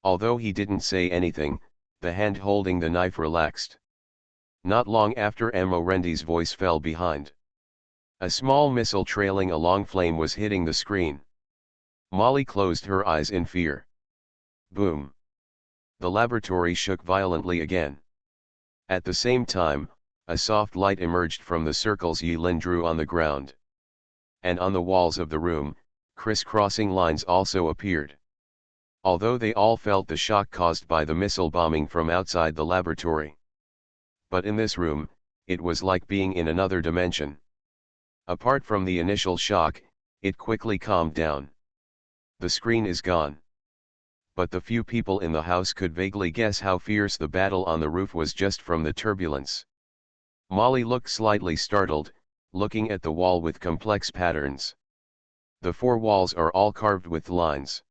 Although he didn't say anything, the hand holding the knife relaxed. Not long after Morendi's voice fell behind. A small missile trailing a long flame was hitting the screen. Molly closed her eyes in fear. Boom. The laboratory shook violently again. At the same time, a soft light emerged from the circles Yulin drew on the ground. And on the walls of the room, crisscrossing lines also appeared. Although they all felt the shock caused by the missile bombing from outside the laboratory. But in this room, it was like being in another dimension. Apart from the initial shock, it quickly calmed down. The screen is gone. But the few people in the house could vaguely guess how fierce the battle on the roof was just from the turbulence. Molly looked slightly startled, looking at the wall with complex patterns. The four walls are all carved with lines.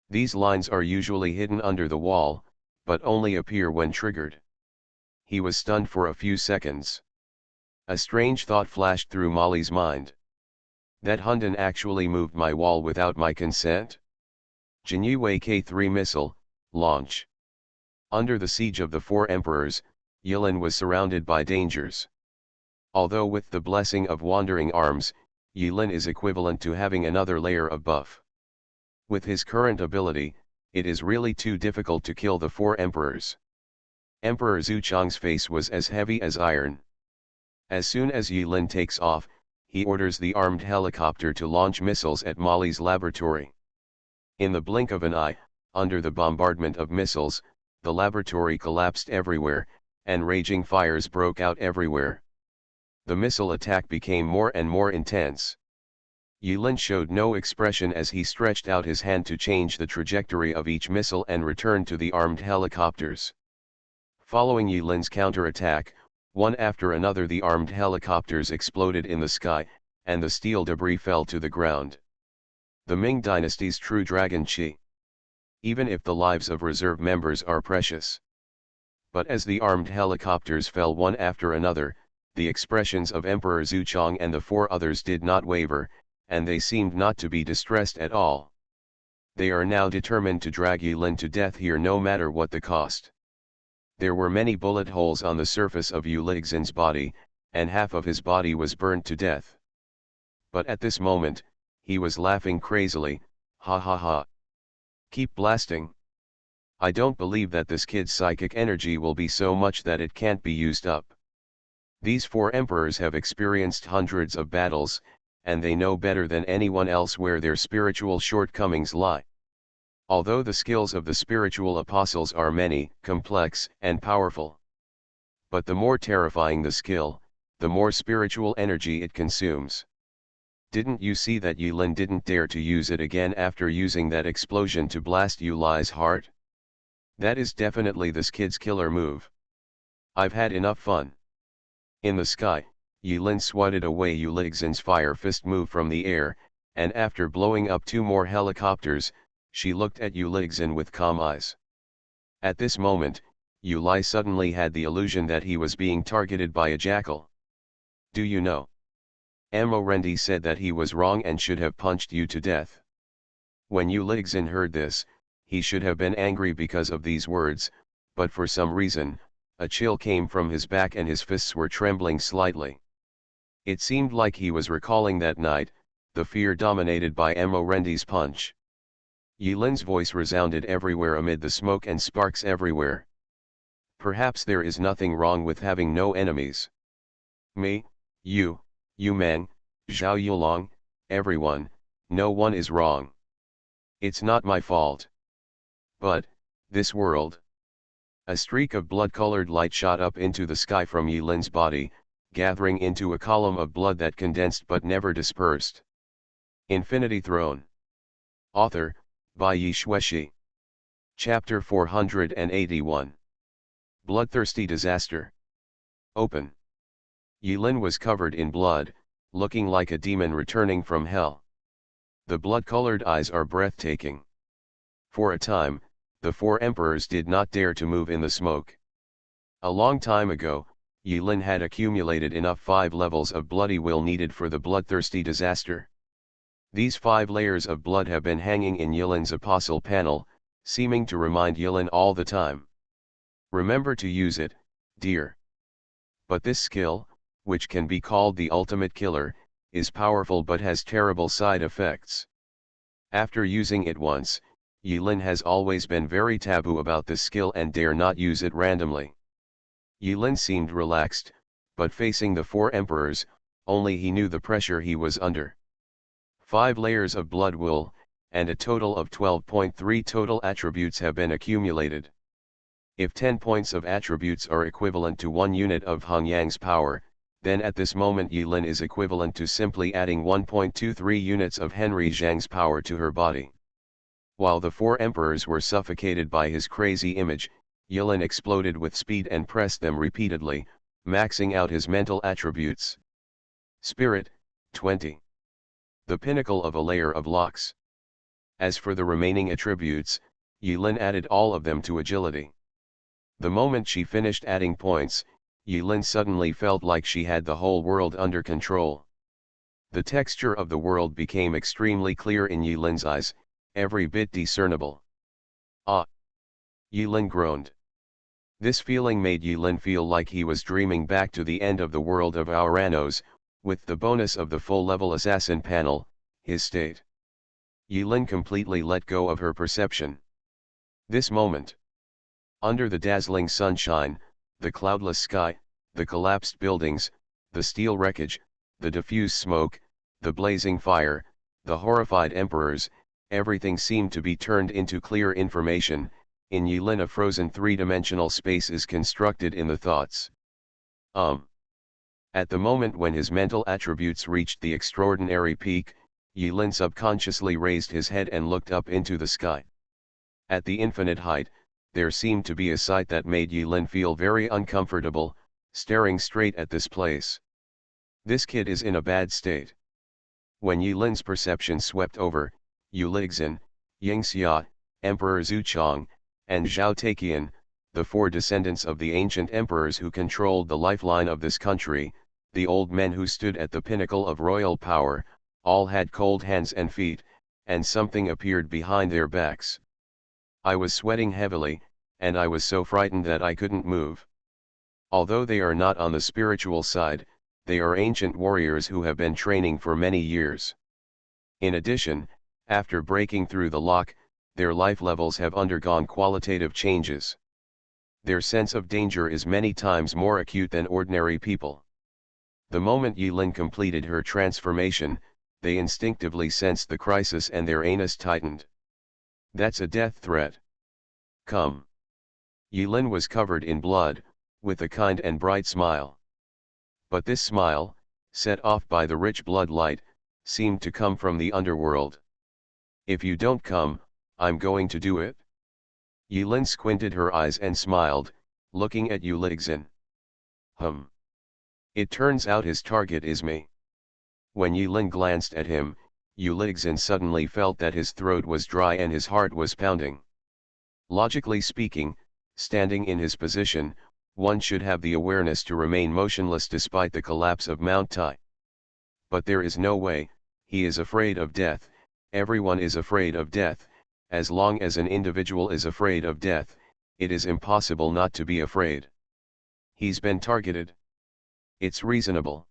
These lines are usually hidden under the wall, but only appear when triggered. He was stunned for a few seconds. A strange thought flashed through Molly's mind. That Hunden actually moved my wall without my consent? Jinyu K-3 missile, launch. Under the siege of the Four Emperors, Yulin was surrounded by dangers. Although with the blessing of Wandering Arms, Yulin is equivalent to having another layer of buff. With his current ability, it is really too difficult to kill the Four Emperors. Emperor Zuchong's face was as heavy as iron. As soon as Yulin takes off, he orders the armed helicopter to launch missiles at Molly's laboratory. In the blink of an eye, under the bombardment of missiles, the laboratory collapsed everywhere, and raging fires broke out everywhere. The missile attack became more and more intense. Yulin showed no expression as he stretched out his hand to change the trajectory of each missile and return to the armed helicopters. Following Yulin's counterattack, one after another the armed helicopters exploded in the sky, and the steel debris fell to the ground. The Ming Dynasty's true dragon Qi. Even if the lives of reserve members are precious. But as the armed helicopters fell one after another, the expressions of Emperor Zuchong and the four others did not waver, and they seemed not to be distressed at all. They are now determined to drag Yulin to death here no matter what the cost. There were many bullet holes on the surface of Yulixin's body, and half of his body was burned to death. But at this moment, he was laughing crazily, ha ha ha. Keep blasting. I don't believe that this kid's psychic energy will be so much that it can't be used up. These four emperors have experienced hundreds of battles, and they know better than anyone else where their spiritual shortcomings lie. Although the skills of the spiritual apostles are many, complex, and powerful. But the more terrifying the skill, the more spiritual energy it consumes. Didn't you see that Yulin didn't dare to use it again after using that explosion to blast Yuli's heart? That is definitely this kid's killer move. I've had enough fun. In the sky, Yulin swatted away Yulixin's fire fist move from the air, and after blowing up two more helicopters, she looked at Yulixin with calm eyes. At this moment, Yuli suddenly had the illusion that he was being targeted by a jackal. Do you know? Amorendi said that he was wrong and should have punched you to death. When Yulixin heard this, he should have been angry because of these words, but for some reason, a chill came from his back and his fists were trembling slightly. It seemed like he was recalling that night, the fear dominated by Amorendi's punch. Yulin's voice resounded everywhere amid the smoke and sparks everywhere. Perhaps there is nothing wrong with having no enemies. Me, you man, Zhao Yulong, everyone, no one is wrong. It's not my fault. But, this world. A streak of blood-colored light shot up into the sky from Yulin's body, gathering into a column of blood that condensed but never dispersed. Infinity Throne. Author, by Yi Shueshi. Chapter 481. Bloodthirsty Disaster. Open. Yulin was covered in blood, looking like a demon returning from hell. The blood-colored eyes are breathtaking. For a time, the four emperors did not dare to move in the smoke. A long time ago, Yulin had accumulated enough 5 levels of bloody will needed for the bloodthirsty disaster. These 5 layers of blood have been hanging in Yulin's apostle panel, seeming to remind Yulin all the time. Remember to use it, dear. But this skill, which can be called the ultimate killer, is powerful but has terrible side effects. After using it once, Yulin has always been very taboo about this skill and dare not use it randomly. Yulin seemed relaxed, but facing the 4 emperors, only he knew the pressure he was under. 5 layers of blood wool, and a total of 12.3 total attributes have been accumulated. If 10 points of attributes are equivalent to 1 unit of Hung Yang's power, then at this moment Yulin is equivalent to simply adding 1.23 units of Henry Zhang's power to her body. While the 4 emperors were suffocated by his crazy image, Yulin exploded with speed and pressed them repeatedly, maxing out his mental attributes. Spirit, 20. The pinnacle of a layer of locks. As for the remaining attributes, Yulin added all of them to agility. The moment she finished adding points, Yulin suddenly felt like she had the whole world under control. The texture of the world became extremely clear in Yulin's eyes, every bit discernible. Ah! Yulin groaned. This feeling made Yulin feel like he was dreaming back to the end of the world of Auranos, with the bonus of the full-level assassin panel, his state. Yulin completely let go of her perception. This moment. Under the dazzling sunshine, the cloudless sky, the collapsed buildings, the steel wreckage, the diffuse smoke, the blazing fire, the horrified emperors, everything seemed to be turned into clear information. In Yulin a frozen 3-dimensional space is constructed in the thoughts. At the moment when his mental attributes reached the extraordinary peak, Yulin subconsciously raised his head and looked up into the sky. At the infinite height, there seemed to be a sight that made Yulin feel very uncomfortable, staring straight at this place. This kid is in a bad state. When Yulin's perception swept over, Yu Lixin, Yingxia, Emperor Zuchong, and Zhao Taiqian, the 4 descendants of the ancient emperors who controlled the lifeline of this country, the old men who stood at the pinnacle of royal power, all had cold hands and feet, and something appeared behind their backs. I was sweating heavily, and I was so frightened that I couldn't move. Although they are not on the spiritual side, they are ancient warriors who have been training for many years. In addition, after breaking through the lock, their life levels have undergone qualitative changes. Their sense of danger is many times more acute than ordinary people. The moment Yulin completed her transformation, they instinctively sensed the crisis and their anus tightened. That's a death threat. Come. Yulin was covered in blood, with a kind and bright smile. But this smile, set off by the rich blood light, seemed to come from the underworld. If you don't come, I'm going to do it. Yulin squinted her eyes and smiled, looking at Yu Lixin. It turns out his target is me. When Yulin glanced at him, Yu Lixin suddenly felt that his throat was dry and his heart was pounding. Logically speaking, standing in his position, one should have the awareness to remain motionless despite the collapse of Mount Tai. But there is no way, he is afraid of death, everyone is afraid of death. As long as an individual is afraid of death, it is impossible not to be afraid. He's been targeted. It's reasonable.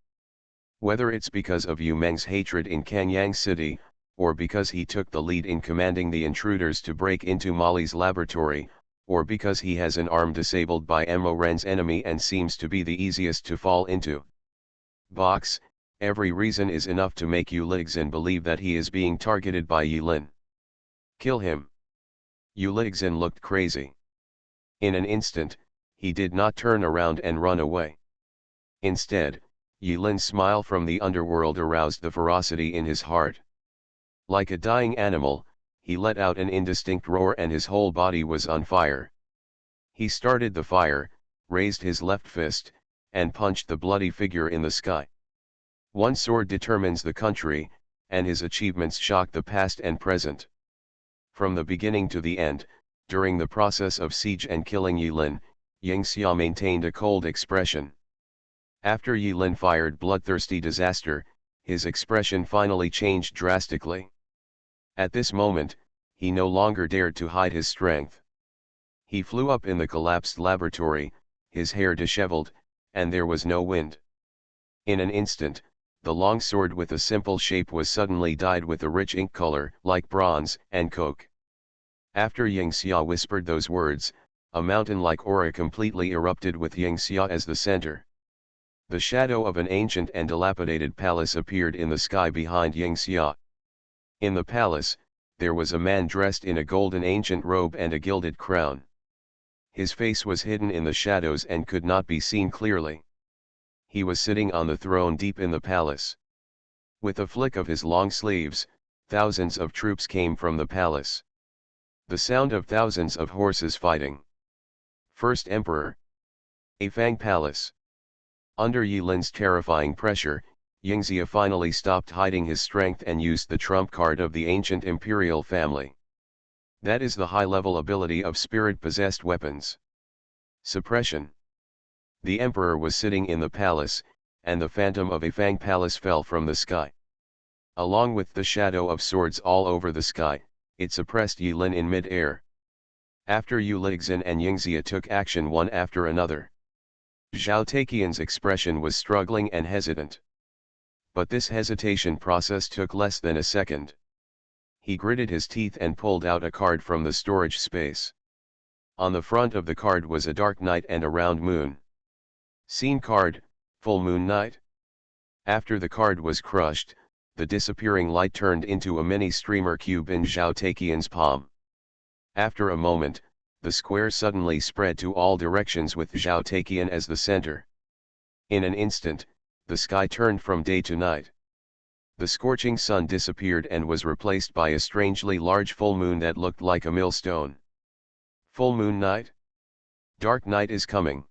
Whether it's because of Yu Meng's hatred in Kangyang City, or because he took the lead in commanding the intruders to break into Molly's laboratory, or because he has an arm disabled by Mo Ren's enemy and seems to be the easiest to fall into. Box, every reason is enough to make Yu Lixin believe that he is being targeted by Yulin. Kill him. Yu Lixin looked crazy. In an instant, he did not turn around and run away. Instead, Yulin's smile from the underworld aroused the ferocity in his heart. Like a dying animal, he let out an indistinct roar and his whole body was on fire. He started the fire, raised his left fist, and punched the bloody figure in the sky. One sword determines the country, and his achievements shock the past and present. From the beginning to the end, during the process of siege and killing Yulin, Yingxia maintained a cold expression. After Yulin fired bloodthirsty disaster, his expression finally changed drastically. At this moment, he no longer dared to hide his strength. He flew up in the collapsed laboratory, his hair disheveled, and there was no wind. In an instant, the long sword with a simple shape was suddenly dyed with a rich ink color, like bronze and coke. After Yingxia whispered those words, a mountain-like aura completely erupted with Yingxia as the center. The shadow of an ancient and dilapidated palace appeared in the sky behind Yingxia. In the palace, there was a man dressed in a golden ancient robe and a gilded crown. His face was hidden in the shadows and could not be seen clearly. He was sitting on the throne deep in the palace. With a flick of his long sleeves, thousands of troops came from the palace. The sound of thousands of horses fighting. First Emperor. A Fang Palace. Under Yilin's terrifying pressure, Yingxia finally stopped hiding his strength and used the trump card of the ancient imperial family. That is the high-level ability of spirit-possessed weapons. Suppression. The emperor was sitting in the palace, and the phantom of a Fang Palace fell from the sky. Along with the shadow of swords all over the sky, it suppressed Yilin in mid-air. After Yulixin and Yingxia took action one after another. Zhao Taiqian's expression was struggling and hesitant. But this hesitation process took less than a second. He gritted his teeth and pulled out a card from the storage space. On the front of the card was a dark night and a round moon. Scene card, full moon night. After the card was crushed, the disappearing light turned into a mini streamer cube in Zhao Taiqian's palm. After a moment, the square suddenly spread to all directions with Zhao Taiqian as the center. In an instant, the sky turned from day to night. The scorching sun disappeared and was replaced by a strangely large full moon that looked like a millstone. Full moon night? Dark night is coming.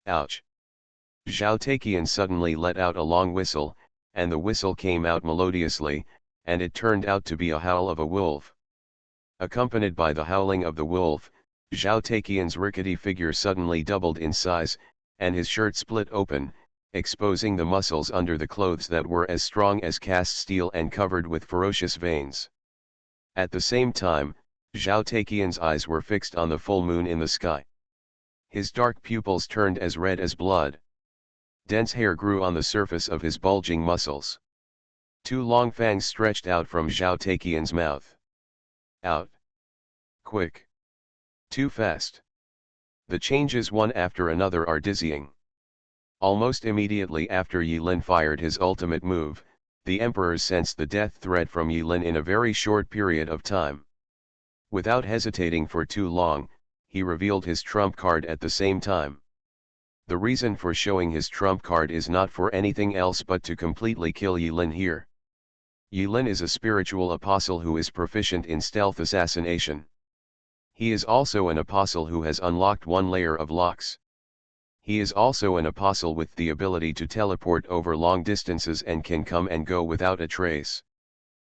Ouch. Zhao Taiqian suddenly let out a long whistle, and the whistle came out melodiously, and it turned out to be a howl of a wolf. Accompanied by the howling of the wolf, Zhao Taiqian's rickety figure suddenly doubled in size, and his shirt split open, exposing the muscles under the clothes that were as strong as cast steel and covered with ferocious veins. At the same time, Zhao Taiqian's eyes were fixed on the full moon in the sky. His dark pupils turned as red as blood. Dense hair grew on the surface of his bulging muscles. Two long fangs stretched out from Zhao Taiqian's mouth. Out. Quick. Too fast. The changes one after another are dizzying. Almost immediately after Yilin fired his ultimate move, the emperor sensed the death threat from Yilin in a very short period of time. Without hesitating for too long, he revealed his trump card at the same time. The reason for showing his trump card is not for anything else but to completely kill Yilin here. Yilin is a spiritual apostle who is proficient in stealth assassination. He is also an apostle who has unlocked one layer of locks. He is also an apostle with the ability to teleport over long distances and can come and go without a trace.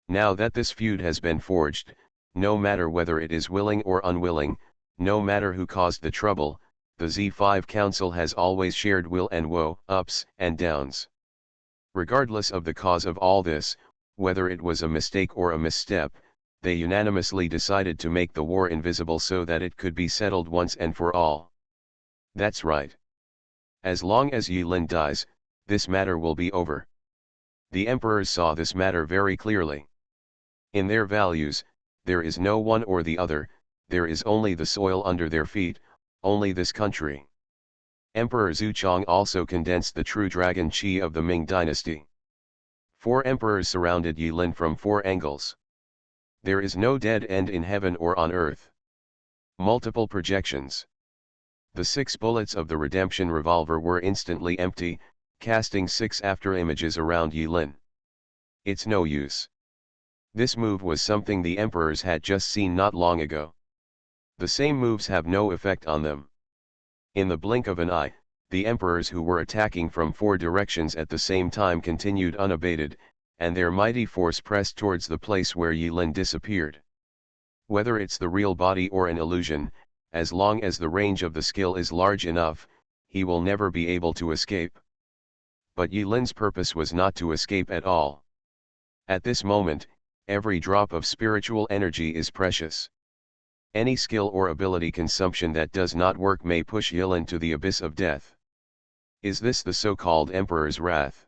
Now that this feud has been forged, no matter whether it is willing or unwilling, no matter who caused the trouble, the Z5 Council has always shared will and woe, ups and downs. Regardless of the cause of all this, whether it was a mistake or a misstep, they unanimously decided to make the war invisible so that it could be settled once and for all. That's right. As long as Yilin dies, this matter will be over. The emperors saw this matter very clearly. In their values, there is no one or the other, there is only the soil under their feet, only this country. Emperor Zuchong also condensed the true dragon qi of the Ming dynasty. 4 emperors surrounded Yilin from 4 angles. There is no dead end in heaven or on earth. Multiple projections. The 6 bullets of the redemption revolver were instantly empty, casting 6 after-images around Yilin. It's no use. This move was something the emperors had just seen not long ago. The same moves have no effect on them. In the blink of an eye, the emperors who were attacking from 4 directions at the same time continued unabated, and their mighty force pressed towards the place where Yilin disappeared. Whether it's the real body or an illusion, as long as the range of the skill is large enough, he will never be able to escape. But Yilin's purpose was not to escape at all. At this moment, every drop of spiritual energy is precious. Any skill or ability consumption that does not work may push Yilin to the abyss of death. Is this the so-called Emperor's wrath?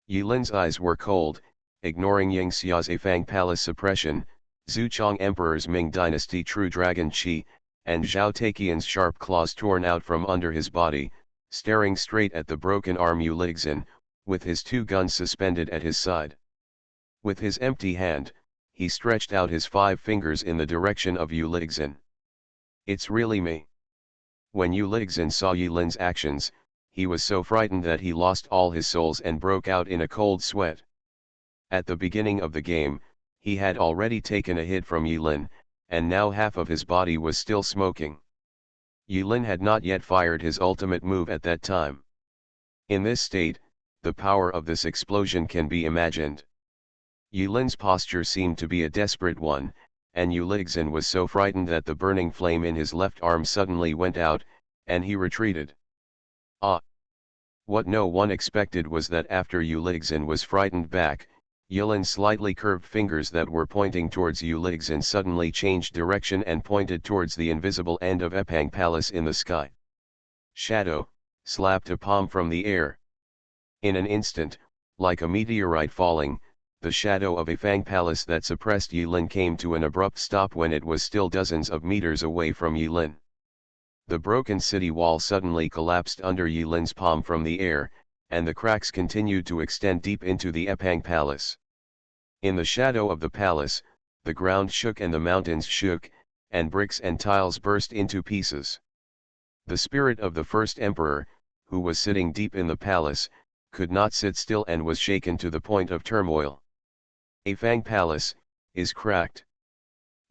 Yilin's eyes were cold, ignoring Yingxia's Fang Palace suppression, Zuchong Emperor's Ming Dynasty True Dragon Qi, and Zhao Taiqian's sharp claws torn out from under his body, staring straight at the broken arm Ulixin, with his two guns suspended at his side. With his empty hand, he stretched out his 5 fingers in the direction of Ulixin. "It's really me." When Ulixin saw Yulin's actions, he was so frightened that he lost all his souls and broke out in a cold sweat. At the beginning of the game, he had already taken a hit from Yulin, and now half of his body was still smoking. Yulin had not yet fired his ultimate move at that time. In this state, the power of this explosion can be imagined. Yulin's posture seemed to be a desperate one, and Ulixin was so frightened that the burning flame in his left arm suddenly went out, and he retreated. What no one expected was that after Ulixin was frightened back, Yulin's slightly curved fingers that were pointing towards Ulixin suddenly changed direction and pointed towards the invisible end of Epang Palace in the sky. Shadow slapped a palm from the air. In an instant, like a meteorite falling, the shadow of Epang Palace that suppressed Yulin came to an abrupt stop when it was still dozens of meters away from Yulin. The broken city wall suddenly collapsed under Yulin's palm from the air, and the cracks continued to extend deep into the Epang Palace. In the shadow of the palace, the ground shook and the mountains shook, and bricks and tiles burst into pieces. The spirit of the first emperor, who was sitting deep in the palace, could not sit still and was shaken to the point of turmoil. Epang Palace is cracked.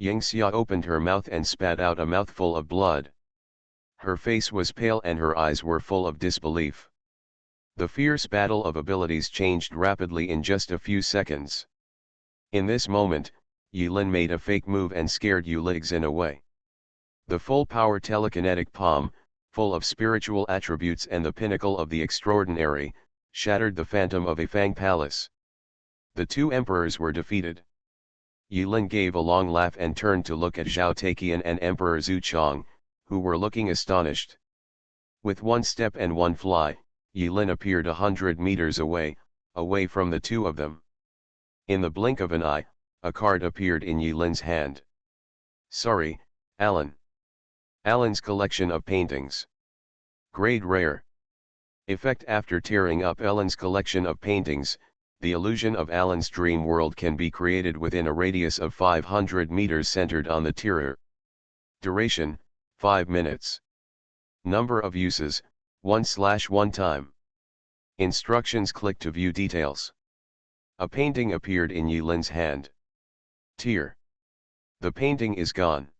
Yingxia opened her mouth and spat out a mouthful of blood. Her face was pale and her eyes were full of disbelief. The fierce battle of abilities changed rapidly in just a few seconds. In this moment, Yulin made a fake move and scared Ulixin away. The full-power telekinetic palm, full of spiritual attributes and the pinnacle of the extraordinary, shattered the phantom of Epang Palace. The two emperors were defeated. Yulin gave a long laugh and turned to look at Zhao Taiqian and Emperor Zuchong, who were looking astonished. With one step and one fly, Yulin appeared 100 meters away from the two of them. In the blink of an eye, a card appeared in Yulin's hand. "Sorry, Alan. Alan's collection of paintings. Grade rare. Effect: after tearing up Alan's collection of paintings, the illusion of Alan's dream world can be created within a radius of 500 meters centered on the tearer. Duration, 5 minutes. Number of uses, 1/1 time. Instructions: click to view details." A painting appeared in Yulin's hand. Tear. The painting is gone.